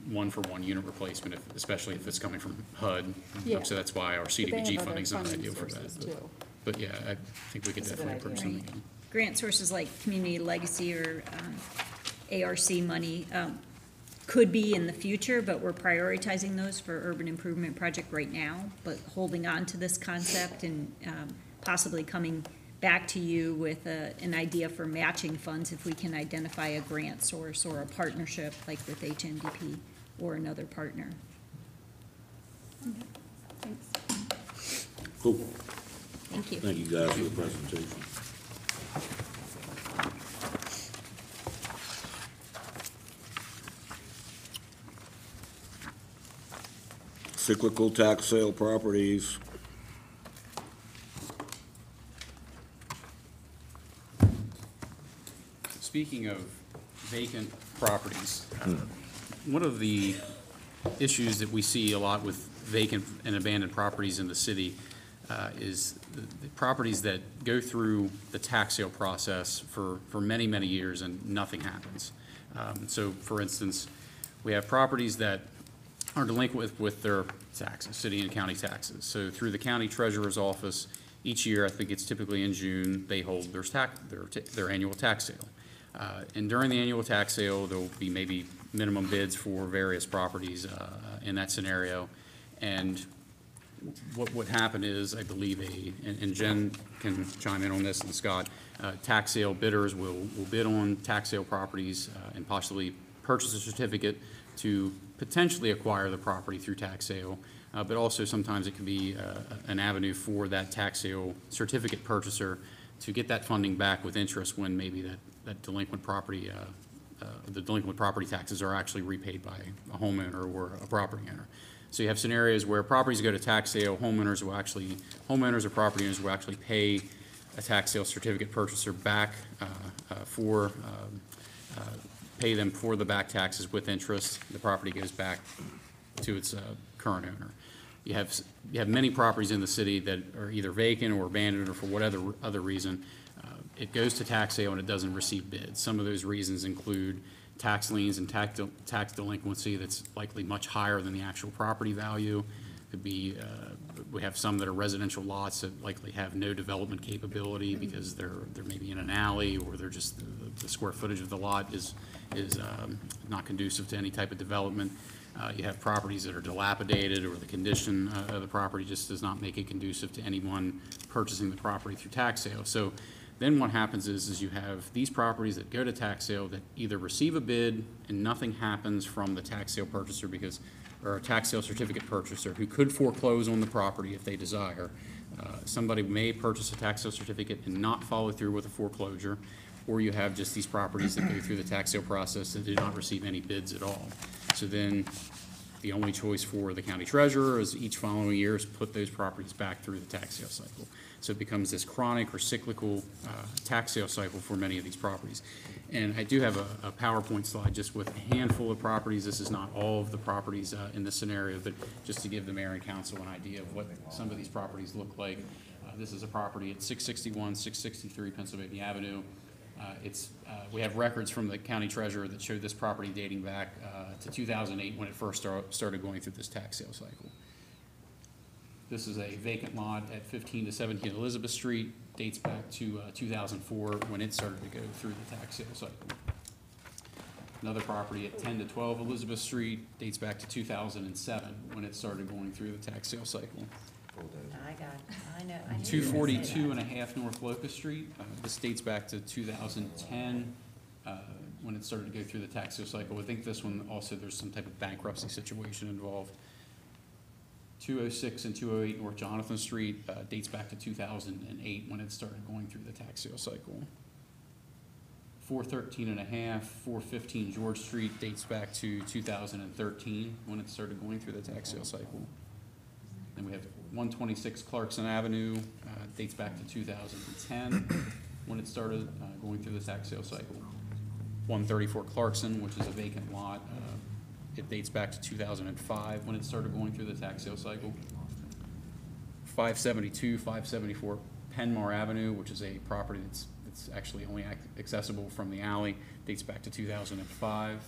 one-for-one unit replacement, especially if it's coming from HUD. Yeah. So that's why our But they have CDBG other funding's not funding ideal for sources, that. too. But yeah, I think we could That's a good definitely approach idea. something. Grant sources like Community Legacy or ARC money could be in the future, but we're prioritizing those for urban improvement project right now, but holding on to this concept and possibly coming back to you with an idea for matching funds if we can identify a grant source or a partnership like with HMDP or another partner. Thanks. Cool. Thank you. Thank you guys for the presentation. Cyclical tax sale properties. Speaking of vacant properties, one of the issues that we see a lot with vacant and abandoned properties in the city is the properties that go through the tax sale process for many, many years and nothing happens. So for instance, we have properties that are delinquent with their taxes, city and county taxes. So through the county treasurer's office, each year, I think it's typically in June, they hold their annual tax sale. And during the annual tax sale, there'll be maybe minimum bids for various properties in that scenario. And what would happen is, I believe, and Jen can chime in on this, and Scott, tax sale bidders will bid on tax sale properties and possibly purchase a certificate to potentially acquire the property through tax sale, but also sometimes it can be an avenue for that tax sale certificate purchaser to get that funding back with interest when maybe that delinquent property, the delinquent property taxes are actually repaid by a homeowner or a property owner. So you have scenarios where properties go to tax sale, homeowners or property owners will actually pay a tax sale certificate purchaser back pay them for the back taxes with interest. The property goes back to its current owner. You have many properties in the city that are either vacant or abandoned or for whatever other reason. It goes to tax sale and it doesn't receive bids. Some of those reasons include tax liens and tax delinquency that's likely much higher than the actual property value. Could be, we have some that are residential lots that likely have no development capability because they're maybe in an alley, or they're just, the square footage of the lot is not conducive to any type of development. You have properties that are dilapidated, or the condition of the property just does not make it conducive to anyone purchasing the property through tax sale. So then what happens is you have these properties that go to tax sale that either receive a bid and nothing happens from the tax sale purchaser or a tax sale certificate purchaser who could foreclose on the property if they desire. Somebody may purchase a tax sale certificate and not follow through with a foreclosure, or you have just these properties that go through the tax sale process that do not receive any bids at all. So then the only choice for the county treasurer is each following year is put those properties back through the tax sale cycle. So it becomes this chronic or cyclical tax sale cycle for many of these properties. And I do have a PowerPoint slide just with a handful of properties. This is not all of the properties in this scenario, but just to give the mayor and council an idea of what some of these properties look like. This is a property at 661, 663 Pennsylvania Avenue. We have records from the county treasurer that showed this property dating back to 2008 when it first started going through this tax sale cycle. This is a vacant lot at 15 to 17 Elizabeth Street, dates back to 2004 when it started to go through the tax sale cycle. Another property at 10 to 12 Elizabeth Street, dates back to 2007 when it started going through the tax sale cycle. I know. 242 and a half North Locust Street. This dates back to 2010 when it started to go through the tax sale cycle. I think this one also, there's some type of bankruptcy situation involved. 206 and 208 North Jonathan Street dates back to 2008 when it started going through the tax sale cycle. 413 and a half, 415 George Street dates back to 2013 when it started going through the tax sale cycle. Then we have 126 Clarkson Avenue, dates back to 2010 when it started going through the tax sale cycle. 134 Clarkson, which is a vacant lot, it dates back to 2005 when it started going through the tax sale cycle. 572, 574 Penmar Avenue, which is a property that's actually only accessible from the alley, dates back to 2005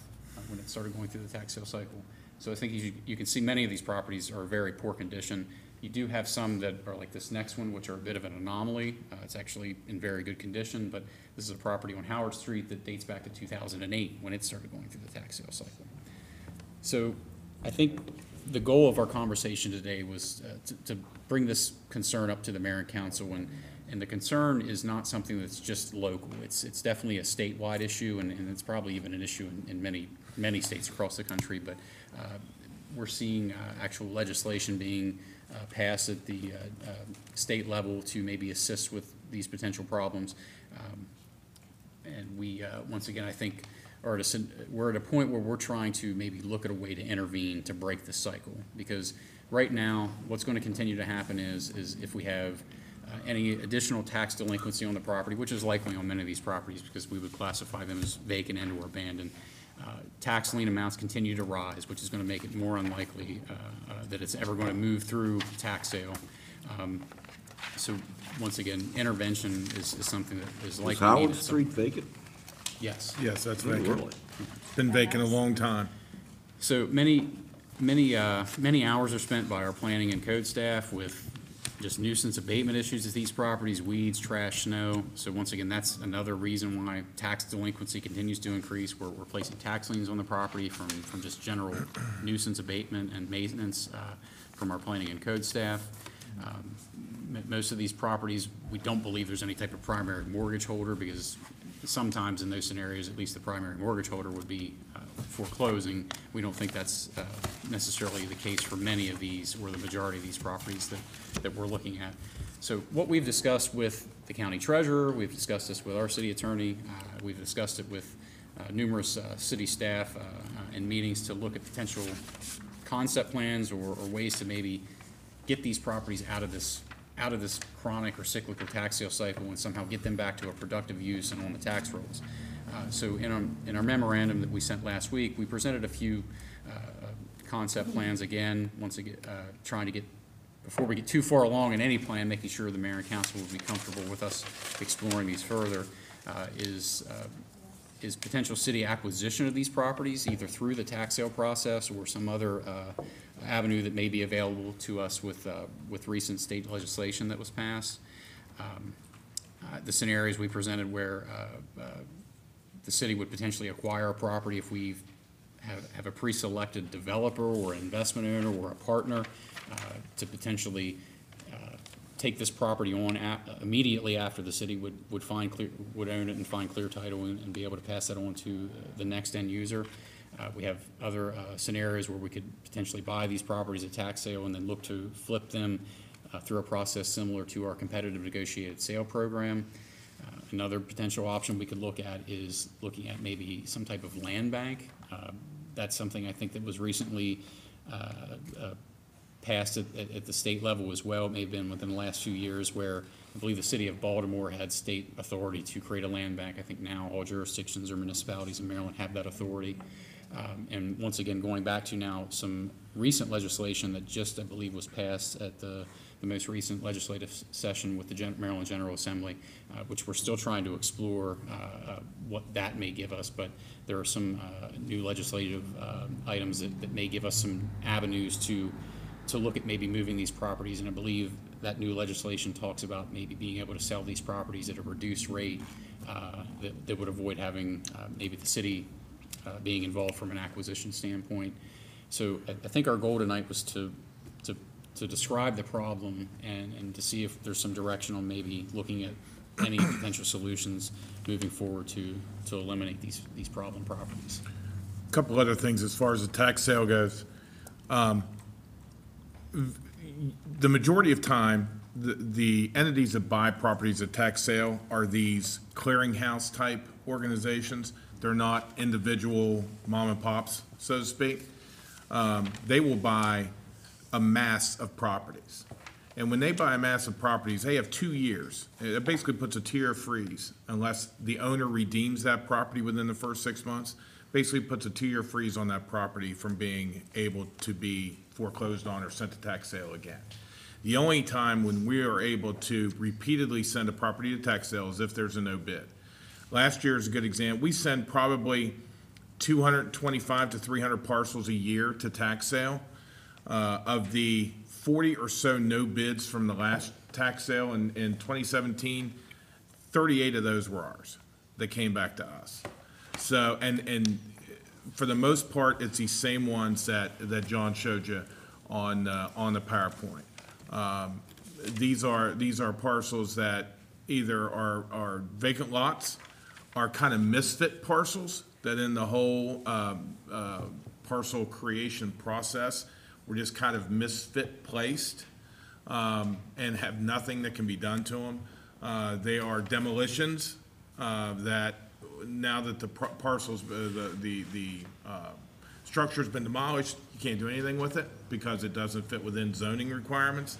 when it started going through the tax sale cycle. So I think you can see many of these properties are very poor condition. You do have some that are like this next one, which are a bit of an anomaly. It's actually in very good condition, but this is a property on Howard Street that dates back to 2008 when it started going through the tax sale cycle. So I think the goal of our conversation today was to bring this concern up to the mayor and council, and the concern is not something that's just local. It's definitely a statewide issue, and it's probably even an issue in many states across the country, but we're seeing actual legislation being passed at the state level to maybe assist with these potential problems. And we, once again, I think we're at a point where we're trying to maybe look at a way to intervene to break the cycle. Because right now, what's going to continue to happen is if we have any additional tax delinquency on the property, which is likely on many of these properties because we would classify them as vacant and or abandoned, tax lien amounts continue to rise, which is going to make it more unlikely that it's ever going to move through tax sale. So once again, intervention is something that is likely Is Howard needed. Street vacant? Yes. Yes, that's Really? vacant. Been vacant a long time. So many hours are spent by our planning and code staff with just nuisance abatement issues at these properties, weeds, trash, snow. So once again, that's another reason why tax delinquency continues to increase. We're placing tax liens on the property from just general nuisance abatement and maintenance from our planning and code staff. Most of these properties, we don't believe there's any type of primary mortgage holder, because sometimes in those scenarios, at least the primary mortgage holder would be foreclosing. We don't think that's necessarily the case for many of these, or the majority of these properties that we're looking at. So what we've discussed with the county treasurer, we've discussed this with our city attorney, we've discussed it with numerous city staff in meetings to look at potential concept plans or ways to maybe get these properties out of this chronic or cyclical tax sale cycle and somehow get them back to a productive use and on the tax rolls. So in our memorandum that we sent last week, we presented a few concept plans again, trying to get, before we get too far along in any plan, making sure the mayor and council will be comfortable with us exploring these further, is potential city acquisition of these properties, either through the tax sale process or some other avenue that may be available to us with recent state legislation that was passed. The scenarios we presented where the city would potentially acquire a property if we have a pre-selected developer or an investment owner or a partner to potentially take this property on immediately after the city would own it and find clear title and be able to pass that on to the next end user. We have other scenarios where we could potentially buy these properties at tax sale and then look to flip them through a process similar to our competitive negotiated sale program. Another potential option we could look at is looking at maybe some type of land bank. That's something I think that was recently passed at the state level as well. It may have been within the last few years, where I believe the city of Baltimore had state authority to create a land bank. I think now all jurisdictions or municipalities in Maryland have that authority. And once again, going back to now some recent legislation that just, I believe, was passed at the most recent legislative session with the Maryland General Assembly, which we're still trying to explore what that may give us. But there are some new legislative items that may give us some avenues to look at maybe moving these properties. And I believe that new legislation talks about maybe being able to sell these properties at a reduced rate that would avoid having maybe the city being involved from an acquisition standpoint. So I think our goal tonight was to describe the problem and to see if there's some direction on maybe looking at any potential solutions moving forward to eliminate these problem properties. A couple other things as far as the tax sale goes. The majority of time, the entities that buy properties at tax sale are these clearinghouse type organizations. They're not individual mom and pops, so to speak. They will buy a mass of properties. And when they buy a mass of properties, they have 2 years. It basically puts a tier of freeze unless the owner redeems that property within the first 6 months. Basically puts a 2-year freeze on that property from being able to be foreclosed on or sent to tax sale again. The only time when we are able to repeatedly send a property to tax sale is if there's a no bid. Last year is a good example. We send probably 225 to 300 parcels a year to tax sale. Of the 40 or so no bids from the last tax sale in 2017, 38 of those were ours that came back to us. So, and for the most part, it's these same ones that John showed you on the PowerPoint. These are parcels that either are vacant lots, are kind of misfit parcels that in the whole parcel creation process were just kind of misfit placed and have nothing that can be done to them. They are demolitions that now that the parcels, the structure's been demolished, you can't do anything with it because it doesn't fit within zoning requirements.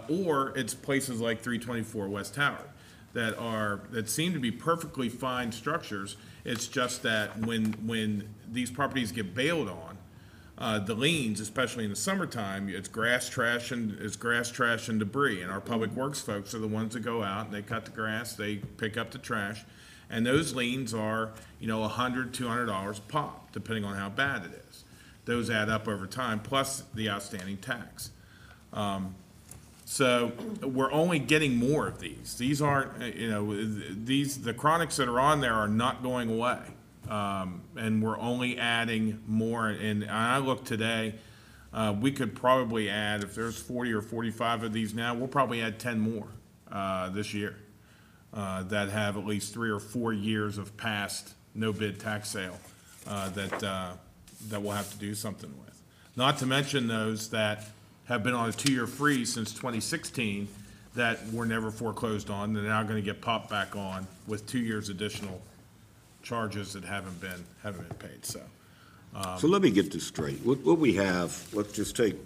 Or it's places like 324 West Howard that seem to be perfectly fine structures. It's just that when these properties get bailed on, the liens, especially in the summertime, it's grass, trash, and debris. And our public works folks are the ones that go out and they cut the grass, they pick up the trash, and those liens are, $100, $200 a pop, depending on how bad it is. Those add up over time, plus the outstanding tax. So we're only getting more of these. These aren't, the chronics that are on there are not going away. And we're only adding more. And I looked today, we could probably add, if there's 40 or 45 of these now, we'll probably add 10 more this year that have at least 3 or 4 years of past no bid tax sale that we'll have to do something with. Not to mention those that have been on a 2-year freeze since 2016 that were never foreclosed on. They're now going to get popped back on with 2 years additional charges that haven't been paid. So So let me get this straight. What we have, let's just take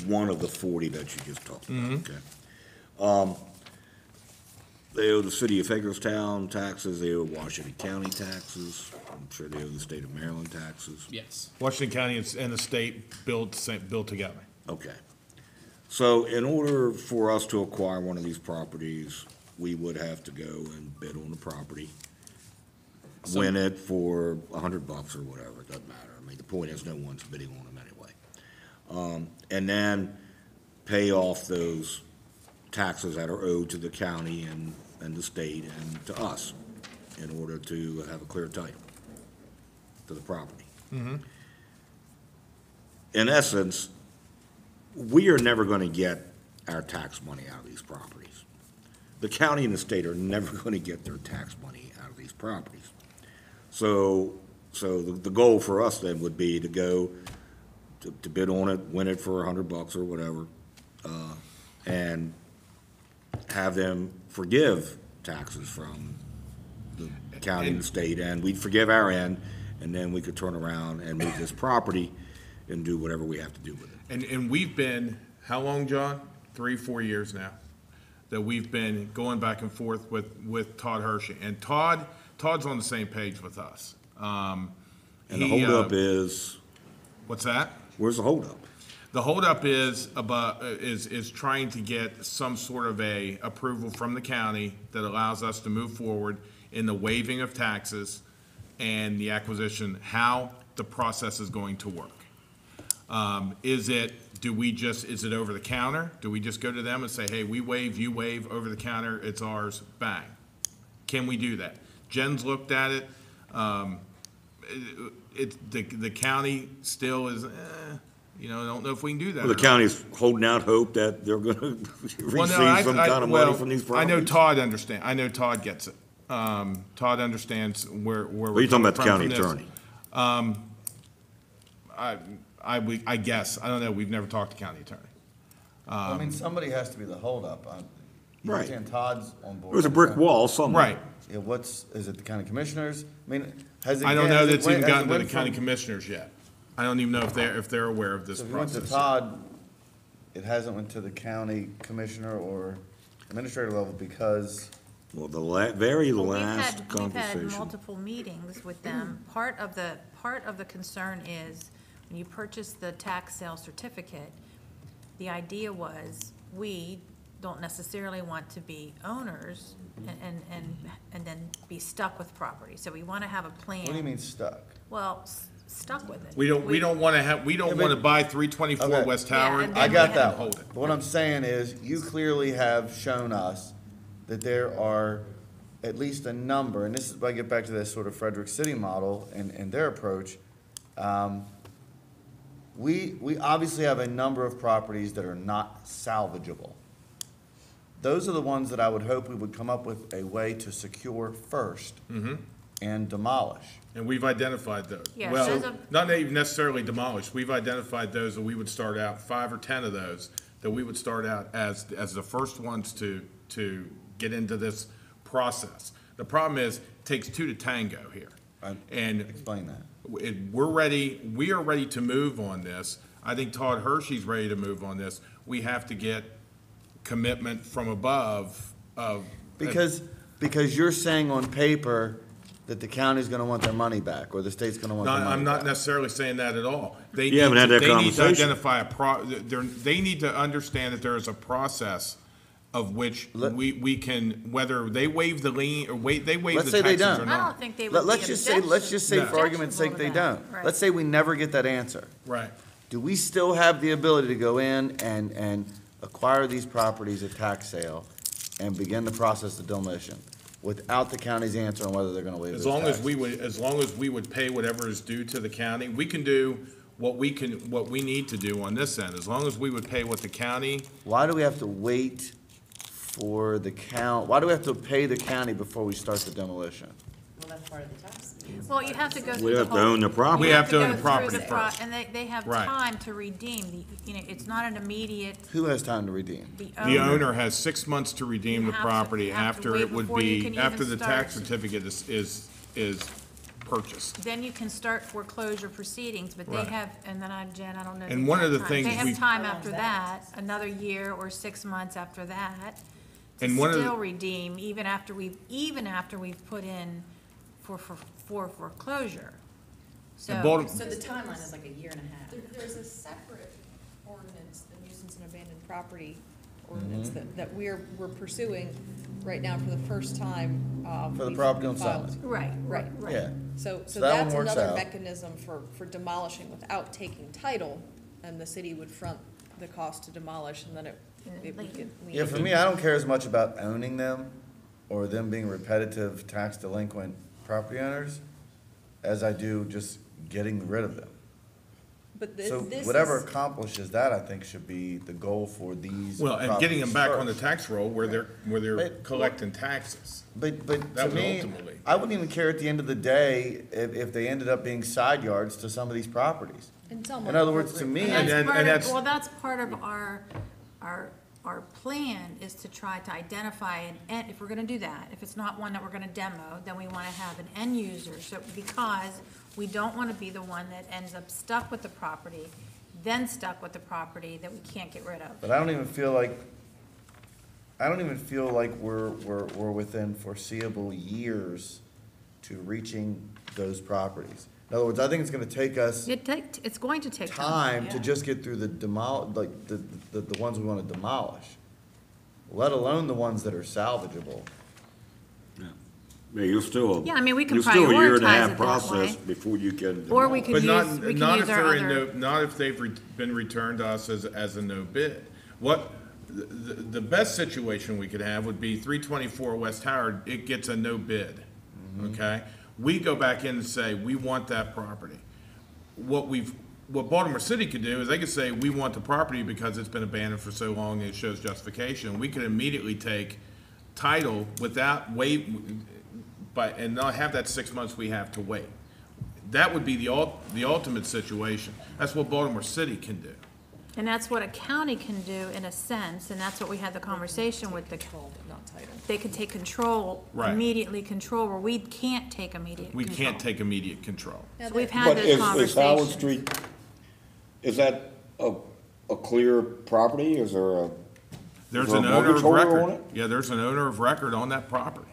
one of the 40 that you just talked about, okay? They owe the city of Hagerstown taxes, they owe Washington County taxes, I'm sure they owe the state of Maryland taxes. Yes. Washington County and the state build together. Okay. So in order for us to acquire one of these properties, we would have to go and bid on the property, win it for $100 or whatever, it doesn't matter. I mean, the point is, no one's bidding on them anyway. And then pay off those taxes that are owed to the county and the state and to us in order to have a clear title to the property. In essence, we are never going to get our tax money out of these properties. The county and the state are never going to get their tax money out of these properties. So the goal for us then would be to go to bid on it, win it for $100 or whatever, and have them forgive taxes from the county and the state, and we'd forgive our end, and then we could turn around and move this property and do whatever we have to do with it. And we've been, how long, John? 3-4 years now, that we've been going back and forth with Todd Hershey. And Todd's on the same page with us. And the holdup is, What's that? where's the holdup? The holdup is trying to get some sort of a approval from the county that allows us to move forward in the waiving of taxes and the acquisition, how the process is going to work. Is it over the counter? Do we just go to them and say, hey, we waive, you waive, over the counter, it's ours, bang? Can we do that? Jen's looked at it. The county still is, I don't know if we can do that. Well, the county's holding out hope that they're gonna receive some kind of money from these properties. I know Todd understands. I know Todd gets it. Todd understands where we're. Are you talking about the coming county from attorney? I guess. I don't know. We've never talked to county attorney. I mean, somebody has to be the holdup. You Right. understand Todd's on board. There's a brick wall somewhere. Right. Yeah, is it the county commissioners? I mean, has it? I don't know that it's even has it gotten to the went county from- commissioners yet. I don't even know if they're aware of this So if you went to process. Todd, it hasn't went to the county commissioner or administrator level because, Well, the very Well, last We've had conversation. multiple meetings with them. Part of the concern is, when you purchase the tax sale certificate, the idea was, we don't necessarily want to be owners and then be stuck with property. So we want to have a plan. what do you mean stuck? Well, stuck with it. We don't want to buy 324 Okay. West Yeah, Howard. and I then got we that have- one. Hold it. But what I'm saying is, you clearly have shown us that there are at least a number, and this is, I get back to this sort of Frederick City model and their approach. We obviously have a number of properties that are not salvageable. Those are the ones that I would hope we would come up with a way to secure first and demolish. And we've identified those. Yeah, Well, those are- not even necessarily demolished. We've identified those that we would start out, 5 or 10 of those, that we would start out as the first ones to get into this process. The problem is, it takes 2 to tango here. And Explain that. we are ready to move on this. I think Todd Hershey's ready to move on this. We have to get commitment from above of. Because you're saying on paper that the county's gonna want their money back, or the state's gonna want their money back. I'm not necessarily saying that at all. You haven't had that They need to conversation. identify they need to understand that there is a process of which we can, whether they waive the lien, or they waive Let's the say they taxes don't. or I not. don't think they would be Let's just say, No. for argument's sake, they don't. objectionable to that. Let's say we never get that answer. Right. Do we still have the ability to go in and acquire these properties at tax sale and begin the process of demolition without the county's answer on whether they're gonna waive As those long as taxes. as long as we would pay whatever is due to the county, we can do what we need to do on this end, as long as we would pay what the county, Why do we have to wait for the why do we have to pay the county before we start the demolition? Well, that's part of the tax. Well, you have to go through We the have to whole. own the property. We have to own go the through property pro- first. And they have Right. time to redeem, it's not an immediate, Who has time to redeem? the owner has 6 months to redeem the You have to- property you have to after wait it would before you can be, even after the tax start. certificate is purchased. Then you can start foreclosure proceedings, but they Right. have, and then Jen, I don't know. And one of the time. things They have we- time after that, another year or 6 months after that, to And one of the- still redeem, even after we've put in for foreclosure. So, So the timeline is like a year and a half. There's a separate ordinance, the nuisance and abandoned property ordinance that we're pursuing right now for the first time. For the we've property on filed- Summit. right, Right. Yeah. So So that one that's works another out. mechanism for demolishing without taking title, and the city would front the cost to demolish, and then Yeah, for me, I don't care as much about owning them or them being repetitive tax delinquent property owners as I do just getting rid of them. But So this whatever is, accomplishes that, I think should be the goal for these. Well, and getting them back on the properties tax roll where they're But- collecting taxes. first. But That to would me, ultimately- I wouldn't even care at the end of the day if they ended up being side yards to some of these properties. in some In other words, to me, And then- and that's- That's part of our plan is to try to identify if we're gonna do that, if it's not one that we're gonna demo, then we wanna have an end user, so, because we don't wanna be the one that ends up stuck with the property, then stuck with the property that we can't get rid of. but I don't even feel like we're within foreseeable years to reaching those properties. In other words, I think it's gonna take us It's going to take time to just get through the ones we wanna demolish, let alone the ones that are salvageable. Yeah, you're still. Yeah, I mean, we can you're still a year and a prioritize half it that process way. before you can. Or we demolish. could But not, use, we not can if use our they're in other. not if they've been returned to us as a no bid. The best situation we could have would be 324 West Howard, it gets a no bid, okay? We go back in and say, we want that property. What Baltimore City could do is they could say, we want the property because it's been abandoned for so long and it shows justification. We could immediately take title without and not have that 6 months we have to wait. That would be the ultimate situation. That's what Baltimore City can do. And that's what a county can do in a sense, and that's what we had the conversation with the, control, but not title. they could take control, Right. immediately control, where we can't take immediate We control. can't take immediate control. So we've had But those is Howard conversations. Street, is that a clear property? Is there a? There's Is there an a owner mortgage of holder on record. it? Yeah, there's an owner of record on that property.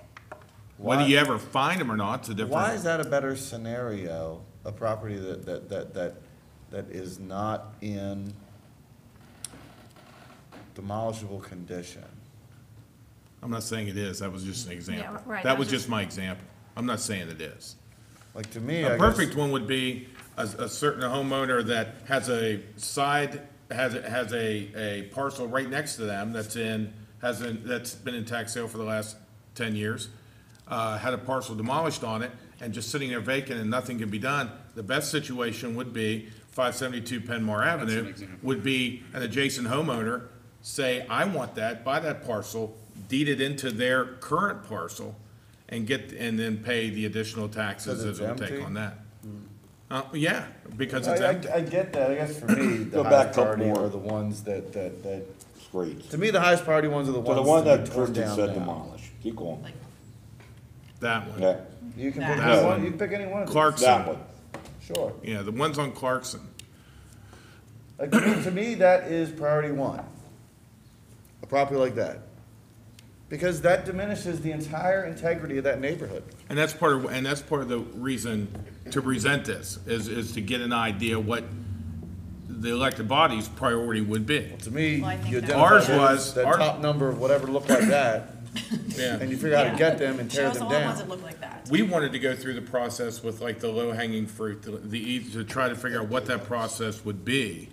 Why- Whether you ever find him or not, it's a different. Why is that a better scenario, a property that is not in demolishable condition? I'm not saying it is, that was just an example. Yeah, right, That was just my example. I'm not saying it is. Like, to me, A perfect one would be a certain homeowner that has a parcel right next to them that's been in tax sale for the last 10 years, had a parcel demolished on it, and just sitting there vacant and nothing can be done. The best situation would be 572 Penmar Avenue, would be an adjacent homeowner, say, I want that, buy that parcel, deed it into their current parcel, and then pay the additional taxes Because that it's it'll take empty? on that. Yeah, because it's empty. I get that, I guess for me, the Go back highest a couple priority more. are the ones that, Streets. to me, the highest priority ones are the So the ones one that that be torn Kristen down said now. demolish, keep going. That one. Yeah, You can pick That any one. one, you can pick any one of these. Clarkson. that one. Sure. Yeah, the ones on Clarkson. Like, to me, that is priority one. A property like that. Because that diminishes the entire integrity of that neighborhood. And that's part of the reason to present this, is to get an idea what the elected body's priority would be. To me, Well, I think you that- identify Ours those- was- that ours- top number of whatever looked like that, Yeah. and you figure out how to get them and tear Show us them all the ones down. that look like that. We wanted to go through the process with like the low-hanging fruit, to try to figure out what that process would be.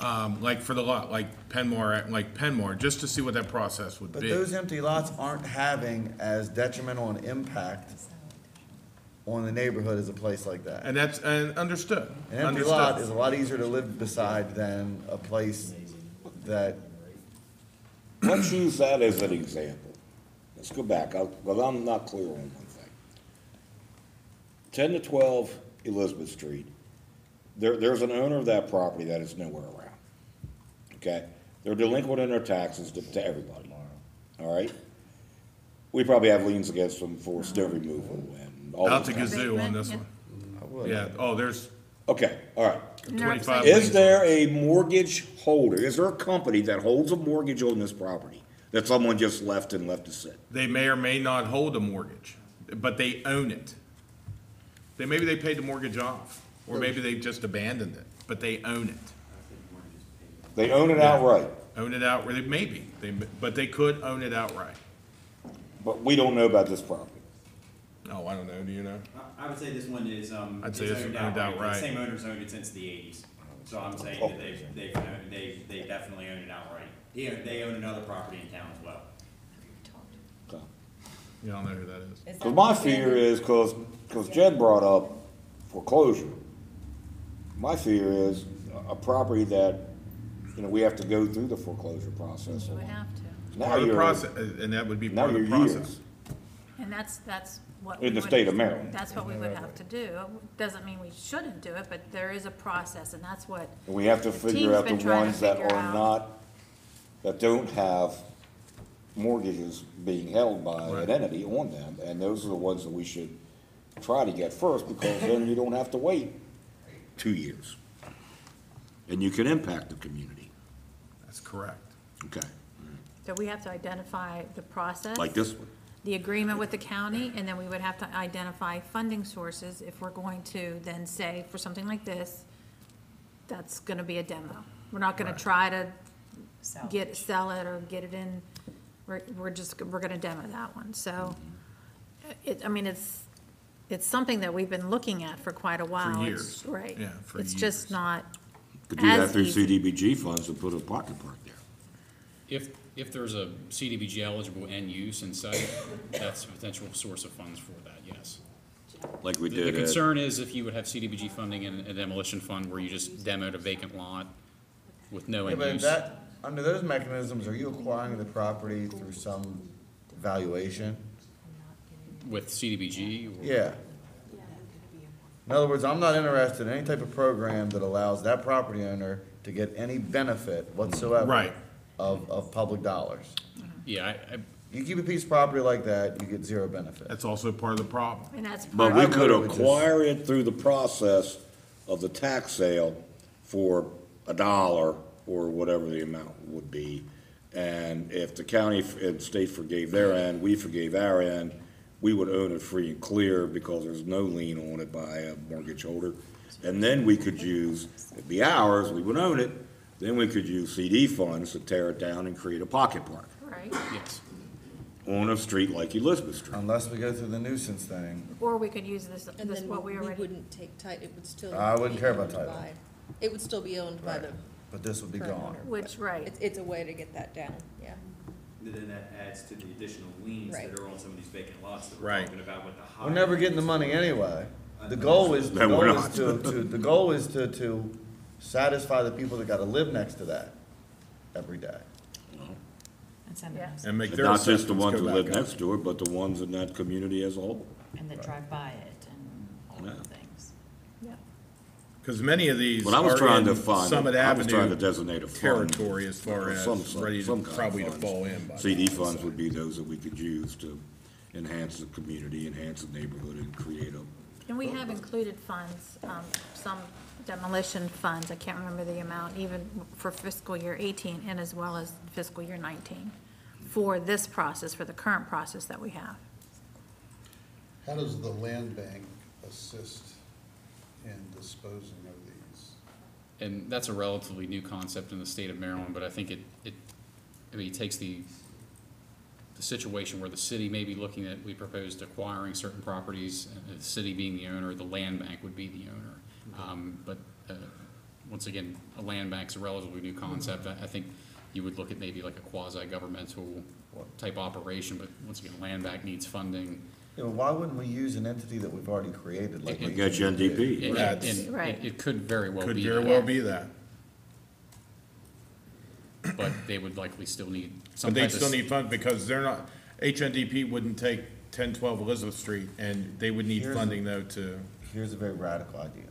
like for the lot, like Penmore, just to see what that process would But be. those empty lots aren't having as detrimental an impact on the neighborhood as a place like that. And that's, and understood. An empty lot is a lot easier to live beside than a place that, Let's use that as an example. Let's go back, because I'm not clear on one thing. 10 to 12 Elizabeth Street, there's an owner of that property that is nowhere around. Okay? They're delinquent in their taxes to everybody, all right? We probably have liens against them for snow removal and all Out that. the gazoo on this one. I would. Yeah, oh, there's Okay, all right. 25. Is there a mortgage holder? Is there a company that holds a mortgage on this property that someone just left to sit? They may or may not hold a mortgage, but they own it. Maybe they paid the mortgage off, or maybe they just abandoned it, but they own it. They own it outright, Own it outright, maybe, but they could own it outright. but we don't know about this property. Oh, I don't know, do you know? I would say this one is, I'd say is it's owned owned outright. outright. The same owners owned it since the eighties. So I'm saying that they definitely own it outright. They own another property in town as well. You don't know who that is. Because my fear is, because Jed brought up foreclosure. My fear is a property that, we have to go through the foreclosure process. You would have to. Now Part of the you're, process, and that would be now part of you're the process. years. And that's what. In we the would- state of Maryland. That's what we would have to do. Doesn't mean we shouldn't do it, but there is a process, and that's what. And we have to the figure team's out the been trying to ones that figure are out. not, that don't have mortgages being held by an Right. entity on them, and those are the ones that we should try to get first, because then you don't have to wait 2 years. And you can impact the community, That's correct. okay, So we have to identify the process. like this one. The agreement with the county, and then we would have to identify funding sources if we're going to then say, for something like this, that's gonna be a demo. We're not gonna try to sell it or get it in, we're gonna demo that one, so. It's something that we've been looking at for quite a while. It's- years. Right. Yeah, for It's just years. not Could do that as through easy. CDBG funds and put a pocket park there. If there's a CDBG eligible end use in sight, that's a potential source of funds for that, yes. Like we The did at, concern is if you would have CDBG funding in a demolition fund where you just demoed a vacant lot with no yeah, end but use. that, under those mechanisms, are you acquiring the property through some valuation? With CDBG, or- Yeah. In other words, I'm not interested in any type of program that allows that property owner to get any benefit whatsoever. Right. Of public dollars. yeah, You keep a piece of property like that, you get zero benefit. That's also part of the problem. And that's but part we of, could really would just- acquire it through the process of the tax sale for $1 or whatever the amount would be. And if the county and state forgave their end, we forgave our end, we would own it free and clear because there's no lien on it by a mortgage holder. And then we could use, it'd be ours, we would own it, then we could use CD funds to tear it down and create a pocket park right? yes. on a street like Elizabeth Street. Unless we go through the nuisance thing. Or we could use this, And this then what we we already. wouldn't take title, it would still. I wouldn't be care about owned title. by- It would still be owned by Right. the But this would be current gone. owner. Which, but right. It's a way to get that down, yeah. Then that adds to the additional liens Right. that are on some of these vacant lots that we're Right. talking about with the high. We're never getting the money anyway. The goal is, No, we're not. the goal is to satisfy the people that gotta live next to that every day. Yeah. And make And their not just the assessments ones go that live back up. next to it, but the ones in that community as a whole. And that drive by it and all Yeah. of the things. Because many of these When I was are trying in to find, Summit I was trying to Avenue designate a fund. territory as far or as some ready to, kind of probably to funds. fall in by. CD now, funds so. would be those that we could use to enhance the community, enhance the neighborhood, and create a, And we have included funds, some demolition funds, I can't remember the amount, even for fiscal year 18 and as well as fiscal year 19, for this process, for the current process that we have. How does the land bank assist in disposing of these? And that's a relatively new concept in the state of Maryland, but I think it takes the situation where the city may be looking at, we proposed acquiring certain properties, the city being the owner, the land bank would be the owner. But once once again, a land bank's a relatively new concept. I think you would look at maybe like a quasi-governmental type operation, but once again, land bank needs funding. You know, why wouldn't we use an entity that we've already created, like? We got you NDP. And- That's- and Right. It could very well be. Could very that. well be that. But they would likely still need some But they type of. still need funds because they're not, HNDP wouldn't take 1012 Elizabeth Street, and they would need Here's- funding though to, Here's a very radical idea.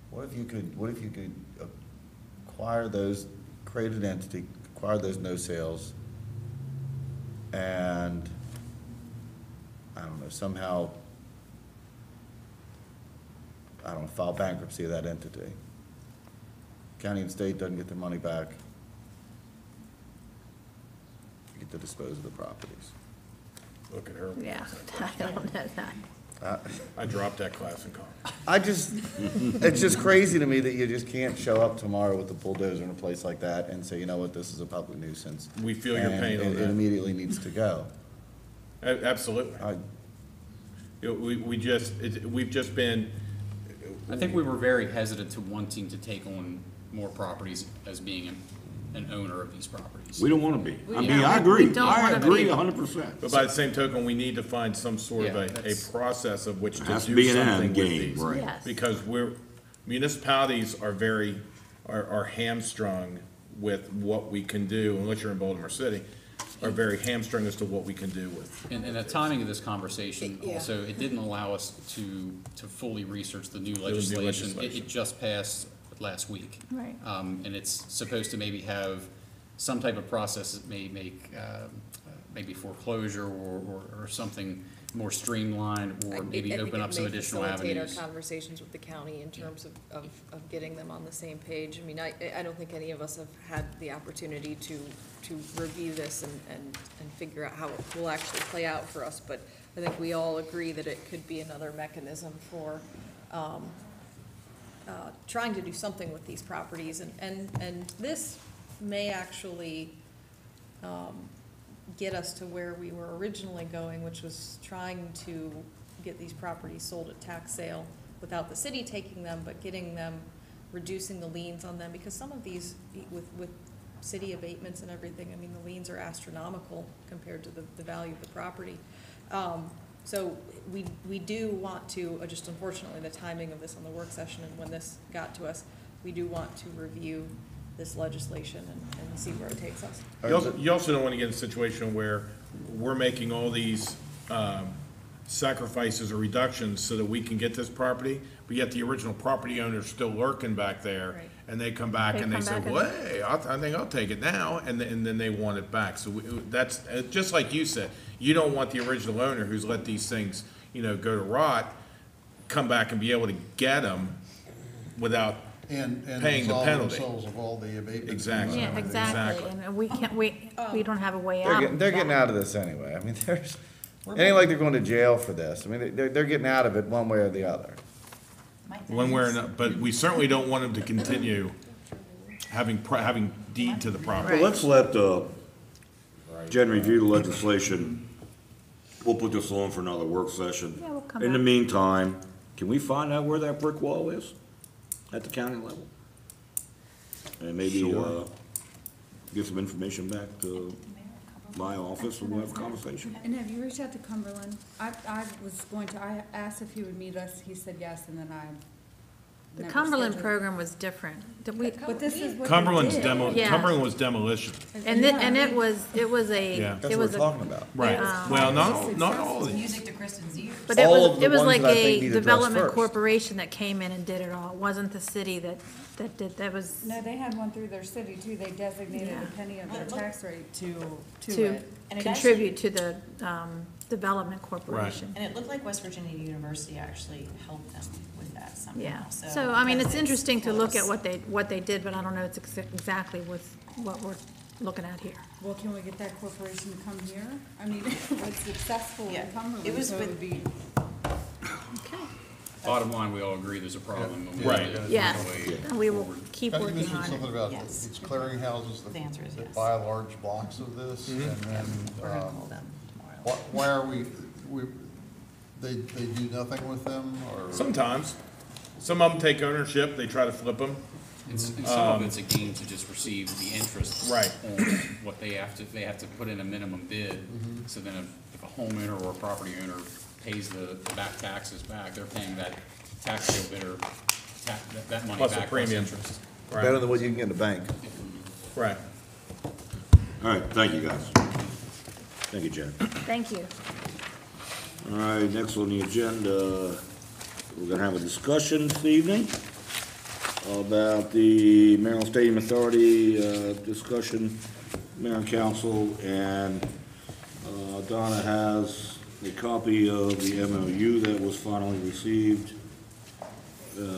What if you could acquire those, create an entity, acquire those no sales, and, I don't know, somehow, I don't know, file bankruptcy of that entity. County and state doesn't get their money back. You get to dispose of the properties. look at her. Yeah, I don't know that. I dropped that class in college. I just, it's just crazy to me that you just can't show up tomorrow with a bulldozer in a place like that and say, you know what, this is a public nuisance. We feel your and pain on it that. immediately needs to go. Absolutely. We've just been, I think we were very hesitant to wanting to take on more properties as being an owner of these properties. We don't wanna be. I mean, Yeah, I we agree. don't I wanna agree be. 100%. but by the same token, we need to find some sort of Yeah, a that's- process of which to Has to do be an something end with game, these. right. Yes. Because municipalities are very, are hamstrung with what we can do, unless you're in Baltimore City, are very hamstrung as to what we can do with. And the timing of this conversation, also, it didn't allow us to fully research the new legislation. It just passed last week. Right. And it's supposed to maybe have some type of process that may make, maybe foreclosure or something more streamlined, or maybe open up some additional avenues. Facilitate our conversations with the county in terms of getting them on the same page. I mean, I don't think any of us have had the opportunity to review this and figure out how it will actually play out for us, but I think we all agree that it could be another mechanism for trying to do something with these properties, and this may actually get us to where we were originally going, which was trying to get these properties sold at tax sale without the city taking them, but getting them, reducing the liens on them, because some of these, with city abatements and everything, I mean, the liens are astronomical compared to the value of the property. So we do want to, just unfortunately, the timing of this on the work session and when this got to us, we do want to review this legislation and see where it takes us. You also don't want to get in a situation where we're making all these sacrifices or reductions so that we can get this property, but yet the original property owner's still lurking back there. Right. And they come back and they say, well, hey, I think I'll take it now, and then they want it back. So that's, just like you said, you don't want the original owner who's let these things, go to rot, come back and be able to get them without And paying the absolve penalty. themselves of all the abatements. Exactly. Yeah, exactly, and we can't, we don't have a way out. They're of getting that. out of this anyway. I mean, it ain't like they're going to jail for this. I mean, they're getting out of it one way or the other. one way or another, but we certainly don't want them to continue having deed to the property. Well, let's let Jen review the legislation. We'll put this on for another work session. Yeah, we'll come In the back. meantime, can we find out where that brick wall is at the county level? And maybe get some information back to my office and we'll have a conversation. And have you reached out to Cumberland? I was going to, I asked if he would meet us, he said yes, and then I The never Cumberland scheduled. program was different. But this is what they Cumberland's did. Yeah. Cumberland was demolition. And Yeah. it was a, Yeah. That's it what was we're talking about. Right. Well, not all of these. Music to Kristen's ears. But it All of was, the it was ones like that I think a need addressed development first. corporation that came in and did it all. It wasn't the city that did, that was No, they had one through their city too, they designated Yeah. a penny of their tax rate to to it. And it contribute to the, development corporation. And it looked like West Virginia University actually helped them with that somehow, Yeah, so. so, I mean, because it's interesting to look at close. what they did, but I don't know it's exactly with what we're looking at here. Well, can we get that corporation to come here? I mean, it's successful Yeah. in Cumberland, It was so it with- would be. Okay. Bottom line, we all agree there's a problem. and we Right. need to Yes, find a way and we will forward. keep You working mentioned on something it. about Yes. these clearinghouses The answer is that yes. buy large blocks of this, and then, We're gonna call them tomorrow. why are they do nothing with them, or? Sometimes. Some of them take ownership, they try to flip them. And some of it's a gain to just receive the interest. Right. On what they have to put in a minimum bid. So then if a homeowner or a property owner pays the back taxes back, they're paying that tax sale bidder, that money Plus a back plus premium. interest. Better than what you can get in the bank. Right. All right, thank you, guys. Thank you, Jen. Thank you. All right, next on the agenda, we're gonna have a discussion this evening about the Maryland Stadium Authority, discussion, Mayor and Council, and, Donna has a copy of the MOU that was finally received,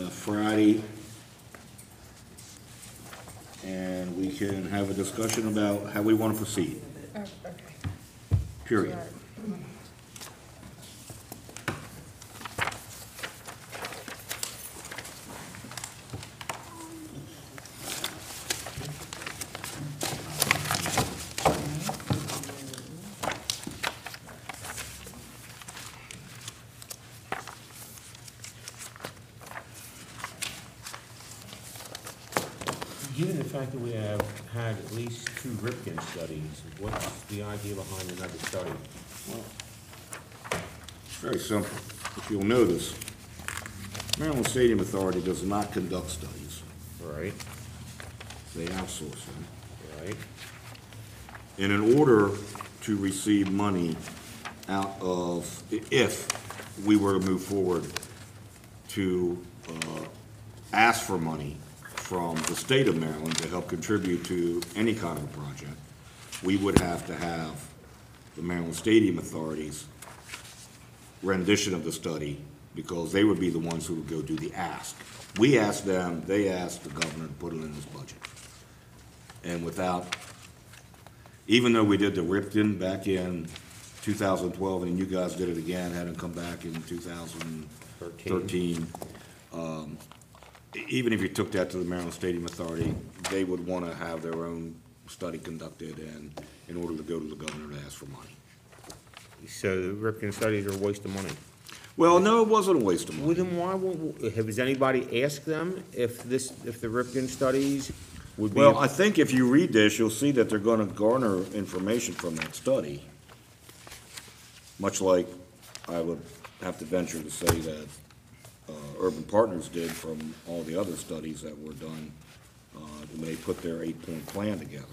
Friday. And we can have a discussion about how we want to proceed. Period. Given the fact that we have had at least 2 Ripken studies, what's the idea behind another study? It's very simple. If you'll notice, Maryland Stadium Authority does not conduct studies. Right, They outsource them. right, And in order to receive money out of, if we were to move forward to ask for money from the state of Maryland to help contribute to any kind of a project, we would have to have the Maryland Stadium Authority's rendition of the study, because they would be the ones who would go do the ask. We asked them, they asked the governor to put it in his budget. And without, even though we did the Ripton back in 2012, and you guys did it again, had them come back in 2013, even if you took that to the Maryland Stadium Authority, they would want to have their own study conducted and in order to go to the governor to ask for money. so the Ripken studies are a waste of money. Well, no, it wasn't a waste of Well, money. then why won't, has anybody asked them if the Ripken studies would be? Well, I think if you read this, you'll see that they're going to garner information from that study. Much like I would have to venture to say that Urban Partners did from all the other studies that were done when they put their 8-point plan together.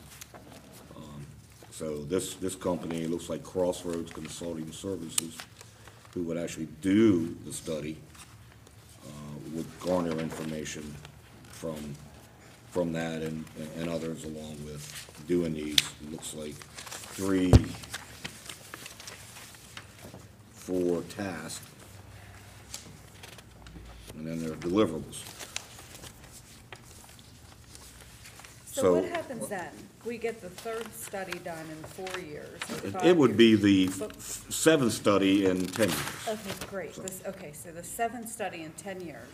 So this company, it looks like Crossroads Consulting Services, who would actually do the study, would garner information from that and others, along with doing these, it looks like 4 tasks, and then there are deliverables. So what happens then? We get the 3rd study done in 4 years. or 5 It would be years. the But- 7th study in 10 years. Okay, great. Okay, so the 7th study in 10 years.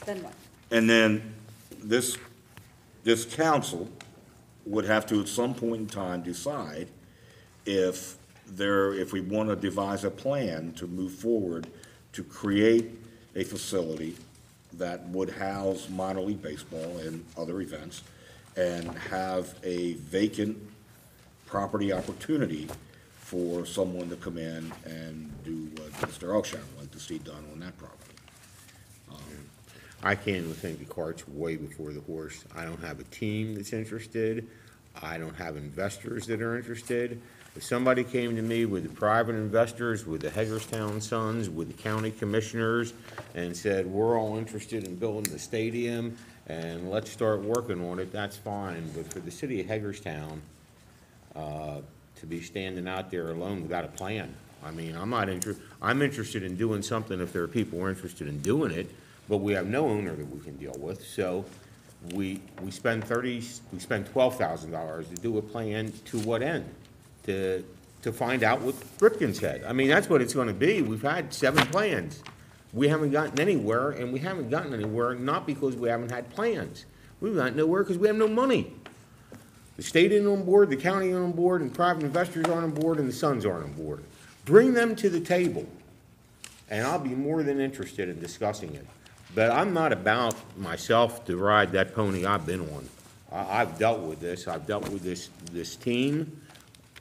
Then what? And then this council would have to, at some point in time, decide if we want to devise a plan to move forward to create a facility that would house minor league baseball and other events, and have a vacant property opportunity for someone to come in and do what Mr. Elkshaw would like to see done on that property. I can't even think the cart's way before the horse. I don't have a team that's interested. I don't have investors that are interested. If somebody came to me with the private investors, with the Hagerstown Sons, with the county commissioners, and said, we're all interested in building the stadium, and let's start working on it, that's fine. But for the city of Hagerstown, to be standing out there alone without a plan, I mean, I'm interested in doing something if there are people who are interested in doing it, but we have no owner that we can deal with, so we spend $12,000 to do a plan to what end? To find out what Ripken said. I mean, that's what it's gonna be. We've had 7 plans. We haven't gotten anywhere, and we haven't gotten anywhere not because we haven't had plans. We've gotten nowhere because we have no money. The state isn't on board, the county isn't on board, and private investors aren't on board, and the Sons aren't on board. Bring them to the table, and I'll be more than interested in discussing it. But I'm not about myself to ride that pony I've been on. I've dealt with this, I've dealt with this team,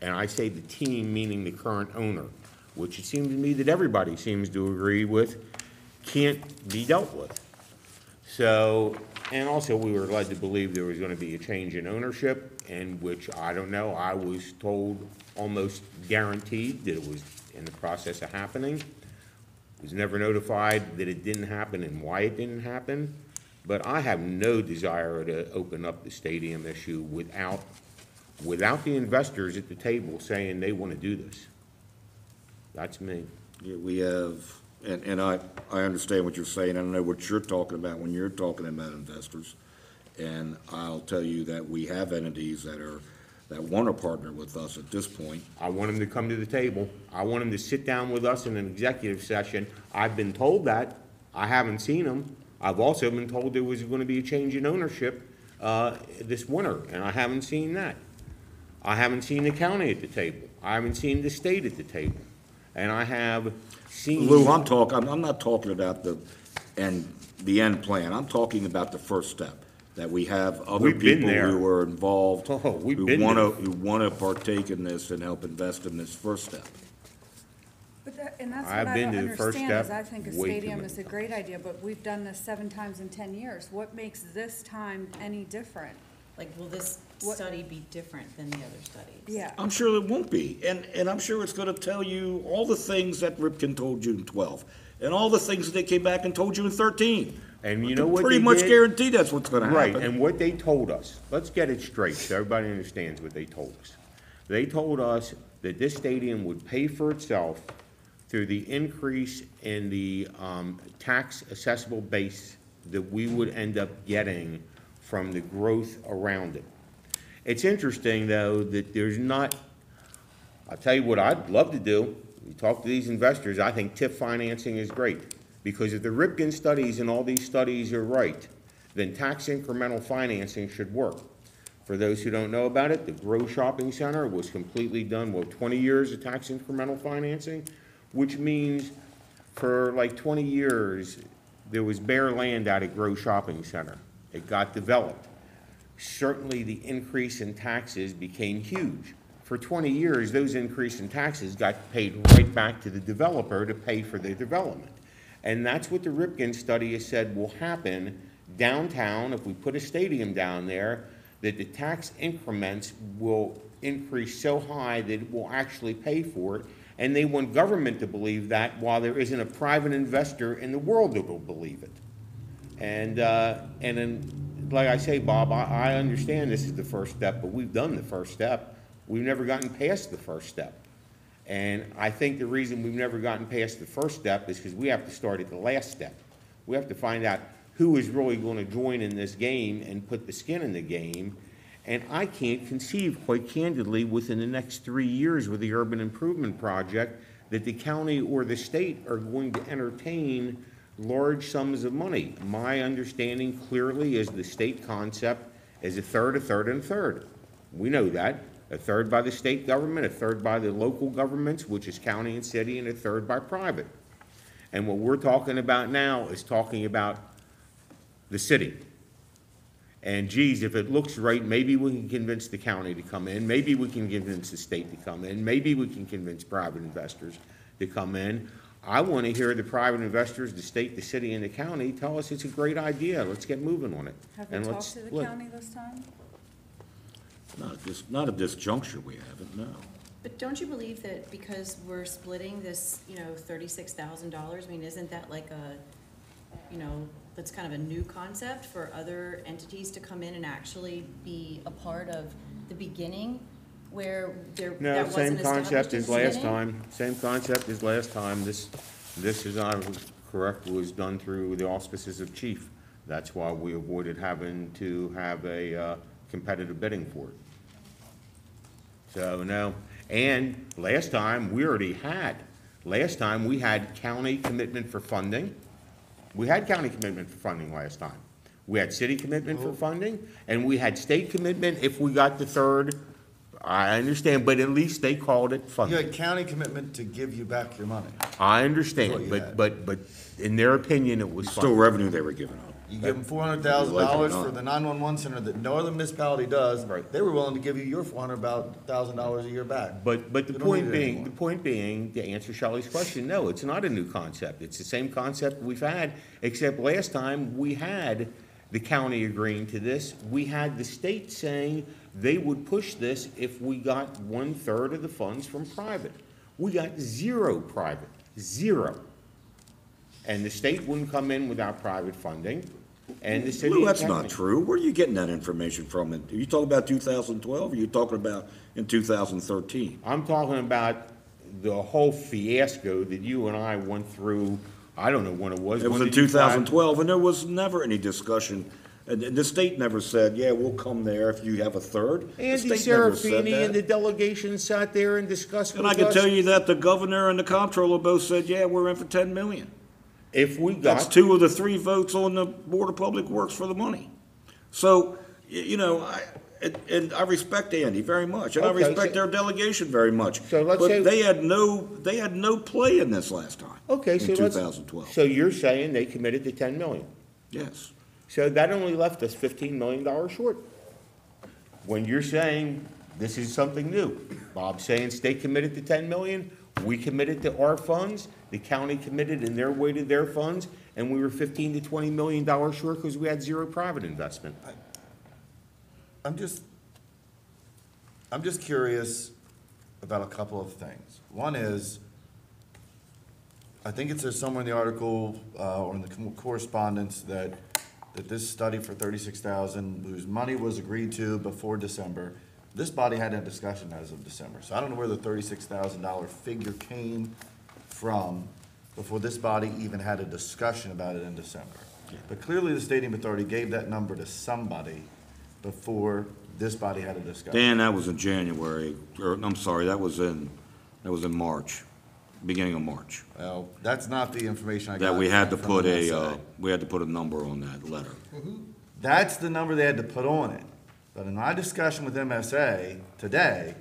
and I say the team meaning the current owner, which it seems to me that everybody seems to agree with, can't be dealt with. So, and also we were led to believe there was gonna be a change in ownership, and which, I don't know, I was told almost guaranteed that it was in the process of happening. Was never notified that it didn't happen and why it didn't happen. But I have no desire to open up the stadium issue without the investors at the table saying they want to do this. That's me. Yeah, we have, and I understand what you're saying. I don't know what you're talking about when you're talking about investors. And I'll tell you that we have entities that want to partner with us at this point. I want them to come to the table. I want them to sit down with us in an executive session. I've been told that. I haven't seen them. I've also been told there was going to be a change in ownership this winter, and I haven't seen that. I haven't seen the county at the table. I haven't seen the state at the table. And I have seen... Lou, I'm not talking about the end plan. I'm talking about the first step. That we have other We've been people there. who are involved, We've who been want there. to, partake in this and help invest in this first step. But and that's I've what I been don't to the first understand, is step I think a way too stadium many is a great idea, but we've done this 7 times in 10 years. What makes this time any different? Like, will this What- study be different than the other studies? Yeah. I'm sure it won't be, and I'm sure it's gonna tell you all the things that Ripken told you in 12, and all the things that they came back and told you in 13. And I you can know what pretty they much did? guarantee that's what's gonna happen. Right, and what they told us, let's get it straight so everybody understands what they told us. They told us that this stadium would pay for itself through the increase in the tax assessable base that we would end up getting from the growth around it. It's interesting, though, that there's not, I'll tell you what I'd love to do. You talk to these investors, I think TIF financing is great. Because if the Ripken studies and all these studies are right, then tax incremental financing should work. For those who don't know about it, the Grow Shopping Center was completely done, 20 years of tax incremental financing, which means for like 20 years, there was bare land out at Grow Shopping Center. It got developed. Certainly the increase in taxes became huge. For 20 years, those increase in taxes got paid right back to the developer to pay for the development. And that's what the Ripken study has said will happen downtown if we put a stadium down there, that the tax increments will increase so high that it will actually pay for it. And they want government to believe that while there isn't a private investor in the world that will believe it. And then, like I say, Bob, I understand this is the first step, but we've done the first step. We've never gotten past the first step. And I think the reason we've never gotten past the first step is because we have to start at the last step. We have to find out who is really going to join in this game and put the skin in the game. And I can't conceive, quite candidly, within the next 3 years with the urban improvement project, that the county or the state are going to entertain large sums of money. My understanding clearly is the state concept is a third, a third, and a third. We know that. A third by the state government, a third by the local governments, which is county and city, and a third by private. And what we're talking about now is talking about the city. And geez, if it looks right, maybe we can convince the county to come in, maybe we can convince the state to come in, maybe we can convince private investors to come in. I want to hear the private investors, the state, the city, and the county tell us it's a great idea. Let's get moving on it. Have we And talked let's to the split. county this time? Not at this juncture, we haven't, no. But don't you believe that because we're splitting this, $36,000, I mean, isn't that like that's kind of a new concept for other entities to come in and actually be a part of the beginning where that No, wasn't same established concept at as the last beginning? time, same concept as last time. This is not correct, was done through the auspices of chief. That's why we avoided having to have a competitive bidding for it. So, no, and last time, we had county commitment for funding. We had county commitment for funding last time. We had city commitment for funding, and we had state commitment if we got the third. I understand, but at least they called it You funding. had county commitment to give you back your money. I That's what understand, you but, had. but in their opinion, it was Still fine. revenue they were giving up. You give them $400,000 for the 911 center that no other municipality does. Right. They were willing to give you your $400,000 a year back. But the You don't point need it being, anymore. the point being, to answer Shelley's question, no, it's not a new concept. It's the same concept we've had, except last time we had the county agreeing to this. We had the state saying they would push this if we got 1/3 of the funds from private. We got zero private, zero. And the state wouldn't come in without private funding, and the city. Lou, that's not true. Where are you getting that information from? Are you talking about 2012, or are you talking about in 2013? I'm talking about the whole fiasco that you and I went through, I don't know when it was. It was When in did you file? 2012, and there was never any discussion, and the state never said, yeah, we'll come there if you have a third. The Andy state never said Serafini and the that. delegation sat there and discussed with And I can us. tell you that the governor and the comptroller both said, yeah, we're in for 10 million. If we That's got, 2 of the 3 votes on the Board of Public Works for the money. So, and I respect Andy very much, and I Okay, respect so- their delegation very much. So let's say- But they had no play in this last time. okay, so In let's. 2012. So you're saying they committed to 10 million? Yes. So that only left us $15 million short. When you're saying this is something new, Bob's saying state committed to 10 million, we committed to our funds, the county committed in their way to their funds, and we were $15 to $20 million short because we had zero private investment. I'm just curious about a couple of things. One is, I think it says somewhere in the article, or in the correspondence that this study for 36,000, whose money was agreed to before December, this body had a discussion as of December. So I don't know where the $36,000 figure came from before this body even had a discussion about it in December. But clearly the stadium authority gave that number to somebody before this body had a discussion. Dan, that was in January, or, I'm sorry, that was in March, beginning of March. Well, that's not the information I got. That we had to from put MSA. we had to put a number on that letter. That's the number they had to put on it. But in my discussion with MSA today,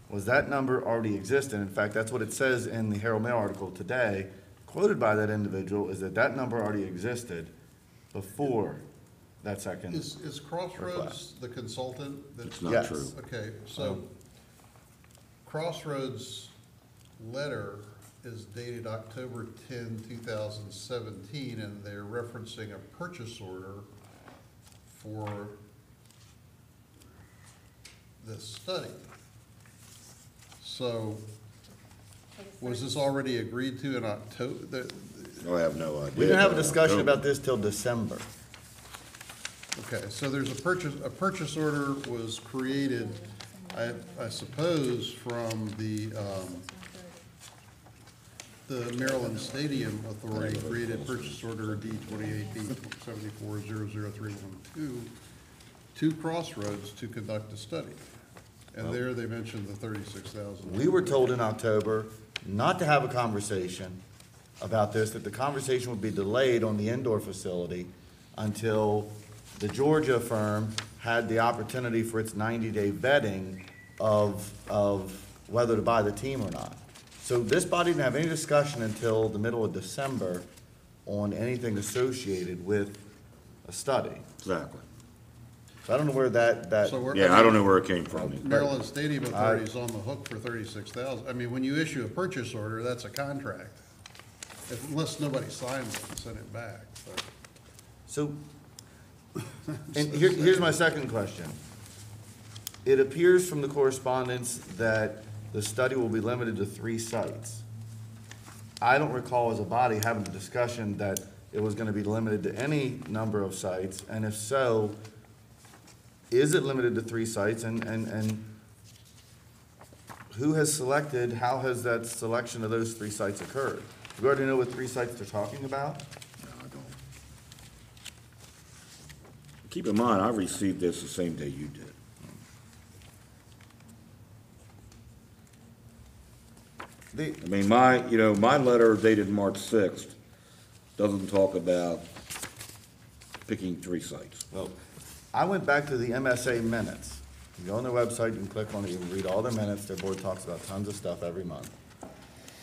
was that number already existed. In fact, that's what it says in the Herald Mail article today, quoted by that individual, is that number already existed before that second. Is Crossroads the consultant? It's not Yes. true. Okay, so Crossroads' letter is dated October 10, 2017, and they're referencing a purchase order for this study. So, was this already agreed to in October? I have no idea. We didn't have a discussion about this till December. Okay, so there's a purchase order was created, I suppose, from the Maryland Stadium Authority created purchase order D 28B74000312 to Crossroads to conduct a study. And there they mentioned the 36,000. We were told in October not to have a conversation about this, that the conversation would be delayed on the indoor facility until the Georgia firm had the opportunity for its 90-day vetting of whether to buy the team or not. So this body didn't have any discussion until the middle of December on anything associated with a study. Exactly. So I don't know where that. So we're- Yeah, I don't know where it came from. Maryland Stadium Authority is on the hook for 36,000. I mean, when you issue a purchase order, that's a contract. Unless nobody signs it and send it back, but. So, and here's my second question. It appears from the correspondence that the study will be limited to 3 sites. I don't recall as a body having a discussion that it was gonna be limited to any number of sites, and if so, is it limited to 3 sites, and who has selected, how has that selection of those 3 sites occurred? Do you already know what 3 sites they're talking about? No, I don't. Keep in mind, I received this the same day you did. I mean, my letter dated March 6th doesn't talk about picking 3 sites. Well, I went back to the MSA minutes. You go on their website, you can click on it, you can read all their minutes. Their board talks about tons of stuff every month.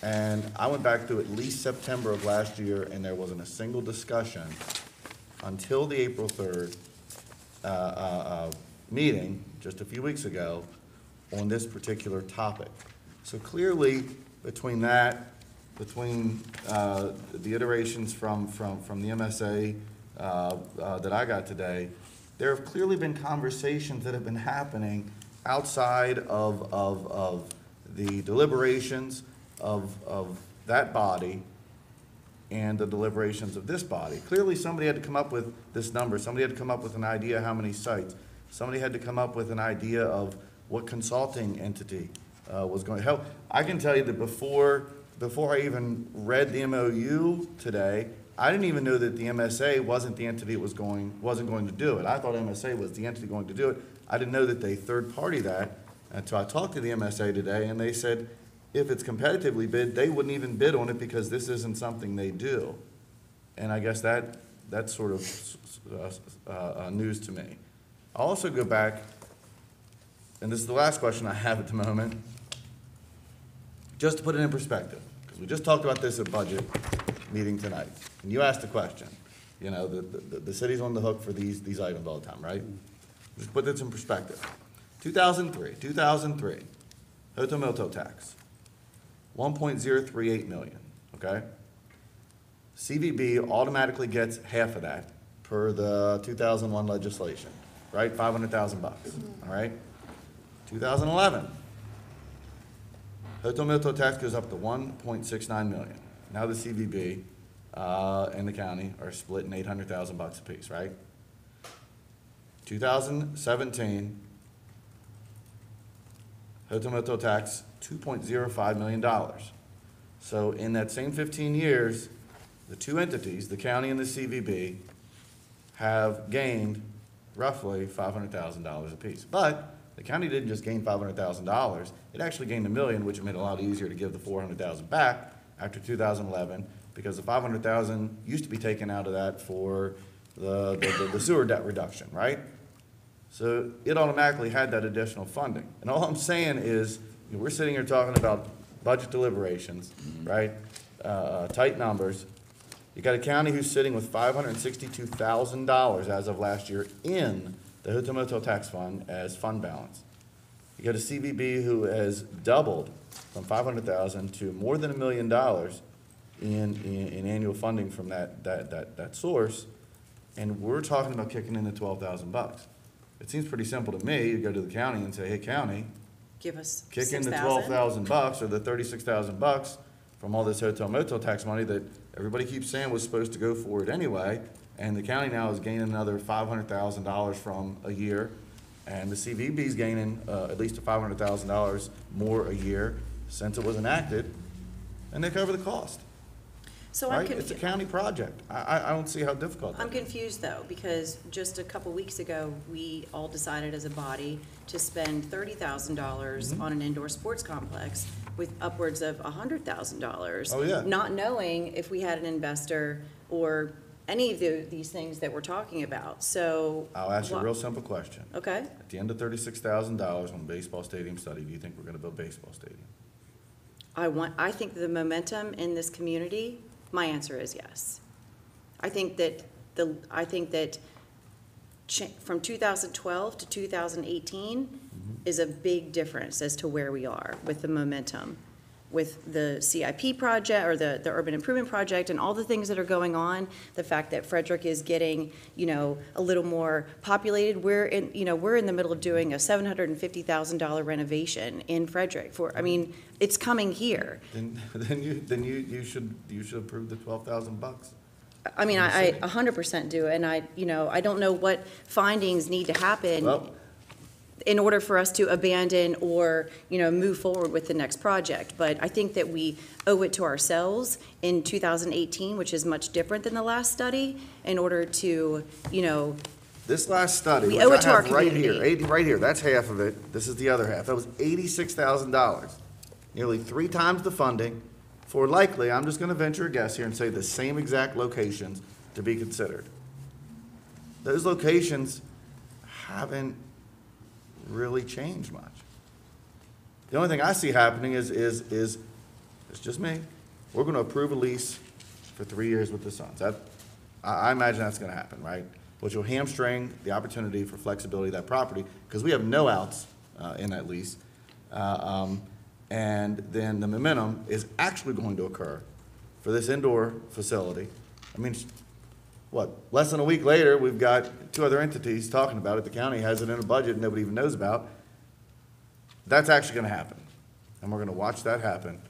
And I went back to at least September of last year, and there wasn't a single discussion until the April 3rd meeting, just a few weeks ago, on this particular topic. So clearly, between that, between the iterations from the MSA that I got today, there have clearly been conversations that have been happening outside of the deliberations of that body and the deliberations of this body. Clearly, somebody had to come up with this number. Somebody had to come up with an idea how many sites. Somebody had to come up with an idea of what consulting entity was going to help. I can tell you that before I even read the MOU today, I didn't even know that the MSA wasn't the entity that wasn't going to do it. I thought MSA was the entity going to do it. I didn't know that they third party that until I talked to the MSA today, and they said if it's competitively bid, they wouldn't even bid on it because this isn't something they do. And I guess that's sort of news to me. I'll also go back, and this is the last question I have at the moment, just to put it in perspective, because we just talked about this at budget meeting tonight, and you asked the question. You know, the city's on the hook for these items all the time, right? Just put this in perspective. 2003, Hoto Milto tax, 1.038 million, okay? CVB automatically gets half of that per the 2001 legislation, right? 500,000 bucks, all right? 2011, Hoto Milto tax goes up to 1.69 million. Now the CVB and the county are splitting 800,000 bucks apiece, right? 2017, Hoto Milto tax, $2.05 million. So in that same 15 years, the two entities, the county and the CVB, have gained roughly $500,000 apiece. But the county didn't just gain $500,000, it actually gained $1 million, which made it a lot easier to give the $400,000 back after 2011, because the $500,000 used to be taken out of that for the sewer debt reduction, right? So it automatically had that additional funding. And all I'm saying is, you know, we're sitting here talking about budget deliberations, right? Tight numbers. You got a county who's sitting with $562,000 as of last year in the Hoto Milto tax fund as fund balance. You got a CVB who has doubled from $500,000 to more than $1 million in annual funding from that source, and we're talking about kicking in the 12,000 bucks. It seems pretty simple to me. You go to the county and say, hey, county, Give us kick in the 6,000. 12,000 bucks or the 36,000 bucks from all this Hoto Milto tax money that everybody keeps saying was supposed to go for it anyway, and the county now is gaining another $500,000 from a year, and the CVB's gaining at least $500,000 more a year since it was enacted, and they cover the cost. So Right? I'm confused. It's a county project. I don't see how difficult that I'm is. confused though, because just a couple weeks ago, we all decided as a body to spend $30,000 on an indoor sports complex with upwards of $100,000. Oh, yeah. Not knowing if we had an investor or any of these things that we're talking about, so. I'll ask you a real simple question. Okay, At the end of $36,000 on baseball stadium study, do you think we're gonna build a baseball stadium? I think the momentum in this community, my answer is yes. I think that from 2012 to 2018 is a big difference as to where we are with the momentum, with the CIP project, or the urban improvement project, and all the things that are going on. The fact that Frederick is getting, a little more populated. We're in the middle of doing a $750,000 renovation in Frederick it's coming here. Then you should approve the 12,000 bucks. I 100% do, and I don't know what findings need to happen Well, in order for us to abandon or, move forward with the next project. But I think that we owe it to ourselves in 2018, which is much different than the last study, in order to, this last study, We which owe I it to our have right here, community. right here, that's half of it. This is the other half. That was $86,000, nearly 3 times the funding for likely, I'm just gonna venture a guess here and say the same exact locations to be considered. Those locations haven't really changed much. The only thing I see happening is it's just me, we're gonna approve a lease for 3 years with the Suns. I imagine that's gonna happen, right? Which will hamstring the opportunity for flexibility of that property, because we have no outs in that lease. And then the momentum is actually going to occur for this indoor facility. I mean, what, less than a week later, we've got 2 other entities talking about it. The county has it in a budget nobody even knows about. That's actually gonna happen, and we're gonna watch that happen.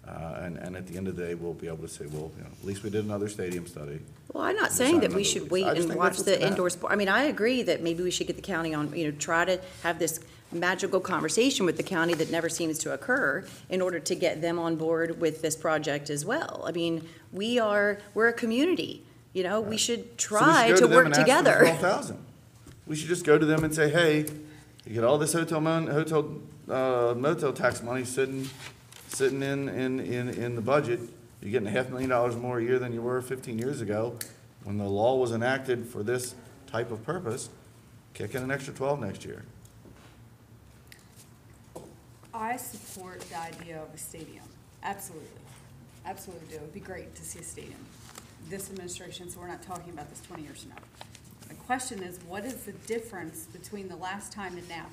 And at the end of the day, we'll be able to say, well, you know, at least we did another stadium study. Well, I'm not saying that we should wait I just and think watch that's what's the gonna indoor happen. sport. I mean, I agree that maybe we should get the county on, try to have this magical conversation with the county that never seems to occur in order to get them on board with this project as well. I mean, we're a community, we should try to work together. We should just go to them and say, hey, you get all this motel tax money sitting in the budget. You're getting $500,000 more a year than you were 15 years ago. When the law was enacted for this type of purpose, kick in an extra 12 next year. I support the idea of a stadium, absolutely. Absolutely do. It'd be great to see a stadium. This administration, so we're not talking about this 20 years from now. The question is, what is the difference between the last time and now?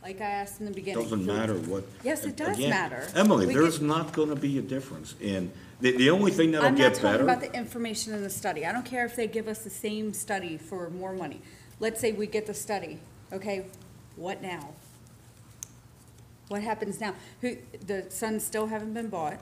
Like I asked in the beginning. Doesn't matter what. Yes, it does again, matter. Emily, We there's get- not gonna be a difference, and the only thing that'll I'm not get talking better. about the information in the study. I don't care if they give us the same study for more money. Let's say we get the study, okay, what now? What happens now? The Suns still haven't been bought.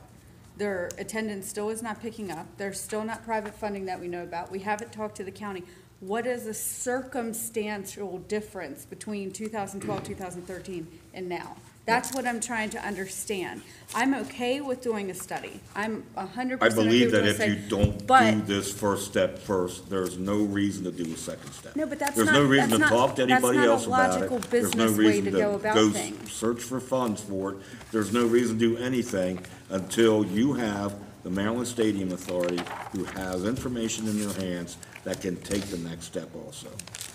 Their attendance still is not picking up. There's still not private funding that we know about. We haven't talked to the county. What is the circumstantial difference between 2012, 2013, and now? That's what I'm trying to understand. I'm okay with doing a study. I'm 100% I okay believe with that doing a if study, you don't do but- this first step first, there's no reason to do a second step. No, but that's There's not- no reason that's to not- talk to that's anybody not a else about it. logical There's no business way reason to go about things. search for funds for it. There's no reason to do anything until you have the Maryland Stadium Authority who has information in their hands that can take the next step also.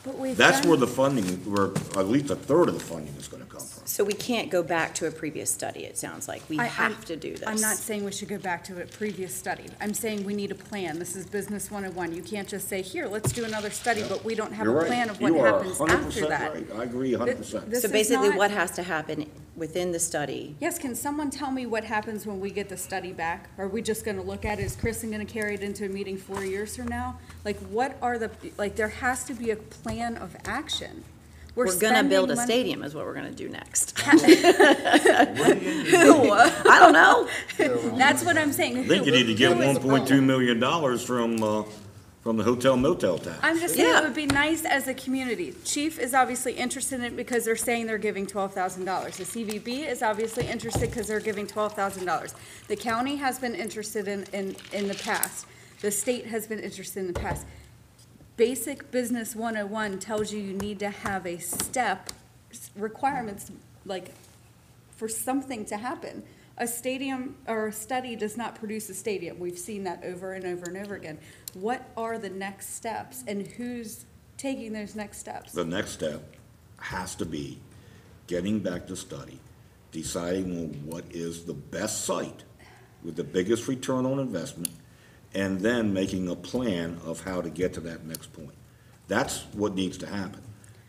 But we've That's done- where the funding, where at least a third of the funding is gonna come from. So we can't go back to a previous study, it sounds like. We have to do this. I'm not saying we should go back to a previous study. I'm saying we need a plan. This is business 101. You can't just say, here, let's do another study, but we don't have You're a right. plan of what You are happens after 100% that. right. I agree 100%. This So is basically, not- what has to happen within the study? Yes, can someone tell me what happens when we get the study back? Are we just gonna look at it? Is Kristen gonna carry it into a meeting 4 years from now? Like, what are there has to be a plan of action. We're gonna build a spending money- stadium is what we're gonna do next. Who? I don't know. That's what I'm saying. I think you need to get Who is- $1.2 million from the hotel motel tax. I'm just saying Yeah. it would be nice as a community. Chief is obviously interested in it because they're saying they're giving $12,000. The CVB is obviously interested because they're giving $12,000. The county has been interested in the past. The state has been interested in the past. Basic Business 101 tells you need to have a step, requirements, like, for something to happen. A stadium or a study does not produce a stadium. We've seen that over and over and over again. What are the next steps and who's taking those next steps? The next step has to be getting back to study, deciding on what is the best site with the biggest return on investment, and then making a plan of how to get to that next point. That's what needs to happen.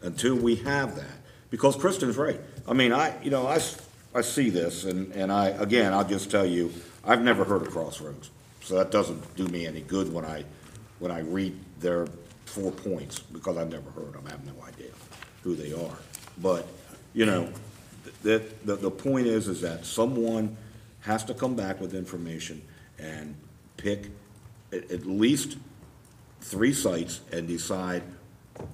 Until we have that, because Kristen's right. I mean, I see this, and I'll just tell you, I've never heard of Crossroads. So that doesn't do me any good when I read their 4 points, because I've never heard them. I have no idea who they are. But, the point is that someone has to come back with information and pick at least 3 sites and decide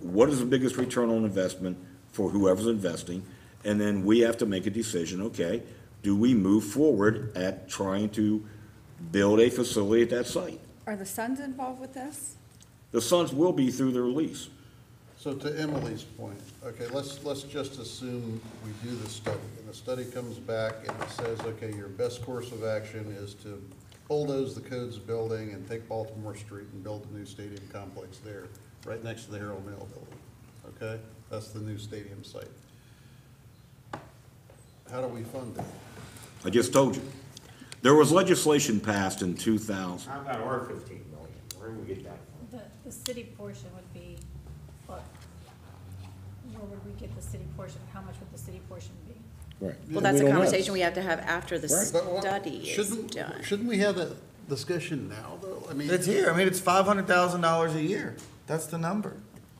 what is the biggest return on investment for whoever's investing, and then we have to make a decision, okay, do we move forward at trying to build a facility at that site? Are the Suns involved with this? The Suns will be through their lease. So to Emily's point, okay, let's just assume we do the study, and the study comes back and it says, okay, your best course of action is to bulldoze the Codes building and take Baltimore Street and build a new stadium complex there, right next to the Herald Mail building, okay? That's the new stadium site. How do we fund it? I just told you. There was legislation passed in 2000. How about our 15 million? Where do we get that from? The city portion would be, what? Where would we get the city portion? How much would the city portion be? Right. Well, that's a conversation we have to have after the study is Shouldn't, done. shouldn't we have that discussion now, though? I mean, It's here, I mean, it's $500,000 a year. That's the number.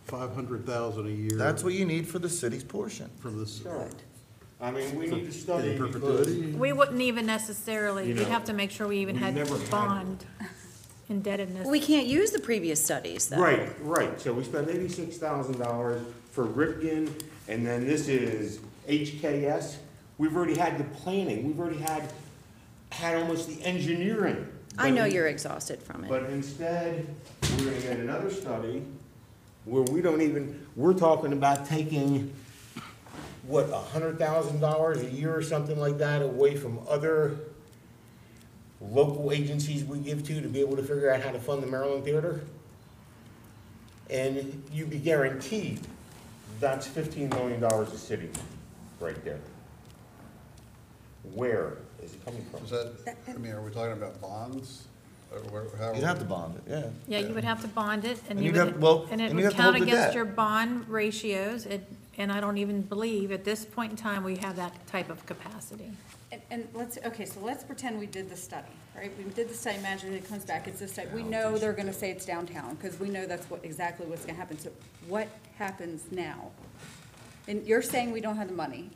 500,000 a year. That's what you need for the city's portion. For this. I mean, we need to study In because perpetuity? We wouldn't even necessarily, You we'd know, have to make sure we even we've had never had bond indebtedness. We can't use the previous studies, though. Right, so we spent $86,000 for Ripken, and then this is HKS. We've already had the planning, we've already had almost the engineering. I know you're exhausted from it. But instead, we're gonna get another study where we don't even, we're talking about taking, what, $100,000 a year or something like that away from other local agencies we give to be able to figure out how to fund the Maryland Theater? And you'd be guaranteed that's $15 million a city right there. Where is it coming from? Is that, I mean, are we talking about bonds? How? You'd have to bond it, yeah. Yeah, you would have to bond it, and And you you'd have- well, would, and it and you would have to hold count the against debt. your bond ratios, and I don't even believe at this point in time we have that type of capacity. And let's, okay, so let's pretend we did the study, right? We did the study, imagine it comes back, it's this study. We know they're gonna say it's downtown, because we know that's exactly what's gonna happen. So what happens now? And you're saying we don't have the money.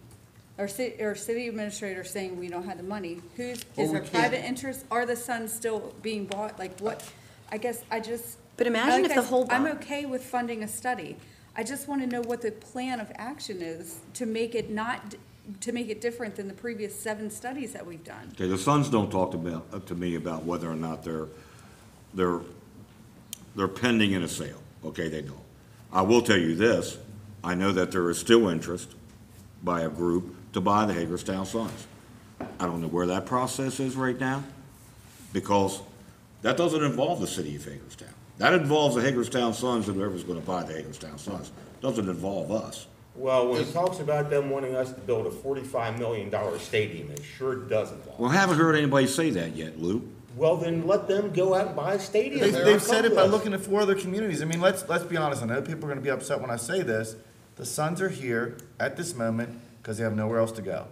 Our city administrator saying we don't have the money. Well, Is we there can't- private interest? Are the Suns still being bought? Like what? I guess I just. But imagine if the whole I'm bond- okay with funding a study. I just want to know what the plan of action is to make it to make it different than the previous 7 studies that we've done. Okay, the Suns don't talk to me about whether or not they're pending in a sale. Okay, they don't. I will tell you this, I know that there is still interest by a group to buy the Hagerstown Suns. I don't know where that process is right now, because that doesn't involve the city of Hagerstown. That involves the Hagerstown Suns and whoever's gonna buy the Hagerstown Suns. Doesn't involve us. Well, when it talks about them wanting us to build a $45 million stadium, it sure doesn't. Well, I haven't heard anybody say that yet, Lou. Well, then let them go out and buy a stadium. They've said it by looking at 4 other communities. I mean, let's be honest, I know people are gonna be upset when I say this. The Suns are here at this moment because they have nowhere else to go.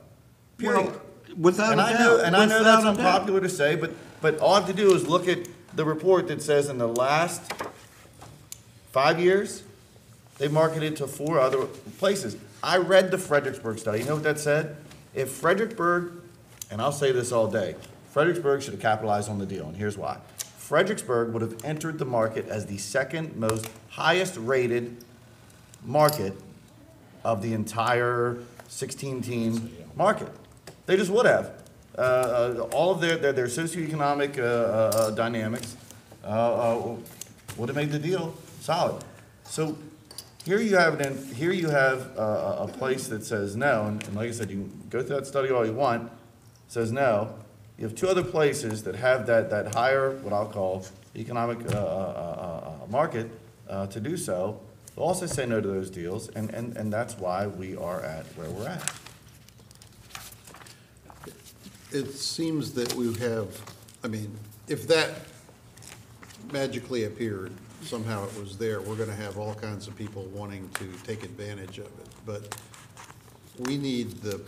Period. Well, without And a I doubt. know, and I know Without that's a doubt. unpopular to say, but all I have to do is look at the report that says in the last 5 years, they marketed to 4 other places. I read the Fredericksburg study. You know what that said? If Fredericksburg, and I'll say this all day, Fredericksburg should have capitalized on the deal, and here's why. Fredericksburg would have entered the market as the second most highest rated market of the entire 16-team market. They just would have. All of their socioeconomic dynamics would have made the deal solid. So here you have a place that says no, and like I said, you can go through that study all you want, says no. You have 2 other places that have that higher, what I'll call economic market to do so. They'll also say no to those deals, and that's why we are at where we're at. It seems that we have, I mean, if that magically appeared, somehow it was there, we're gonna have all kinds of people wanting to take advantage of it. But we need the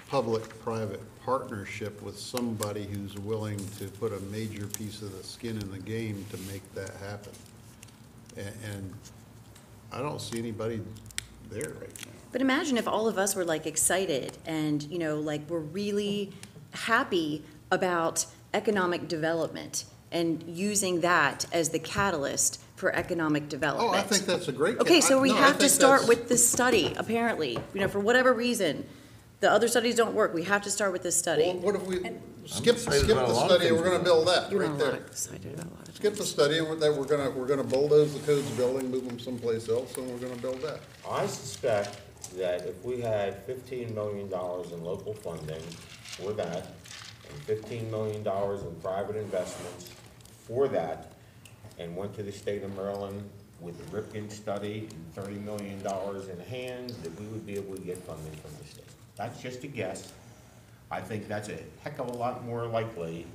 public-private partnership with somebody who's willing to put a major piece of the skin in the game to make that happen. And I don't see anybody there right now. But imagine if all of us were like excited and, you know, like we're really happy about economic development and using that as the catalyst for economic development. Oh, I think that's a great. Okay, so we no, I have to think start that's- with this study, apparently. You know, for whatever reason, the other studies don't work. We have to start with this Well, study. what if we, skip excited the about a lot of study, and we're things. gonna build that You're right not there. excited about a lot of Skip the study, and that we're gonna bulldoze the codes building, move them someplace else, and we're gonna build that. I suspect that if we had $15 million in local funding for that, and $15 million in private investments for that, and went to the state of Maryland with the Ripken study and $30 million in hand, that we would be able to get funding from the state. That's just a guess, I think that's a heck of a lot more likely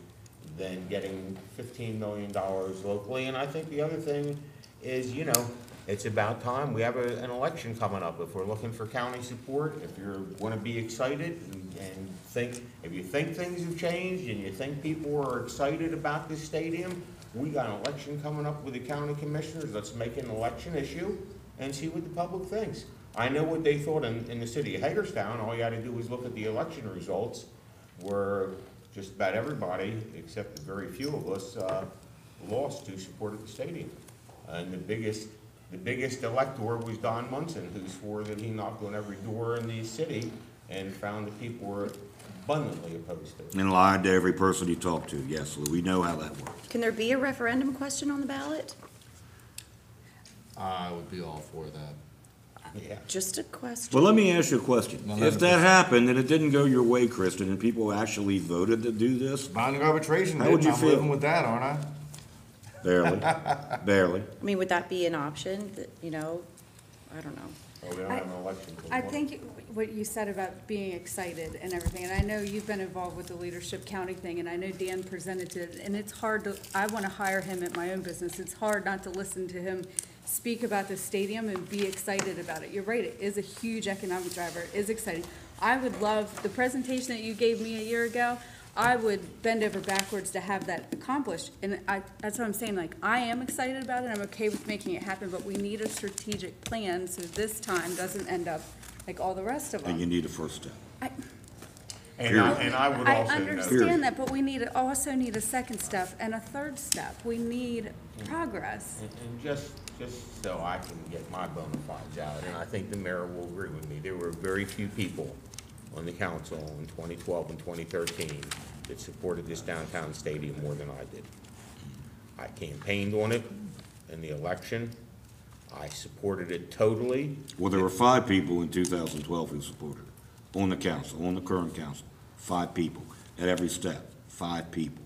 than getting $15 million locally. And I think the other thing is, you know, it's about time. We have an election coming up. If we're looking for county support, if you're gonna be excited and think, if you think things have changed and you think people are excited about this stadium, we got an election coming up with the county commissioners. Let's make an election issue and see what the public thinks. I know what they thought in the city of Hagerstown. All you had to do was look at the election results, where just about everybody, except a very few of us, lost who supported the stadium. And the biggest elector was Don Munson, who swore that he knocked on every door in the city and found that people were abundantly opposed to it. And lied to every person he talked to. Yes, Lou, we know how that works. Can there be a referendum question on the ballot? I would be all for that. Yeah. Just a question. Well, let me ask you a question. If that happened and it didn't go your way, Kristen, and people actually voted to do this, Binding arbitration, how would you I'm feel? living with that, aren't I? Barely, barely. I mean, would that be an option that, you know, I don't know. Well, we don't have an election. till I March. think what you said about being excited and everything, and I know you've been involved with the Leadership County thing, and I know Dan presented it, and it's hard to, I want to hire him at my own business. It's hard not to listen to him speak about the stadium and be excited about it. You're right, it is a huge economic driver, it is exciting. I would love, the presentation that you gave me a year ago, I would bend over backwards to have that accomplished. And that's what I'm saying, like, I am excited about it, I'm okay with making it happen, but we need a strategic plan so this time doesn't end up like all the rest of them. And you need a first step. And I would I also note. understand that, but we also need a second step and a third step. We need progress. And just so I can get my bona fides out, and I think the mayor will agree with me, there were very few people on the council in 2012 and 2013 that supported this downtown stadium more than I did. I campaigned on it in the election. I supported it totally. Well, there were 5 people in 2012 who supported it, on the council, on the current council. 5 people, at every step, 5 people.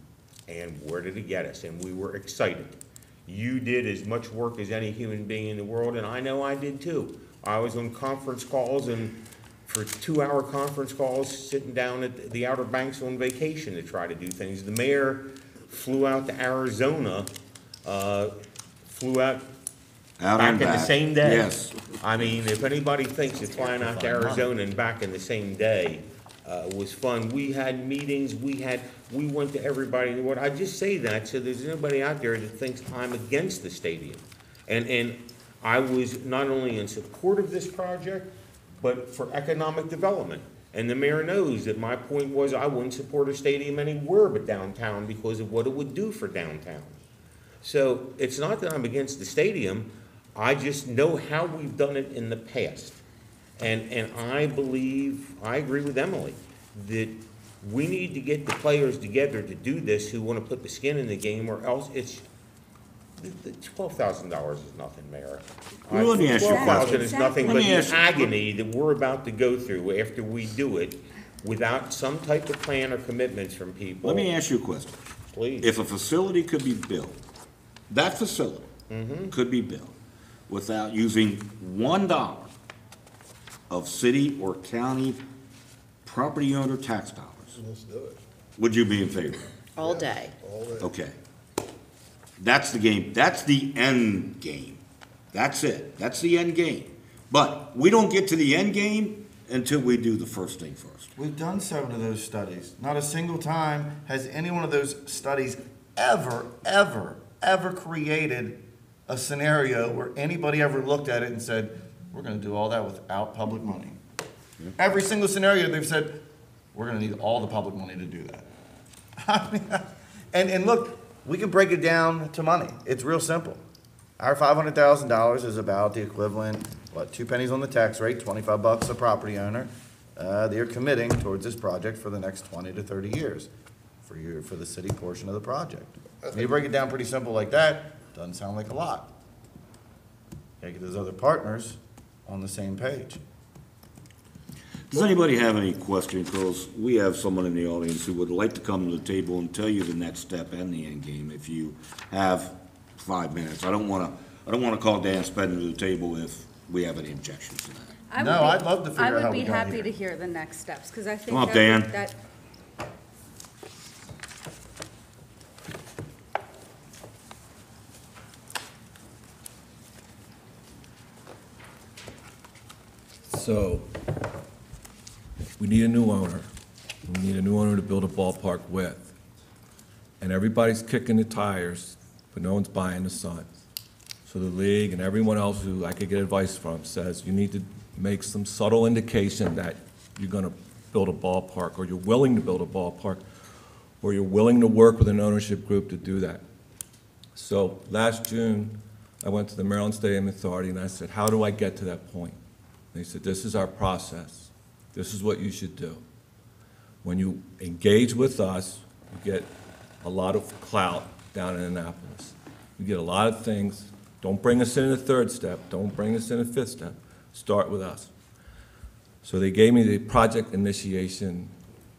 And where did it get us? And we were excited. You did as much work as any human being in the world, and I know I did too. I was on conference calls, and for 2-hour conference calls, sitting down at the Outer Banks on vacation to try to do things. The mayor flew out to Arizona, flew out Out back and in the back. same day. Yes. I mean, if anybody thinks that flying out to Arizona and back in the same day was fun, we had meetings, we went to everybody in the world. I just say that so there's nobody out there that thinks I'm against the stadium. And I was not only in support of this project, but for economic development. And the mayor knows that my point was I wouldn't support a stadium anywhere but downtown because of what it would do for downtown. So it's not that I'm against the stadium, I just know how we've done it in the past. And I believe, I agree with Emily, that we need to get the players together to do this who want to put the skin in the game, or else it's, the $12,000 is nothing, Mayor. Well, let me ask you a question. $12,000 is nothing Let but me the ask you- agony that we're about to go through after we do it without some type of plan or commitments from people. Let me ask you a question. Please. If a facility could be built, that facility could be built without using $1 of city or county property owner tax dollars, Let's do it. would you be in favor? All day. All day. Okay. That's the game, that's the end game. That's it, that's the end game. But we don't get to the end game until we do the first thing first. We've done 7 of those studies. Not a single time has any one of those studies ever created a scenario where anybody ever looked at it and said, we're gonna do all that without public money. Every single scenario, they've said, we're gonna need all the public money to do that. I mean, and look, we can break it down to money. It's real simple. Our $500,000 is about the equivalent, 2 pennies on the tax rate, $25 a property owner. They're committing towards this project for the next 20 to 30 years for the city portion of the project. When you break it down pretty simple like that, doesn't sound like a lot. Gotta get those other partners on the same page. Does anybody have any questions? Because we have someone in the audience who would like to come to the table and tell you the next step and the end game if you have 5 minutes. I don't want to call Dan Spedden to the table if we have any objections to that. No, I'd love to figure out how we I would be got happy here. to hear the next steps, because I think Come on, Dan. So, we need a new owner. We need a new owner to build a ballpark with. And everybody's kicking the tires, but no one's buying the sun. So the league and everyone else who I could get advice from says you need to make some subtle indication that you're gonna build a ballpark, or you're willing to build a ballpark, or you're willing to work with an ownership group to do that. So last June, I went to the Maryland Stadium Authority and I said, how do I get to that point? They said, this is our process. This is what you should do. When you engage with us, you get a lot of clout down in Annapolis. You get a lot of things. Don't bring us in a third step. Don't bring us in a fifth step. Start with us. So they gave me the project initiation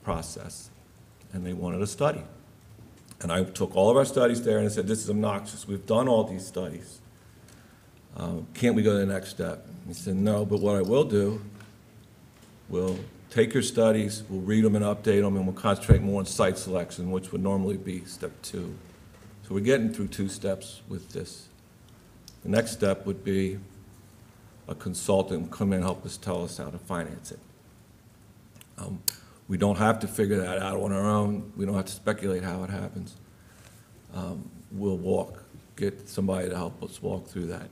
process, and they wanted a study. And I took all of our studies there and I said, this is obnoxious. We've done all these studies. Can't we go to the next step? He said, no, but what I will do, we'll take your studies, we'll read them and update them, and we'll concentrate more on site selection, which would normally be step 2. So we're getting through 2 steps with this. The next step would be a consultant come in and help us tell us how to finance it. We don't have to figure that out on our own. We don't have to speculate how it happens. We'll get somebody to help us walk through that.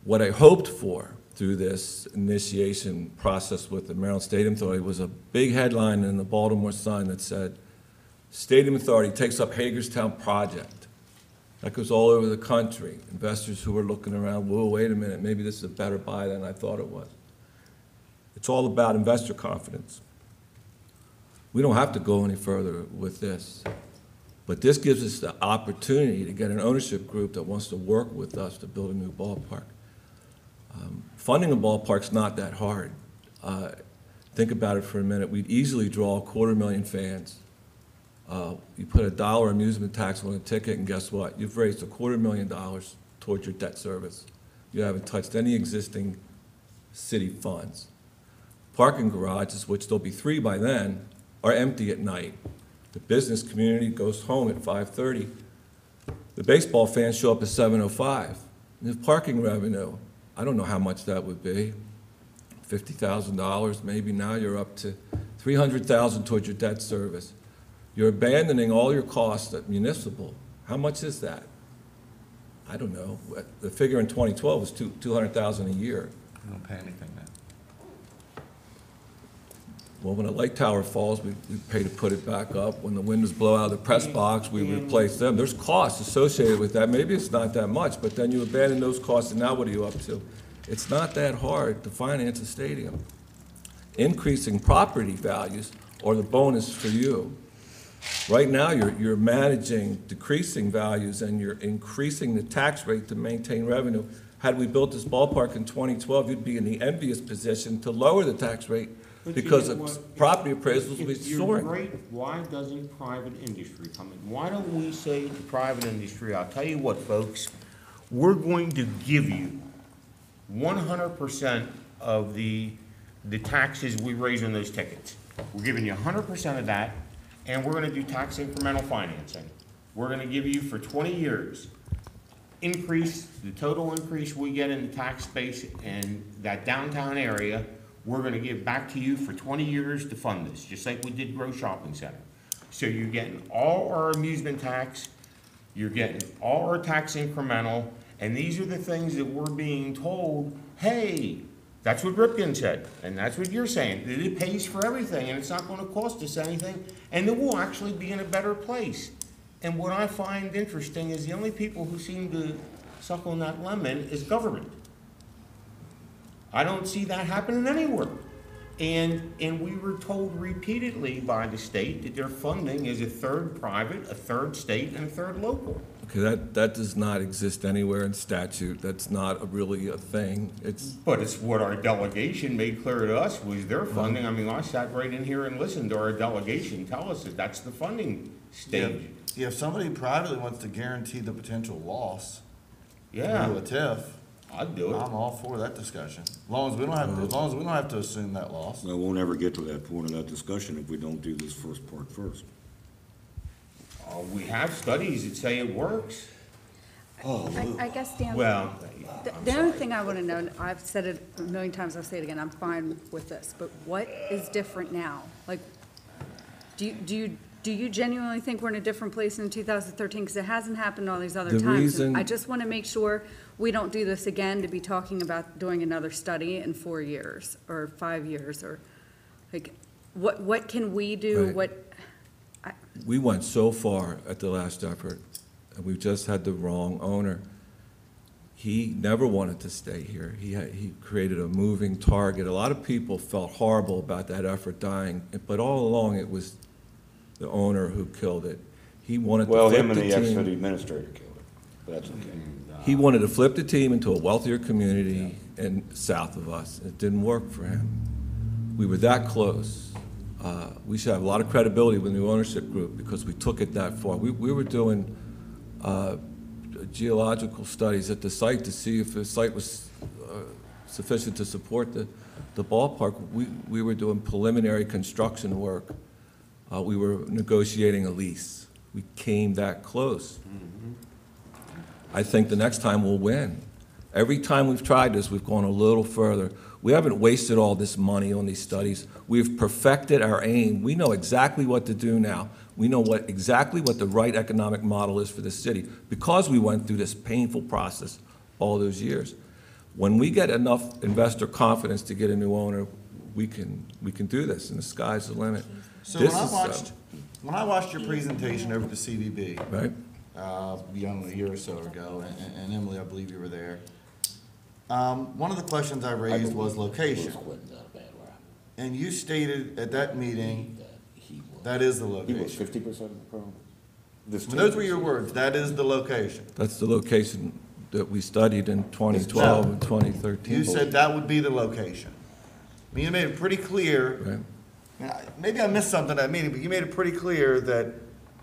What I hoped for through this initiation process with the Maryland Stadium Authority was a big headline in the Baltimore Sun that said, Stadium Authority takes up Hagerstown project. That goes all over the country. Investors who are looking around, whoa, wait a minute, maybe this is a better buy than I thought it was. It's all about investor confidence. We don't have to go any further with this, but this gives us the opportunity to get an ownership group that wants to work with us to build a new ballpark. Funding a ballpark's not that hard. Think about it for a minute. We'd easily draw 250,000 fans. You put $1 amusement tax on a ticket, and guess what? You've raised $250,000 towards your debt service. You haven't touched any existing city funds. Parking garages, which there'll be 3 by then, are empty at night. The business community goes home at 5:30. The baseball fans show up at 7:05. There's parking revenue. I don't know how much that would be. $50,000, maybe now you're up to $300,000 towards your debt service. You're abandoning all your costs at municipal. How much is that? I don't know. The figure in 2012 was $200,000 a year. You don't pay anything now. Well, when a light tower falls, we pay to put it back up. When the windows blow out of the press box, we replace them. There's costs associated with that. Maybe it's not that much, but then you abandon those costs, and now what are you up to? It's not that hard to finance a stadium. Increasing property values are the bonus for you. Right now, you're managing decreasing values, and you're increasing the tax rate to maintain revenue. Had we built this ballpark in 2012, you'd be in the envious position to lower the tax rate because of property appraisals will be soaring. You're great. Why doesn't private industry come in? Why don't we say to private industry, I'll tell you what, folks, we're going to give you 100% of the taxes we raise on those tickets. We're giving you 100% of that, and we're gonna do tax incremental financing. We're gonna give you for 20 years, the total increase we get in the tax base in that downtown area, we're gonna give back to you for 20 years to fund this, just like we did Grove Shopping Center. So you're getting all our amusement tax, you're getting all our tax incremental, and these are the things that we're being told, hey, that's what Ripken said, and that's what you're saying, that it pays for everything, and it's not gonna cost us anything, and that we'll actually be in a better place. And what I find interesting is the only people who seem to suck on that lemon is government. I don't see that happening anywhere. And we were told repeatedly by the state that their funding is a third private, a third state, and a third local. Okay, that does not exist anywhere in statute. That's not really a thing. But it's what our delegation made clear to us was their funding. I mean, I sat right in here and listened to our delegation tell us that that's the funding stage. Yeah, if somebody privately wants to guarantee the potential loss, Yeah. through a TIF, I'd do it. I'm all for that discussion. As long as we don't have to assume that loss. We won't ever get to that point of that discussion if we don't do this first part first. We have studies that say it works. I guess, Dan, Well, the only thing I want to know, and I've said it a million times, I'll say it again, I'm fine with this, but what is different now? Like, do you genuinely think we're in a different place in 2013? Because it hasn't happened all these other The times. reason- I just want to make sure we don't do this again to be talking about doing another study in 4 years or 5 years, or, like, what can we do? Right. What, We went so far at the last effort, and we just had the wrong owner. He never wanted to stay here. He created a moving target. A lot of people felt horrible about that effort dying, but all along it was the owner who killed it. He wanted to Well, flip him and the the ex-city team. administrator killed it, but that's okay. He wanted to flip the team into a wealthier community and south of us. It didn't work for him. We were that close. We should have a lot of credibility with the new ownership group because we took it that far. We were doing geological studies at the site to see if the site was sufficient to support the ballpark. We were doing preliminary construction work. We were negotiating a lease. We came that close. I think the next time we'll win. Every time we've tried this, we've gone a little further. We haven't wasted all this money on these studies. We've perfected our aim. We know exactly what to do now. We know exactly what the right economic model is for the city because we went through this painful process all those years. When we get enough investor confidence to get a new owner, we can do this, and the sky's the limit. So This when I watched your presentation over at the CVB, right? Beyond a year or so ago, and Emily, I believe you were there. One of the questions I raised was location. And you stated at that meeting, that is the He was location. 50% of the problem. Those were your words, that is the location. That's the location that we studied in 2012 and 2013. You said that would be the location. I mean, you made it pretty clear, Right. maybe I missed something at that meeting, but you made it pretty clear that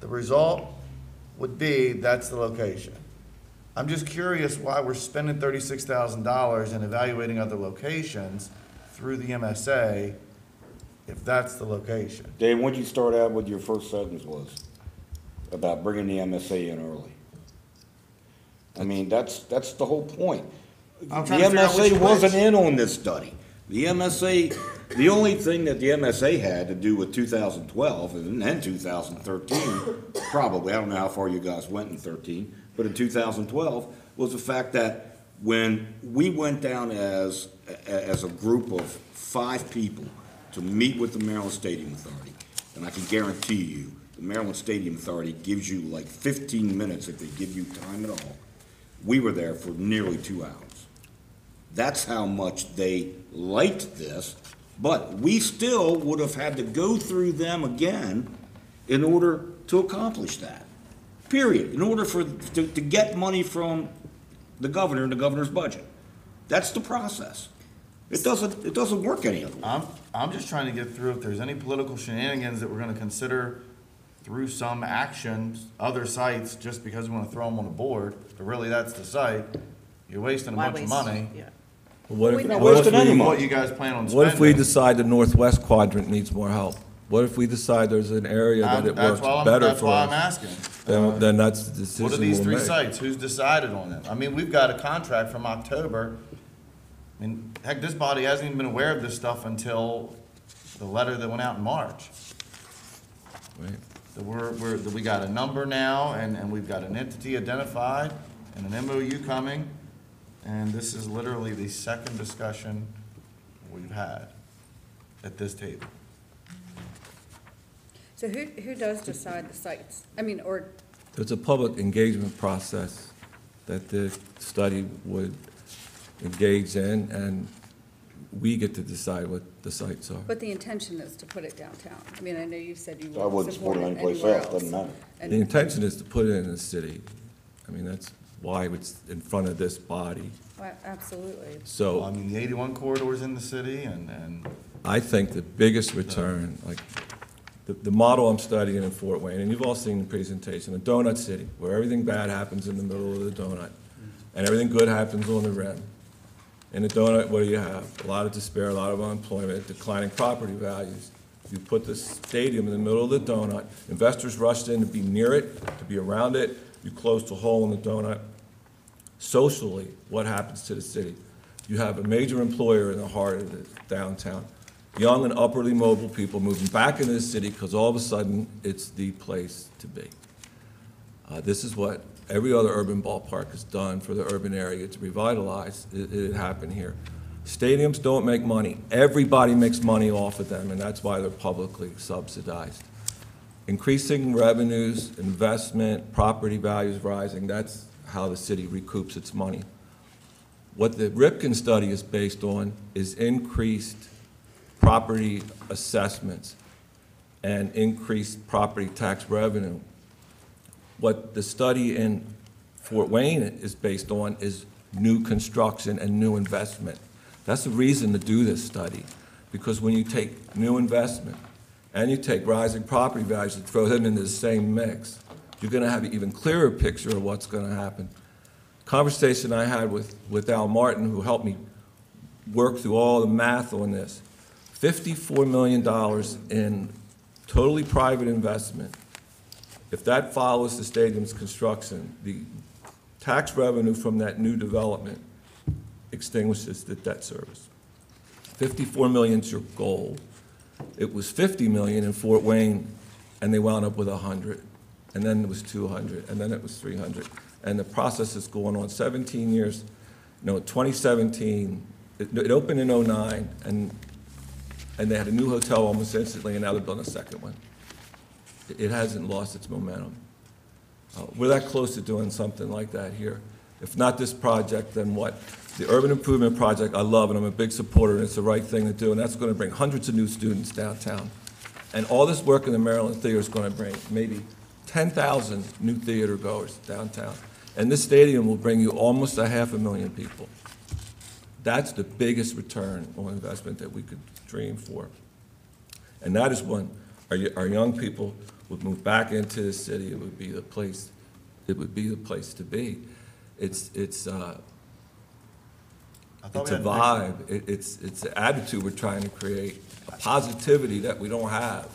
the result would be, that's the location. I'm just curious why we're spending $36,000 and evaluating other locations through the MSA if that's the location. Dave, what'd you start out with your first sentence was about bringing the MSA in early? I mean, that's the whole point. The I'm trying to figure out which MSA wasn't place. in on this study. The MSA, the only thing that the MSA had to do with 2012 and then 2013, probably, I don't know how far you guys went in 13, but in 2012, was the fact that when we went down as a group of 5 people to meet with the Maryland Stadium Authority, and I can guarantee you, the Maryland Stadium Authority gives you like 15 minutes if they give you time at all. We were there for nearly 2 hours. That's how much they liked this, but we still would have had to go through them again in order to accomplish that. Period. In order to get money from the governor and the governor's budget. That's the process. It doesn't work any other way. I'm just trying to get through if there's any political shenanigans that we're gonna consider through some actions, other sites, just because we wanna throw them on the board, but really that's the site, you're wasting a Why bunch of waste- money. Yeah. What We're not what wasting any money. What you guys plan on spending. What if we decide the northwest quadrant needs more help? What if we decide there's an area that it works better That's for why I'm us? asking. Then that's the decision What are these we'll 3 make. sites? Who's decided on them? I mean, we've got a contract from October. I mean, heck, this body hasn't even been aware of this stuff until the letter that went out in March. Right. That we got a number now, and we've got an entity identified, and an MOU coming, and this is literally the second discussion we've had at this table. so who does decide the sites? I mean, or, There's a public engagement process that the study would engage in, and we get to decide what the sites are. but the intention is to put it downtown. I mean, I know you said you I wouldn't wouldn't support support it it anyplace anywhere else, else. doesn't matter. And- The intention is to put it in the city. I mean, that's why it's in front of this body. Well, absolutely. Well, I So mean, the 81 corridor's in the city, and I think the biggest return, like, the model I'm studying in Fort Wayne, and you've all seen the presentation, a donut city, where everything bad happens in the middle of the donut, and everything good happens on the rim. In the donut, what do you have? A lot of despair, a lot of unemployment, declining property values. You put the stadium in the middle of the donut, investors rushed in to be near it, to be around it, you closed a hole in the donut, Socially, what happens to the city? You have a major employer in the heart of the downtown, young and upwardly mobile people moving back into the city because all of a sudden, it's the place to be. This is what every other urban ballpark has done for the urban area to revitalize. It happened here. Stadiums don't make money. Everybody makes money off of them, and that's why they're publicly subsidized. Increasing revenues, investment, property values rising, that's how the city recoups its money. What the Ripken study is based on is increased property assessments and increased property tax revenue. What the study in Fort Wayne is based on is new construction and new investment. That's the reason to do this study, because when you take new investment and you take rising property values and throw them into the same mix, you're going to have an even clearer picture of what's going to happen. Conversation I had with Al Martin, who helped me work through all the math on this, $54 million in totally private investment. If that follows the stadium's construction, the tax revenue from that new development extinguishes the debt service. 54 million is your goal. It was 50 million in Fort Wayne, and they wound up with 100, and then it was 200, and then it was 300. And the process is going on 17 years. 2017, it opened in 09, and they had a new hotel almost instantly, and now they're building a second one. It hasn't lost its momentum. We're that close to doing something like that here. If not this project, then what? The urban improvement project, I love, and I'm a big supporter, and it's the right thing to do, and that's going to bring hundreds of new students downtown. And all this work in the Maryland Theater is going to bring maybe 10,000 new theater goers downtown. And this stadium will bring you almost 500,000 people. That's the biggest return on investment that we could dream for. And that is when our young people would move back into the city. It would be the place to be. It's a vibe. It's the attitude we're trying to create, a positivity that we don't have.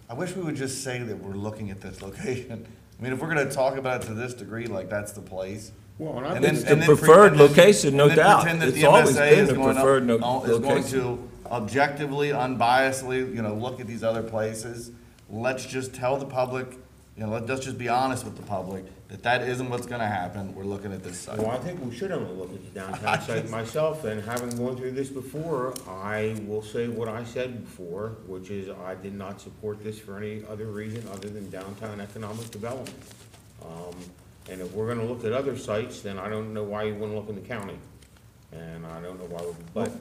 I wish we would just say that we're looking at this location. I mean, if we're gonna talk about it to this degree, like that's the place. Well, And then- It's the and then preferred and then- location, no and then doubt. pretend that It's the always MSA been is the going to- preferred is going location. to objectively, unbiasedly, look at these other places. Let's just tell the public, let's just be honest with the public, that isn't what's gonna happen. We're looking at this site. Well, I think we should only look at the downtown site myself, and having gone through this before, I will say what I said before, which is I did not support this for any other reason other than downtown economic development. And if we're gonna look at other sites, then I don't know why you wouldn't look in the county. And I don't know why, but.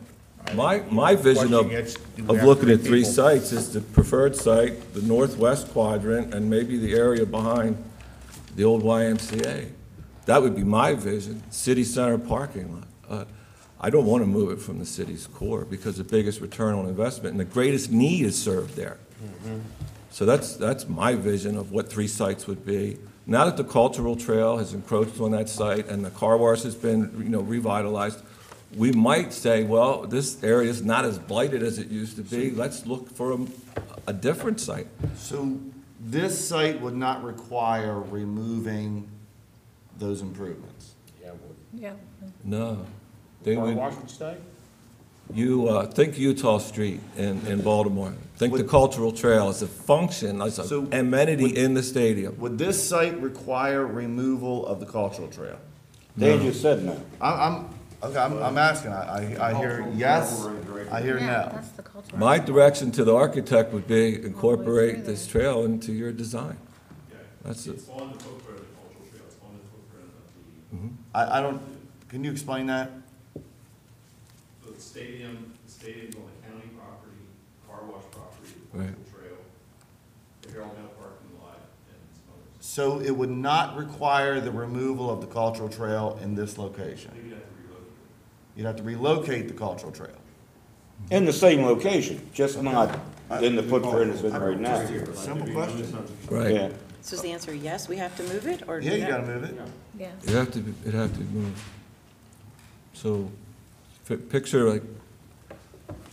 My vision of do we have looking at three people? sites is the preferred site, the northwest quadrant, and maybe the area behind the old YMCA. That would be my vision, city center parking lot. I don't want to move it from the city's core because the biggest return on investment and the greatest need is served there. So that's my vision of what three sites would be. Now that the cultural trail has encroached on that site and the car wash has been, revitalized, we might say, well, this area is not as blighted as it used to be. Let's look for a different site. So this site would not require removing those improvements? Yeah. No. They Car would, wash would stay? think Utah Street in Baltimore. Think the cultural trail as a function, as So an amenity in the stadium. Would this site require removal of the cultural trail? They just said no. I'm asking, I hear yes, I hear Yeah, no. that's the culture. My direction to the architect would be incorporate this trail into your design. That's it. It's on the footprint of the cultural trail, it's on the footprint of the. I don't, can you explain that? The stadium's on the county property, car wash property, the Right. cultural trail, the Herald Mill parking lot, and some others. So it would not require the removal of the cultural trail in this location? I think you have to relocate. You'd have to relocate the cultural trail. In the same location, just not in the footprint it's in right now. Simple question. Right. Yeah. So is the answer yes, we have to move it, or? Yeah, you gotta move it. Yeah. It'd have to move. So, picture like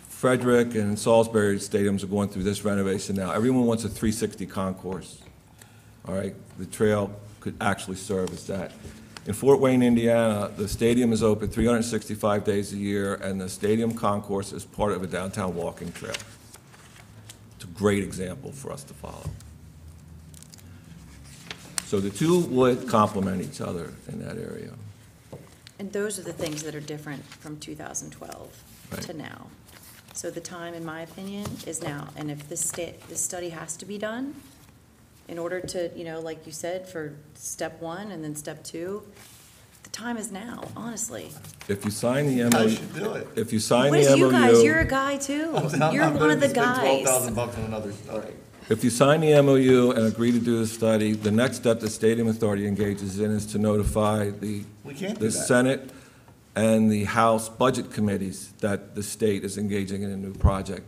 Frederick and Salisbury stadiums are going through this renovation now. Everyone wants a 360 concourse. All right, the trail could actually serve as that. In Fort Wayne, Indiana, the stadium is open 365 days a year, and the stadium concourse is part of a downtown walking trail. It's a great example for us to follow. So the two would complement each other in that area. And those are the things that are different from 2012 to Right. now. So the time, in my opinion, is now. And if this study has to be done in order to, you know, like you said, for step one and then step two, the time is now, honestly. If you sign the MOU. How you should do it. If you sign What the is you guys? MOU. You're a guy too. I'm You're not one of gonna the spend guys. $12,000 on another study. If you sign the MOU and agree to do the study, the next step the Stadium Authority engages in is to notify We can't do the that. Senate and the House Budget Committees that the state is engaging in a new project.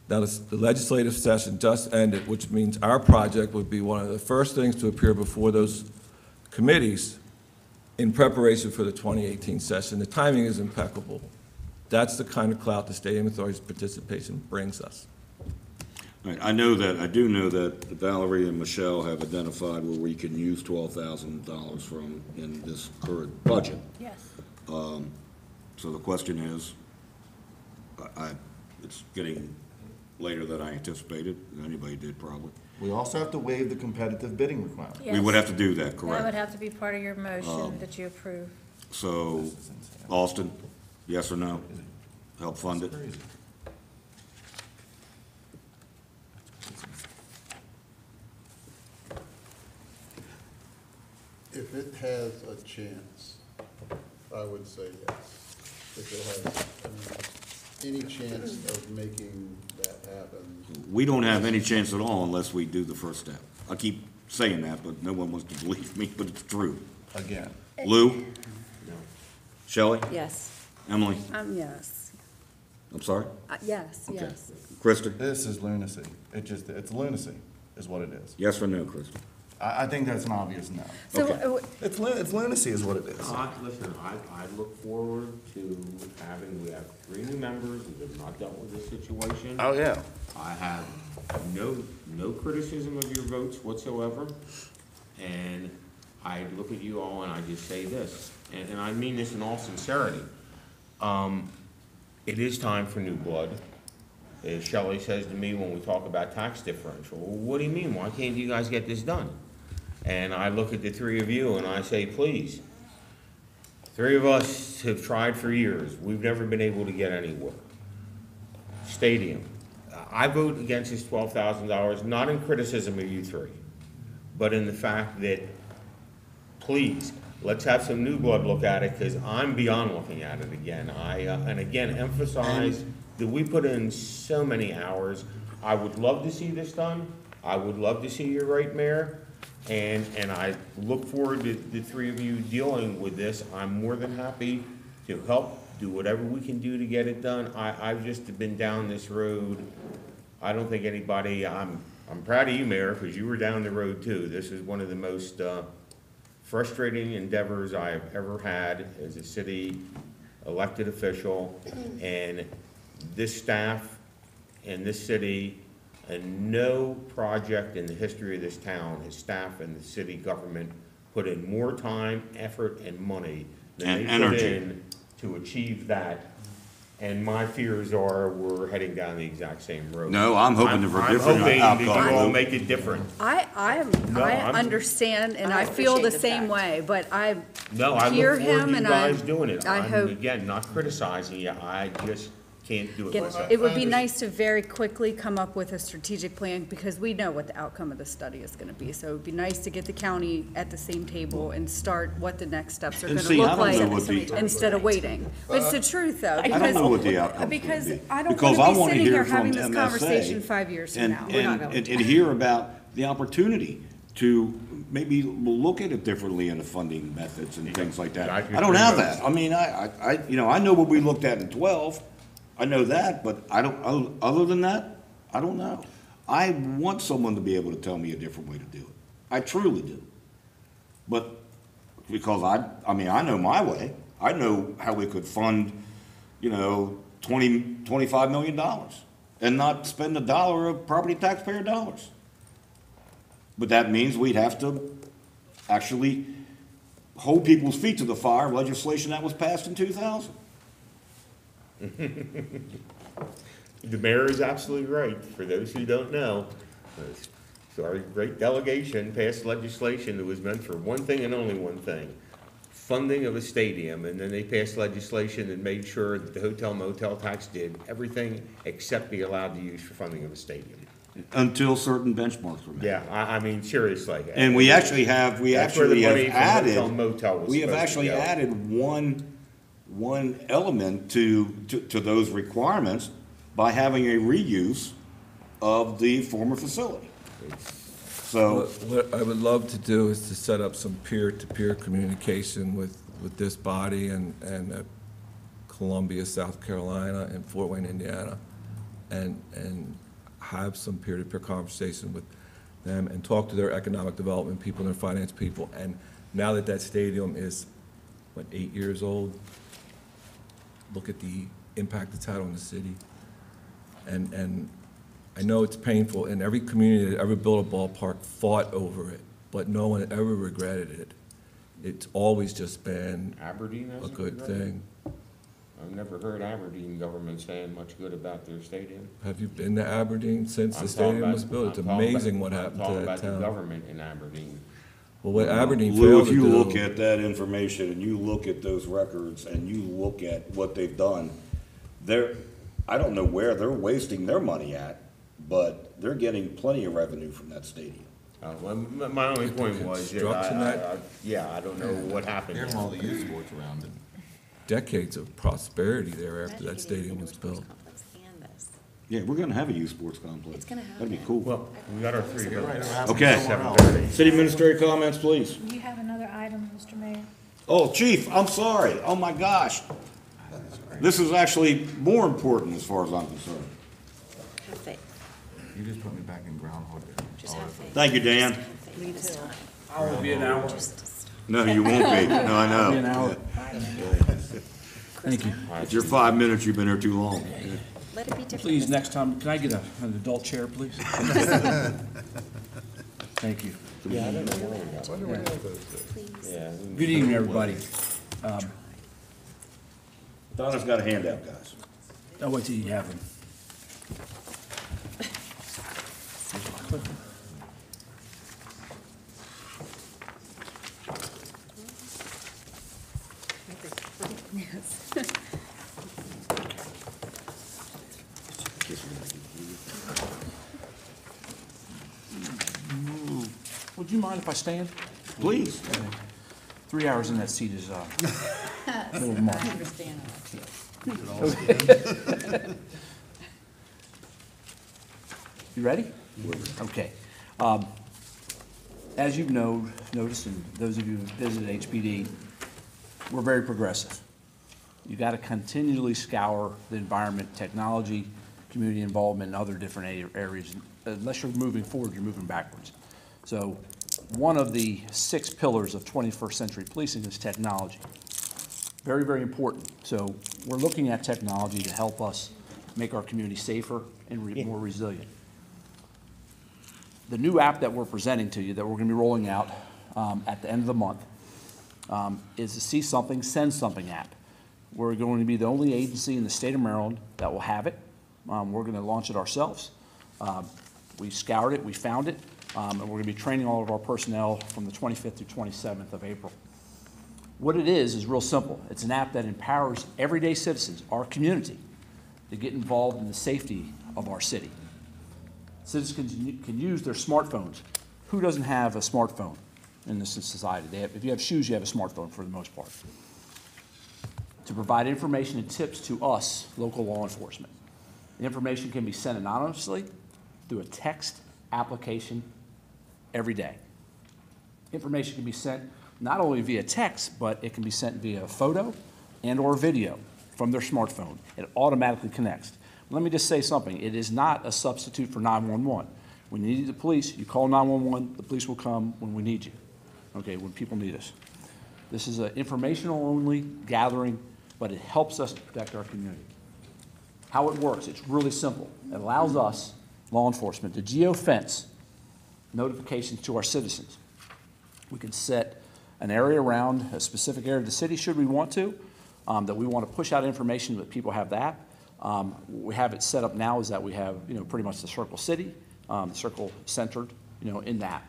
Now, the legislative session just ended, which means our project would be one of the first things to appear before those committees in preparation for the 2018 session. The timing is impeccable. That's the kind of clout the Stadium Authority's participation brings us. Right, I do know that Valerie and Michelle have identified where we can use $12,000 from in this current budget. Yes. So the question is, it's getting later than I anticipated, and anybody did probably. We also have to waive the competitive bidding requirement. We would have to do that, That would correct? have to be part of your motion that you approve. So, Austin, yes or no? Help fund it? If it has a chance, I would say yes. If it has, any chance of making that happen. We don't have any chance at all unless we do the first step. I keep saying that, but no one wants to believe me, but it's true. Again. Lou? Shelley? Yes. Emily? Yes. I'm sorry? Yes, Okay. yes. Krista? This is lunacy. It's lunacy, is what it is. Yes or no, Krista? I think that's an obvious no. So, It's lunacy is what it is. Listen, I look forward to we have 3 new members that have not dealt with this situation. Oh, yeah. I have no criticism of your votes whatsoever, and I look at you all and I just say this, and I mean this in all sincerity. It is time for new blood. As Shelley says to me when we talk about tax differential, well, what do you mean? Why can't you guys get this done? And I look at the 3 of you and I say, please. 3 of us have tried for years. We've never been able to get anywhere. Stadium. I vote against this $12,000, not in criticism of you 3, but in the fact that, please, let's have some new blood look at it, because I'm beyond looking at it again. And again, emphasize that we put in so many hours. I would love to see this done. I would love to see you right, Mayor. And I look forward to the 3 of you dealing with this. I'm more than happy to help do whatever we can do to get it done. I've just been down this road. I don't think anybody, I'm proud of you, Mayor, because you were down the road too. This is one of the most frustrating endeavors I have ever had as a city elected official. And this staff and this city, and no project in the history of this town has staff and the city government put in more time, effort, and money than And they put energy. in to achieve that. And my fears are we're heading down the exact same road. No, I'm hoping for a different I'm hoping that outcome, you all Lou. make it different. I understand, and I I feel the appreciate the same fact. way, but I No, I hear look forward him to you and guys doing it. I I'm, hope. again, not criticizing you, I just can't do it Get- myself. It would be nice to very quickly come up with a strategic plan, because we know what the outcome of the study is gonna be. So it'd be nice to get the county at the same table and start what the next steps are And gonna see, I look don't like, know what the- instead of waiting. But it's the truth, though, I don't know what the outcome's because gonna be. I don't Because I wanna be wanna sitting hear here from having this MSA conversation 5 years from and, now. and hear about the opportunity to maybe look at it differently in the funding methods and things like that. I I don't have agree with that. I mean, I know what we looked at in 12. I know that, but I don't, other than that, I don't know. I want someone to be able to tell me a different way to do it. I truly do. But, because I know my way. I know how we could fund, $25 million and not spend $1 of property taxpayer dollars. But that means we'd have to actually hold people's feet to the fire legislation that was passed in 2000. The mayor is absolutely right. For those who don't know, our great delegation passed legislation that was meant for one thing and only one thing, funding of a stadium, and then they passed legislation and made sure that the hotel motel tax did everything except be allowed to use for funding of a stadium. Until certain benchmarks were met. Yeah, I mean, seriously. And we actually have, That's where the money from added, hotel motel was we have supposed to actually go. added one element to those requirements by having a reuse of the former facility. So, What I would love to do is to set up some peer-to-peer communication with this body and Columbia, South Carolina, and Fort Wayne, Indiana, and have some peer-to-peer conversation with them and talk to their economic development people and their finance people. And now that that stadium is, 8 years old, look at the impact it's had on the city. And I know it's painful, and every community that ever built a ballpark fought over it, but no one ever regretted it. It's always just been Aberdeen a hasn't good regretted it? thing. I've never heard Aberdeen government saying much good about their stadium. Have you been to Aberdeen since the I'm talking stadium about- was built? It's I'm talking amazing about- what happened to I'm that talking about the town. government in Aberdeen. Well, what Aberdeen Lou, failed if to you do. look at that information and you look at those records and you look at what they've done, I don't know where they're wasting their money at, but they're getting plenty of revenue from that stadium. Well, my only point was, that construction I don't know what happened. There's all the youth sports around it. Decades of prosperity there after that stadium was built. Yeah, we're gonna have a youth sports complex. It's gonna That'd be happen. cool. Well, we got our three here. Okay. 7:30. City administrator comments, please. You have another item, Mr. Mayor? Oh, chief, I'm sorry. Oh, my gosh. This is actually more important as far as I'm concerned. Have faith. You just put me back in Groundhog Day. Just have faith. Thank you, Dan. Me too. I will be an hour. No, you won't be. No, I know. Be an hour. Thank you. It's your 5 minutes, you've been here too long. Let it be different. Please, this next time, can I get an adult chair, please? Thank you. Yeah, I don't know where we got one. Please. Yeah. Good evening, everybody. Donna's got a handout, guys. I'll wait till you have them. Would you mind if I stand? Please. 3 hours in that seat is, a little much. I understand. You ready? Okay. As you've noticed, and those of you who visited HPD, we're very progressive. You got to continually scour the environment, technology, community involvement, and other different areas. Unless you're moving forward, you're moving backwards. So one of the 6 pillars of 21st century policing is technology. Very, very important. So we're looking at technology to help us make our community safer and more resilient. The new app that we're presenting to you, that we're going to be rolling out at the end of the month, is the See Something, Send Something app. We're going to be the only agency in the state of Maryland that will have it. We're going to launch it ourselves. We scoured it, we found it, and we're going to be training all of our personnel from the 25th to 27th of April. What it is real simple. It's an app that empowers everyday citizens, our community, to get involved in the safety of our city. Citizens can use their smartphones. Who doesn't have a smartphone in this society? If you have shoes, you have a smartphone for the most part. To provide information and tips to us, local law enforcement. The information can be sent anonymously through a text application every day. Information can be sent not only via text, but it can be sent via photo and or video from their smartphone. It automatically connects. Let me just say something. It is not a substitute for 911. When you need the police, you call 911, the police will come when we need you, okay, when people need us. This is an informational only gathering, but it helps us protect our community. How it works, it's really simple. It allows us, law enforcement, to geofence notifications to our citizens. We can set an area around a specific area of the city, should we want to, that we want to push out information that people have the app. We have it set up now is that we have, pretty much the Circle City, the Circle centered, in that.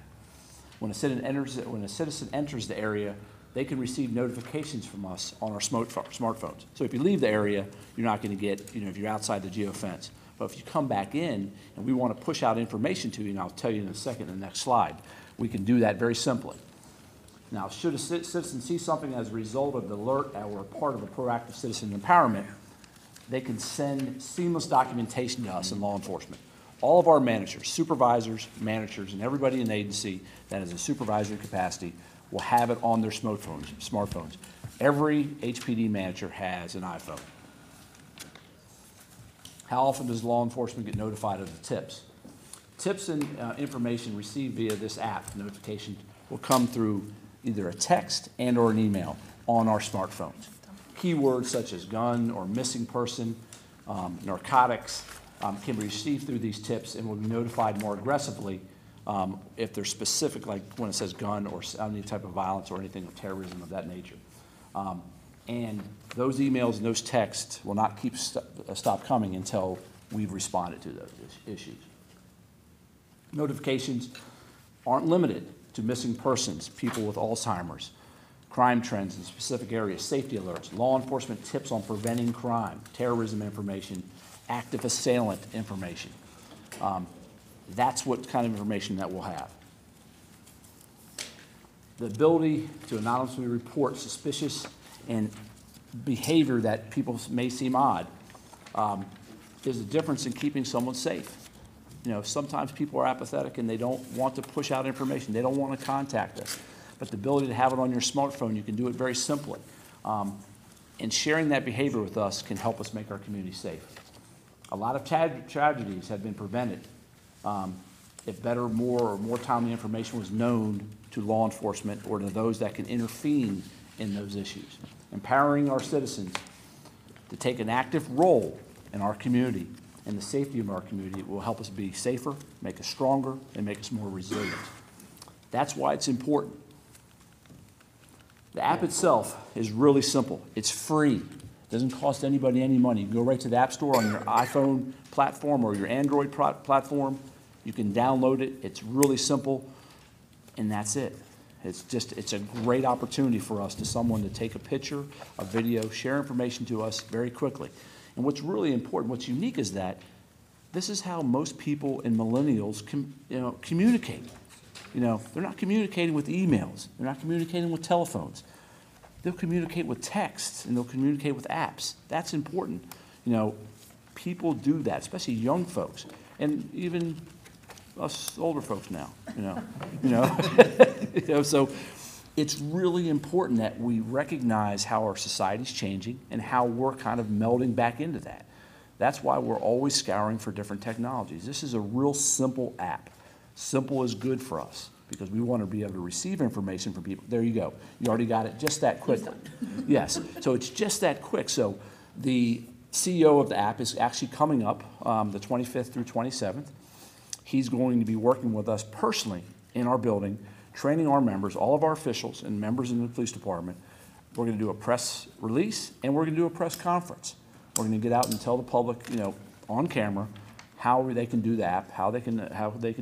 When a citizen enters the area, they can receive notifications from us on our smartphones. So if you leave the area, you're not going to get, if you're outside the geofence. But if you come back in and we want to push out information to you, and I'll tell you in a second in the next slide, we can do that very simply. Now, should a citizen see something as a result of the alert or part of a proactive citizen empowerment, they can send seamless documentation to us in law enforcement. All of our managers, supervisors, managers, and everybody in the agency that is a supervisory capacity will have it on their smartphones. Every HPD manager has an iPhone. How often does law enforcement get notified of the tips? Tips and information received via this app notification will come through either a text and or an email on our smartphones. Keywords such as gun or missing person, narcotics, can be received through these tips and will be notified more aggressively if they're specific, like when it says gun or any type of violence or anything of terrorism of that nature. And those emails and those texts will not stop coming until we've responded to those issues. Notifications aren't limited to missing persons, people with Alzheimer's, crime trends in specific areas, safety alerts, law enforcement tips on preventing crime, terrorism information, active assailant information. That's what kind of information that we'll have. The ability to anonymously report suspicious and behavior that people may seem odd is the difference in keeping someone safe. Sometimes people are apathetic and they don't want to push out information. They don't want to contact us. But the ability to have it on your smartphone, you can do it very simply. And sharing that behavior with us can help us make our community safe. A lot of tragedies have been prevented if better, more timely information was known to law enforcement or to those that can intervene in those issues. Empowering our citizens to take an active role in our community and the safety of our community will help us be safer, make us stronger, and make us more resilient. That's why it's important. The app itself is really simple. It's free. It doesn't cost anybody any money. You can go right to the App Store on your iPhone platform or your Android platform. You can download it. It's really simple, and that's it. It's a great opportunity for us someone to take a picture, a video, share information to us very quickly. And what's really important, what's unique is that this is how most people and millennials communicate. They're not communicating with emails. They're not communicating with telephones. They'll communicate with texts and they'll communicate with apps. That's important. People do that, especially young folks, and even us older folks now. So it's really important that we recognize how our society's changing and how we're kind of melding back into that. That's why we're always scouring for different technologies. This is a real simple app. Simple is good for us because we want to be able to receive information from people. There you go. You already got it just that quickly. Yes. So it's just that quick. So the CEO of the app is actually coming up the 25th through 27th. He's going to be working with us personally in our building, training our members, all of our officials and members in the police department. We're going to do a press release and we're going to do a press conference. We're going to get out and tell the public, on camera, how they can do the app, how they can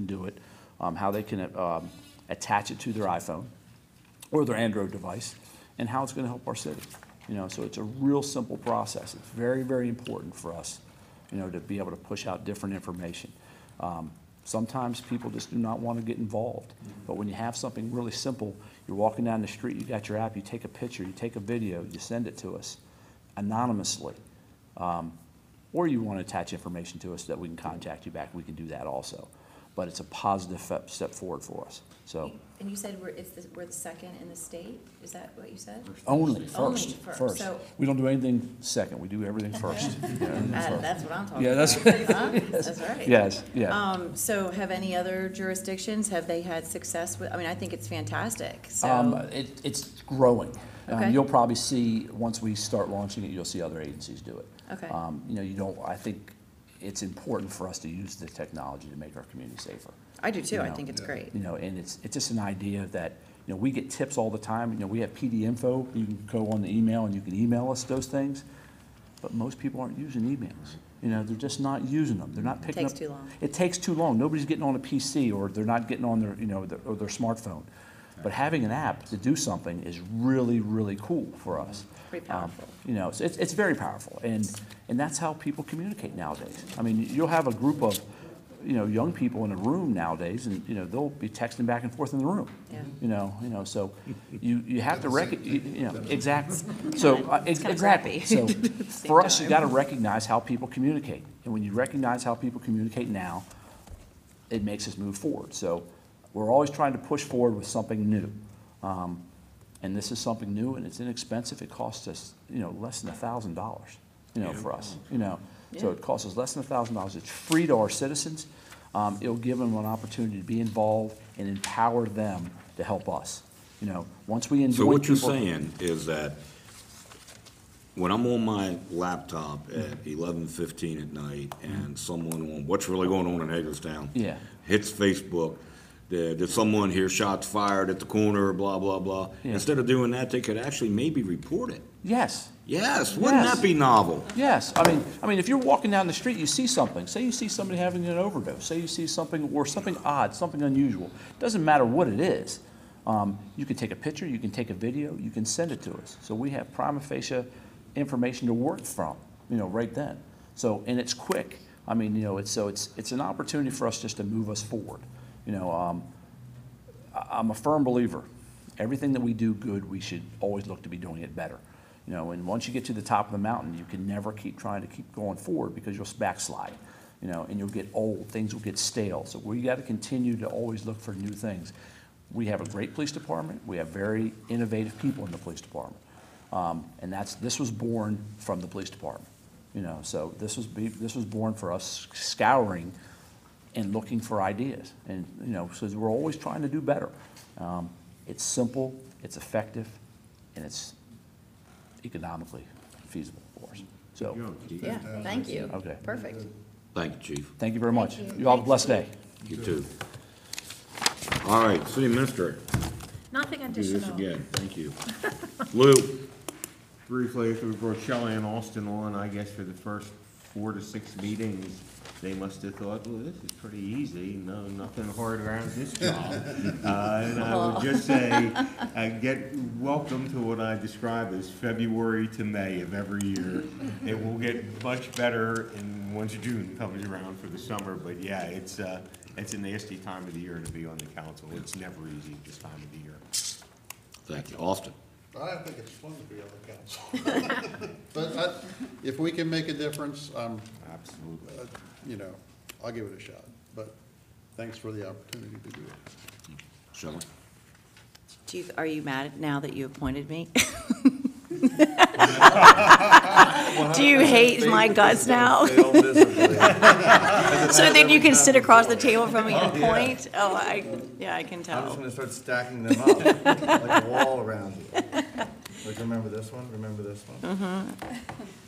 do it, how they can attach it to their iPhone or their Android device, and how it's going to help our city. So it's a real simple process. It's very, very important for us, to be able to push out different information. Sometimes people just do not want to get involved. But when you have something really simple, you're walking down the street, you got your app, you take a picture, you take a video, you send it to us anonymously. Or you want to attach information to us so that we can contact you back, we can do that also. But it's a positive step forward for us. So. And you said we're the second in the state? Is that what you said? Only first. So, we don't do anything second. We do everything first. That's what I'm talking about. That's Yes. That's right. Yes. Yeah. So have any other jurisdictions, have they had success with, I think it's fantastic. So. It's growing. Okay. You'll probably see, once we start launching it, you'll see other agencies do it. Okay. I think it's important for us to use the technology to make our community safer. I do too. I think it's great. And it's just an idea that You know, we get tips all the time. You know, we have PD info. You can go on the email and you can email us those things. But most people aren't using emails. You know, they're just not using them. They're not picking up. Takes too long. It takes too long. Nobody's getting on a PC, or they're not getting on their, you know, or their smartphone. But having an app to do something is really, really cool for us. Pretty powerful. You know, so it's very powerful, and that's how people communicate nowadays. I mean, you'll have a group of, you know, young people in a room nowadays, and, you know, they'll be texting back and forth in the room. Yeah. You know, so you have to you know, exactly. It's So, kinda exactly. crappy So, at the for same us, you time. gotta recognize how people communicate, and when you recognize how people communicate now, it makes us move forward. So, we're always trying to push forward with something new. And this is something new, and it's inexpensive. It costs us, you know, less than $1,000, you know, for us, you know. So it costs us less than $1,000. It's free to our citizens. It'll give them an opportunity to be involved and empower them to help us. You know, once we enjoy So what you're people- saying is that when I'm on my laptop at 11:15 at night and someone on what's really going on in Hagerstown Yeah. hits Facebook, did someone hear shots fired at the corner, blah, blah, blah. Yeah. Instead of doing that, they could actually maybe report it. Yes. Yes, wouldn't Yes. that be novel? Yes, I mean, if you're walking down the street, you see something, say you see somebody having an overdose, say you see something, or something odd, something unusual, doesn't matter what it is. You can take a picture, you can take a video, you can send it to us. So we have prima facie information to work from, you know, right then. So, and it's quick. I mean, you know, it's an opportunity for us just to move us forward. You know, I'm a firm believer, everything that we do good, we should always look to be doing it better. You know, and once you get to the top of the mountain, you can never keep trying to keep going forward because you'll backslide, you know, and you'll get old, things will get stale. So we got to continue to always look for new things. We have a great police department. We have very innovative people in the police department. And this was born from the police department, you know, so this was born for us scouring and looking for ideas. And, you know, so we're always trying to do better. It's simple, it's effective, and it's economically feasible for us. So, Yeah, thank you. Okay. Perfect. Thank you, Chief. thank you very much. Thank you. You all have a blessed day. You too. All right, City Administrator, Nothing do this additional. again. Thank you. Lou? Briefly, if we brought Shelley and Austin on, I guess for the first 4 to 6 meetings, they must have thought, well, this is pretty easy, no, nothing hard around this job. And I would just say, get welcome to what I describe as February to May of every year. It will get much better once June comes around for the summer, but yeah, it's a nasty time of the year to be on the council. It's never easy this time of the year. Thank you. Austin? I think it's fun to be on the council. But if we can make a difference, Absolutely. you know, I'll give it a shot. But thanks for the opportunity to do it. Shelley? Are you mad now that you appointed me? Do you hate my guts now? So then you can sit across the table from me and point? Oh, I can I'm just tell. gonna start stacking them up, like a wall around you. Like, remember this one, remember this one?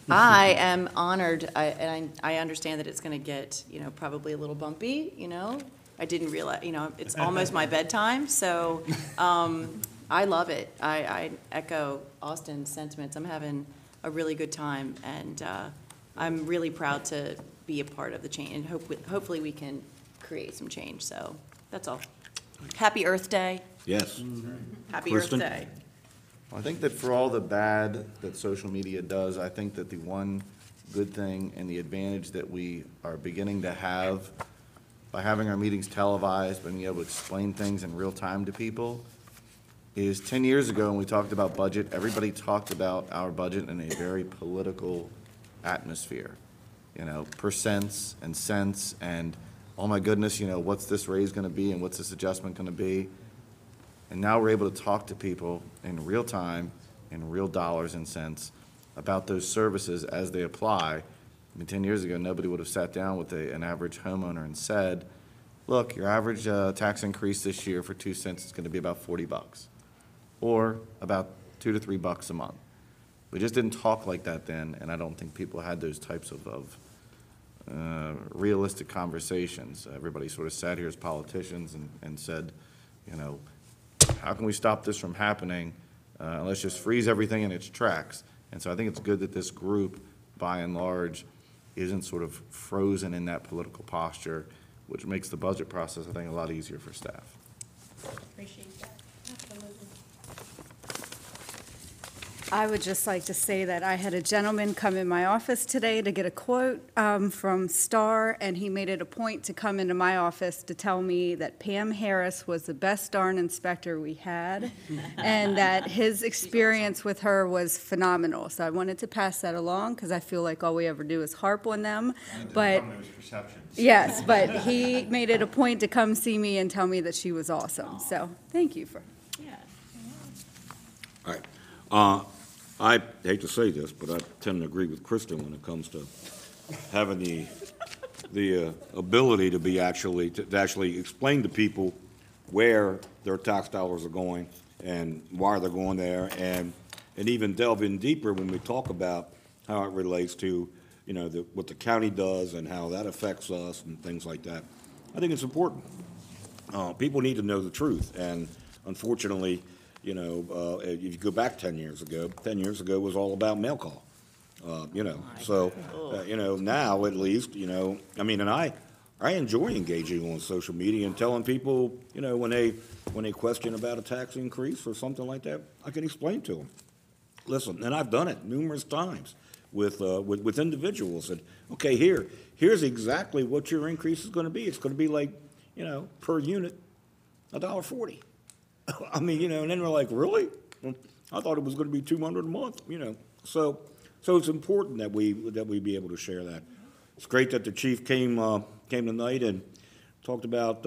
I am honored, and I understand that it's gonna get, you know, probably a little bumpy, you know? I didn't realize, you know, it's almost my bedtime, so, I love it. I echo Austin's sentiments. I'm having a really good time, and I'm really proud to be a part of the change, and hopefully we can create some change, so that's all. Happy Earth Day. Yes. Happy Kristen? Earth Day. I think that for all the bad that social media does, I think that the one good thing and the advantage that we are beginning to have by having our meetings televised, being able to explain things in real time to people, is 10 years ago when we talked about budget, everybody talked about our budget in a very political atmosphere. You know, percents and cents and, oh my goodness, you know, what's this raise gonna be and what's this adjustment gonna be? And now we're able to talk to people in real time, in real dollars and cents, about those services as they apply. I mean, 10 years ago, nobody would have sat down with an average homeowner and said, look, your average tax increase this year for 2 cents is gonna be about $40, or about $2 to $3 a month. We just didn't talk like that then, and I don't think people had those types of realistic conversations. Everybody sort of sat here as politicians and said, you know, how can we stop this from happening? Let's just freeze everything in its tracks. And so I think it's good that this group, by and large, isn't sort of frozen in that political posture, which makes the budget process, I think, a lot easier for staff. Appreciate that. Absolutely. I would just like to say that I had a gentleman come in my office today to get a quote from Star, and he made it a point to come into my office to tell me that Pam Harris was the best darn inspector we had, and that his experience with her was phenomenal. So I wanted to pass that along, because I feel like all we ever do is harp on them. But yes, but he made it a point to come see me and tell me that she was awesome. So thank you for. All right. I hate to say this, but I tend to agree with Kristen when it comes to having the ability to be to actually explain to people where their tax dollars are going and why they're going there, and even delve in deeper when we talk about how it relates to, what the county does and how that affects us and things like that. I think it's important. People need to know the truth, and unfortunately, if you go back 10 years ago was all about mail call. So, now at least, and I enjoy engaging on social media and telling people, when they question about a tax increase or something like that, I can explain to them. Listen, and I've done it numerous times with individuals. And, okay, here's exactly what your increase is going to be. It's going to be like, per unit, $1.40. I mean, and then we're like, really? I thought it was going to be $200 a month, So it's important that we be able to share that. It's great that the chief came tonight and talked about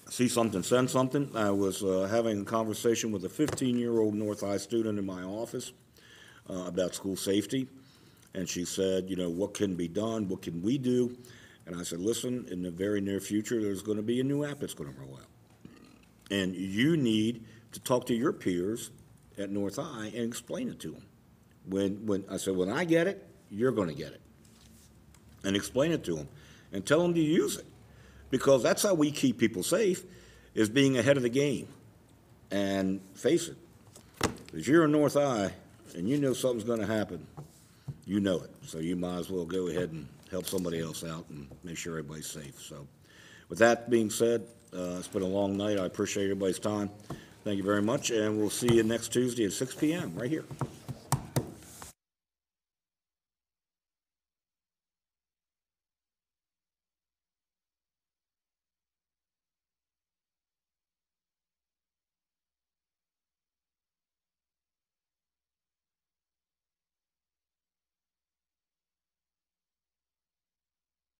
see something, send something. I was having a conversation with a 15-year-old North High student in my office about school safety, and she said, what can be done? What can we do? And I said, listen, in the very near future, there's going to be a new app that's going to roll out. And you need to talk to your peers at North High and explain it to them. When I said, when I get it, you're going to get it. And explain it to them. And tell them to use it. Because that's how we keep people safe, is being ahead of the game. And face it, if you're in North High and you know something's going to happen, you know it. So you might as well go ahead and help somebody else out and make sure everybody's safe. So with that being said, it's been a long night. I appreciate everybody's time. Thank you very much, and we'll see you next Tuesday at 6 p.m. right here.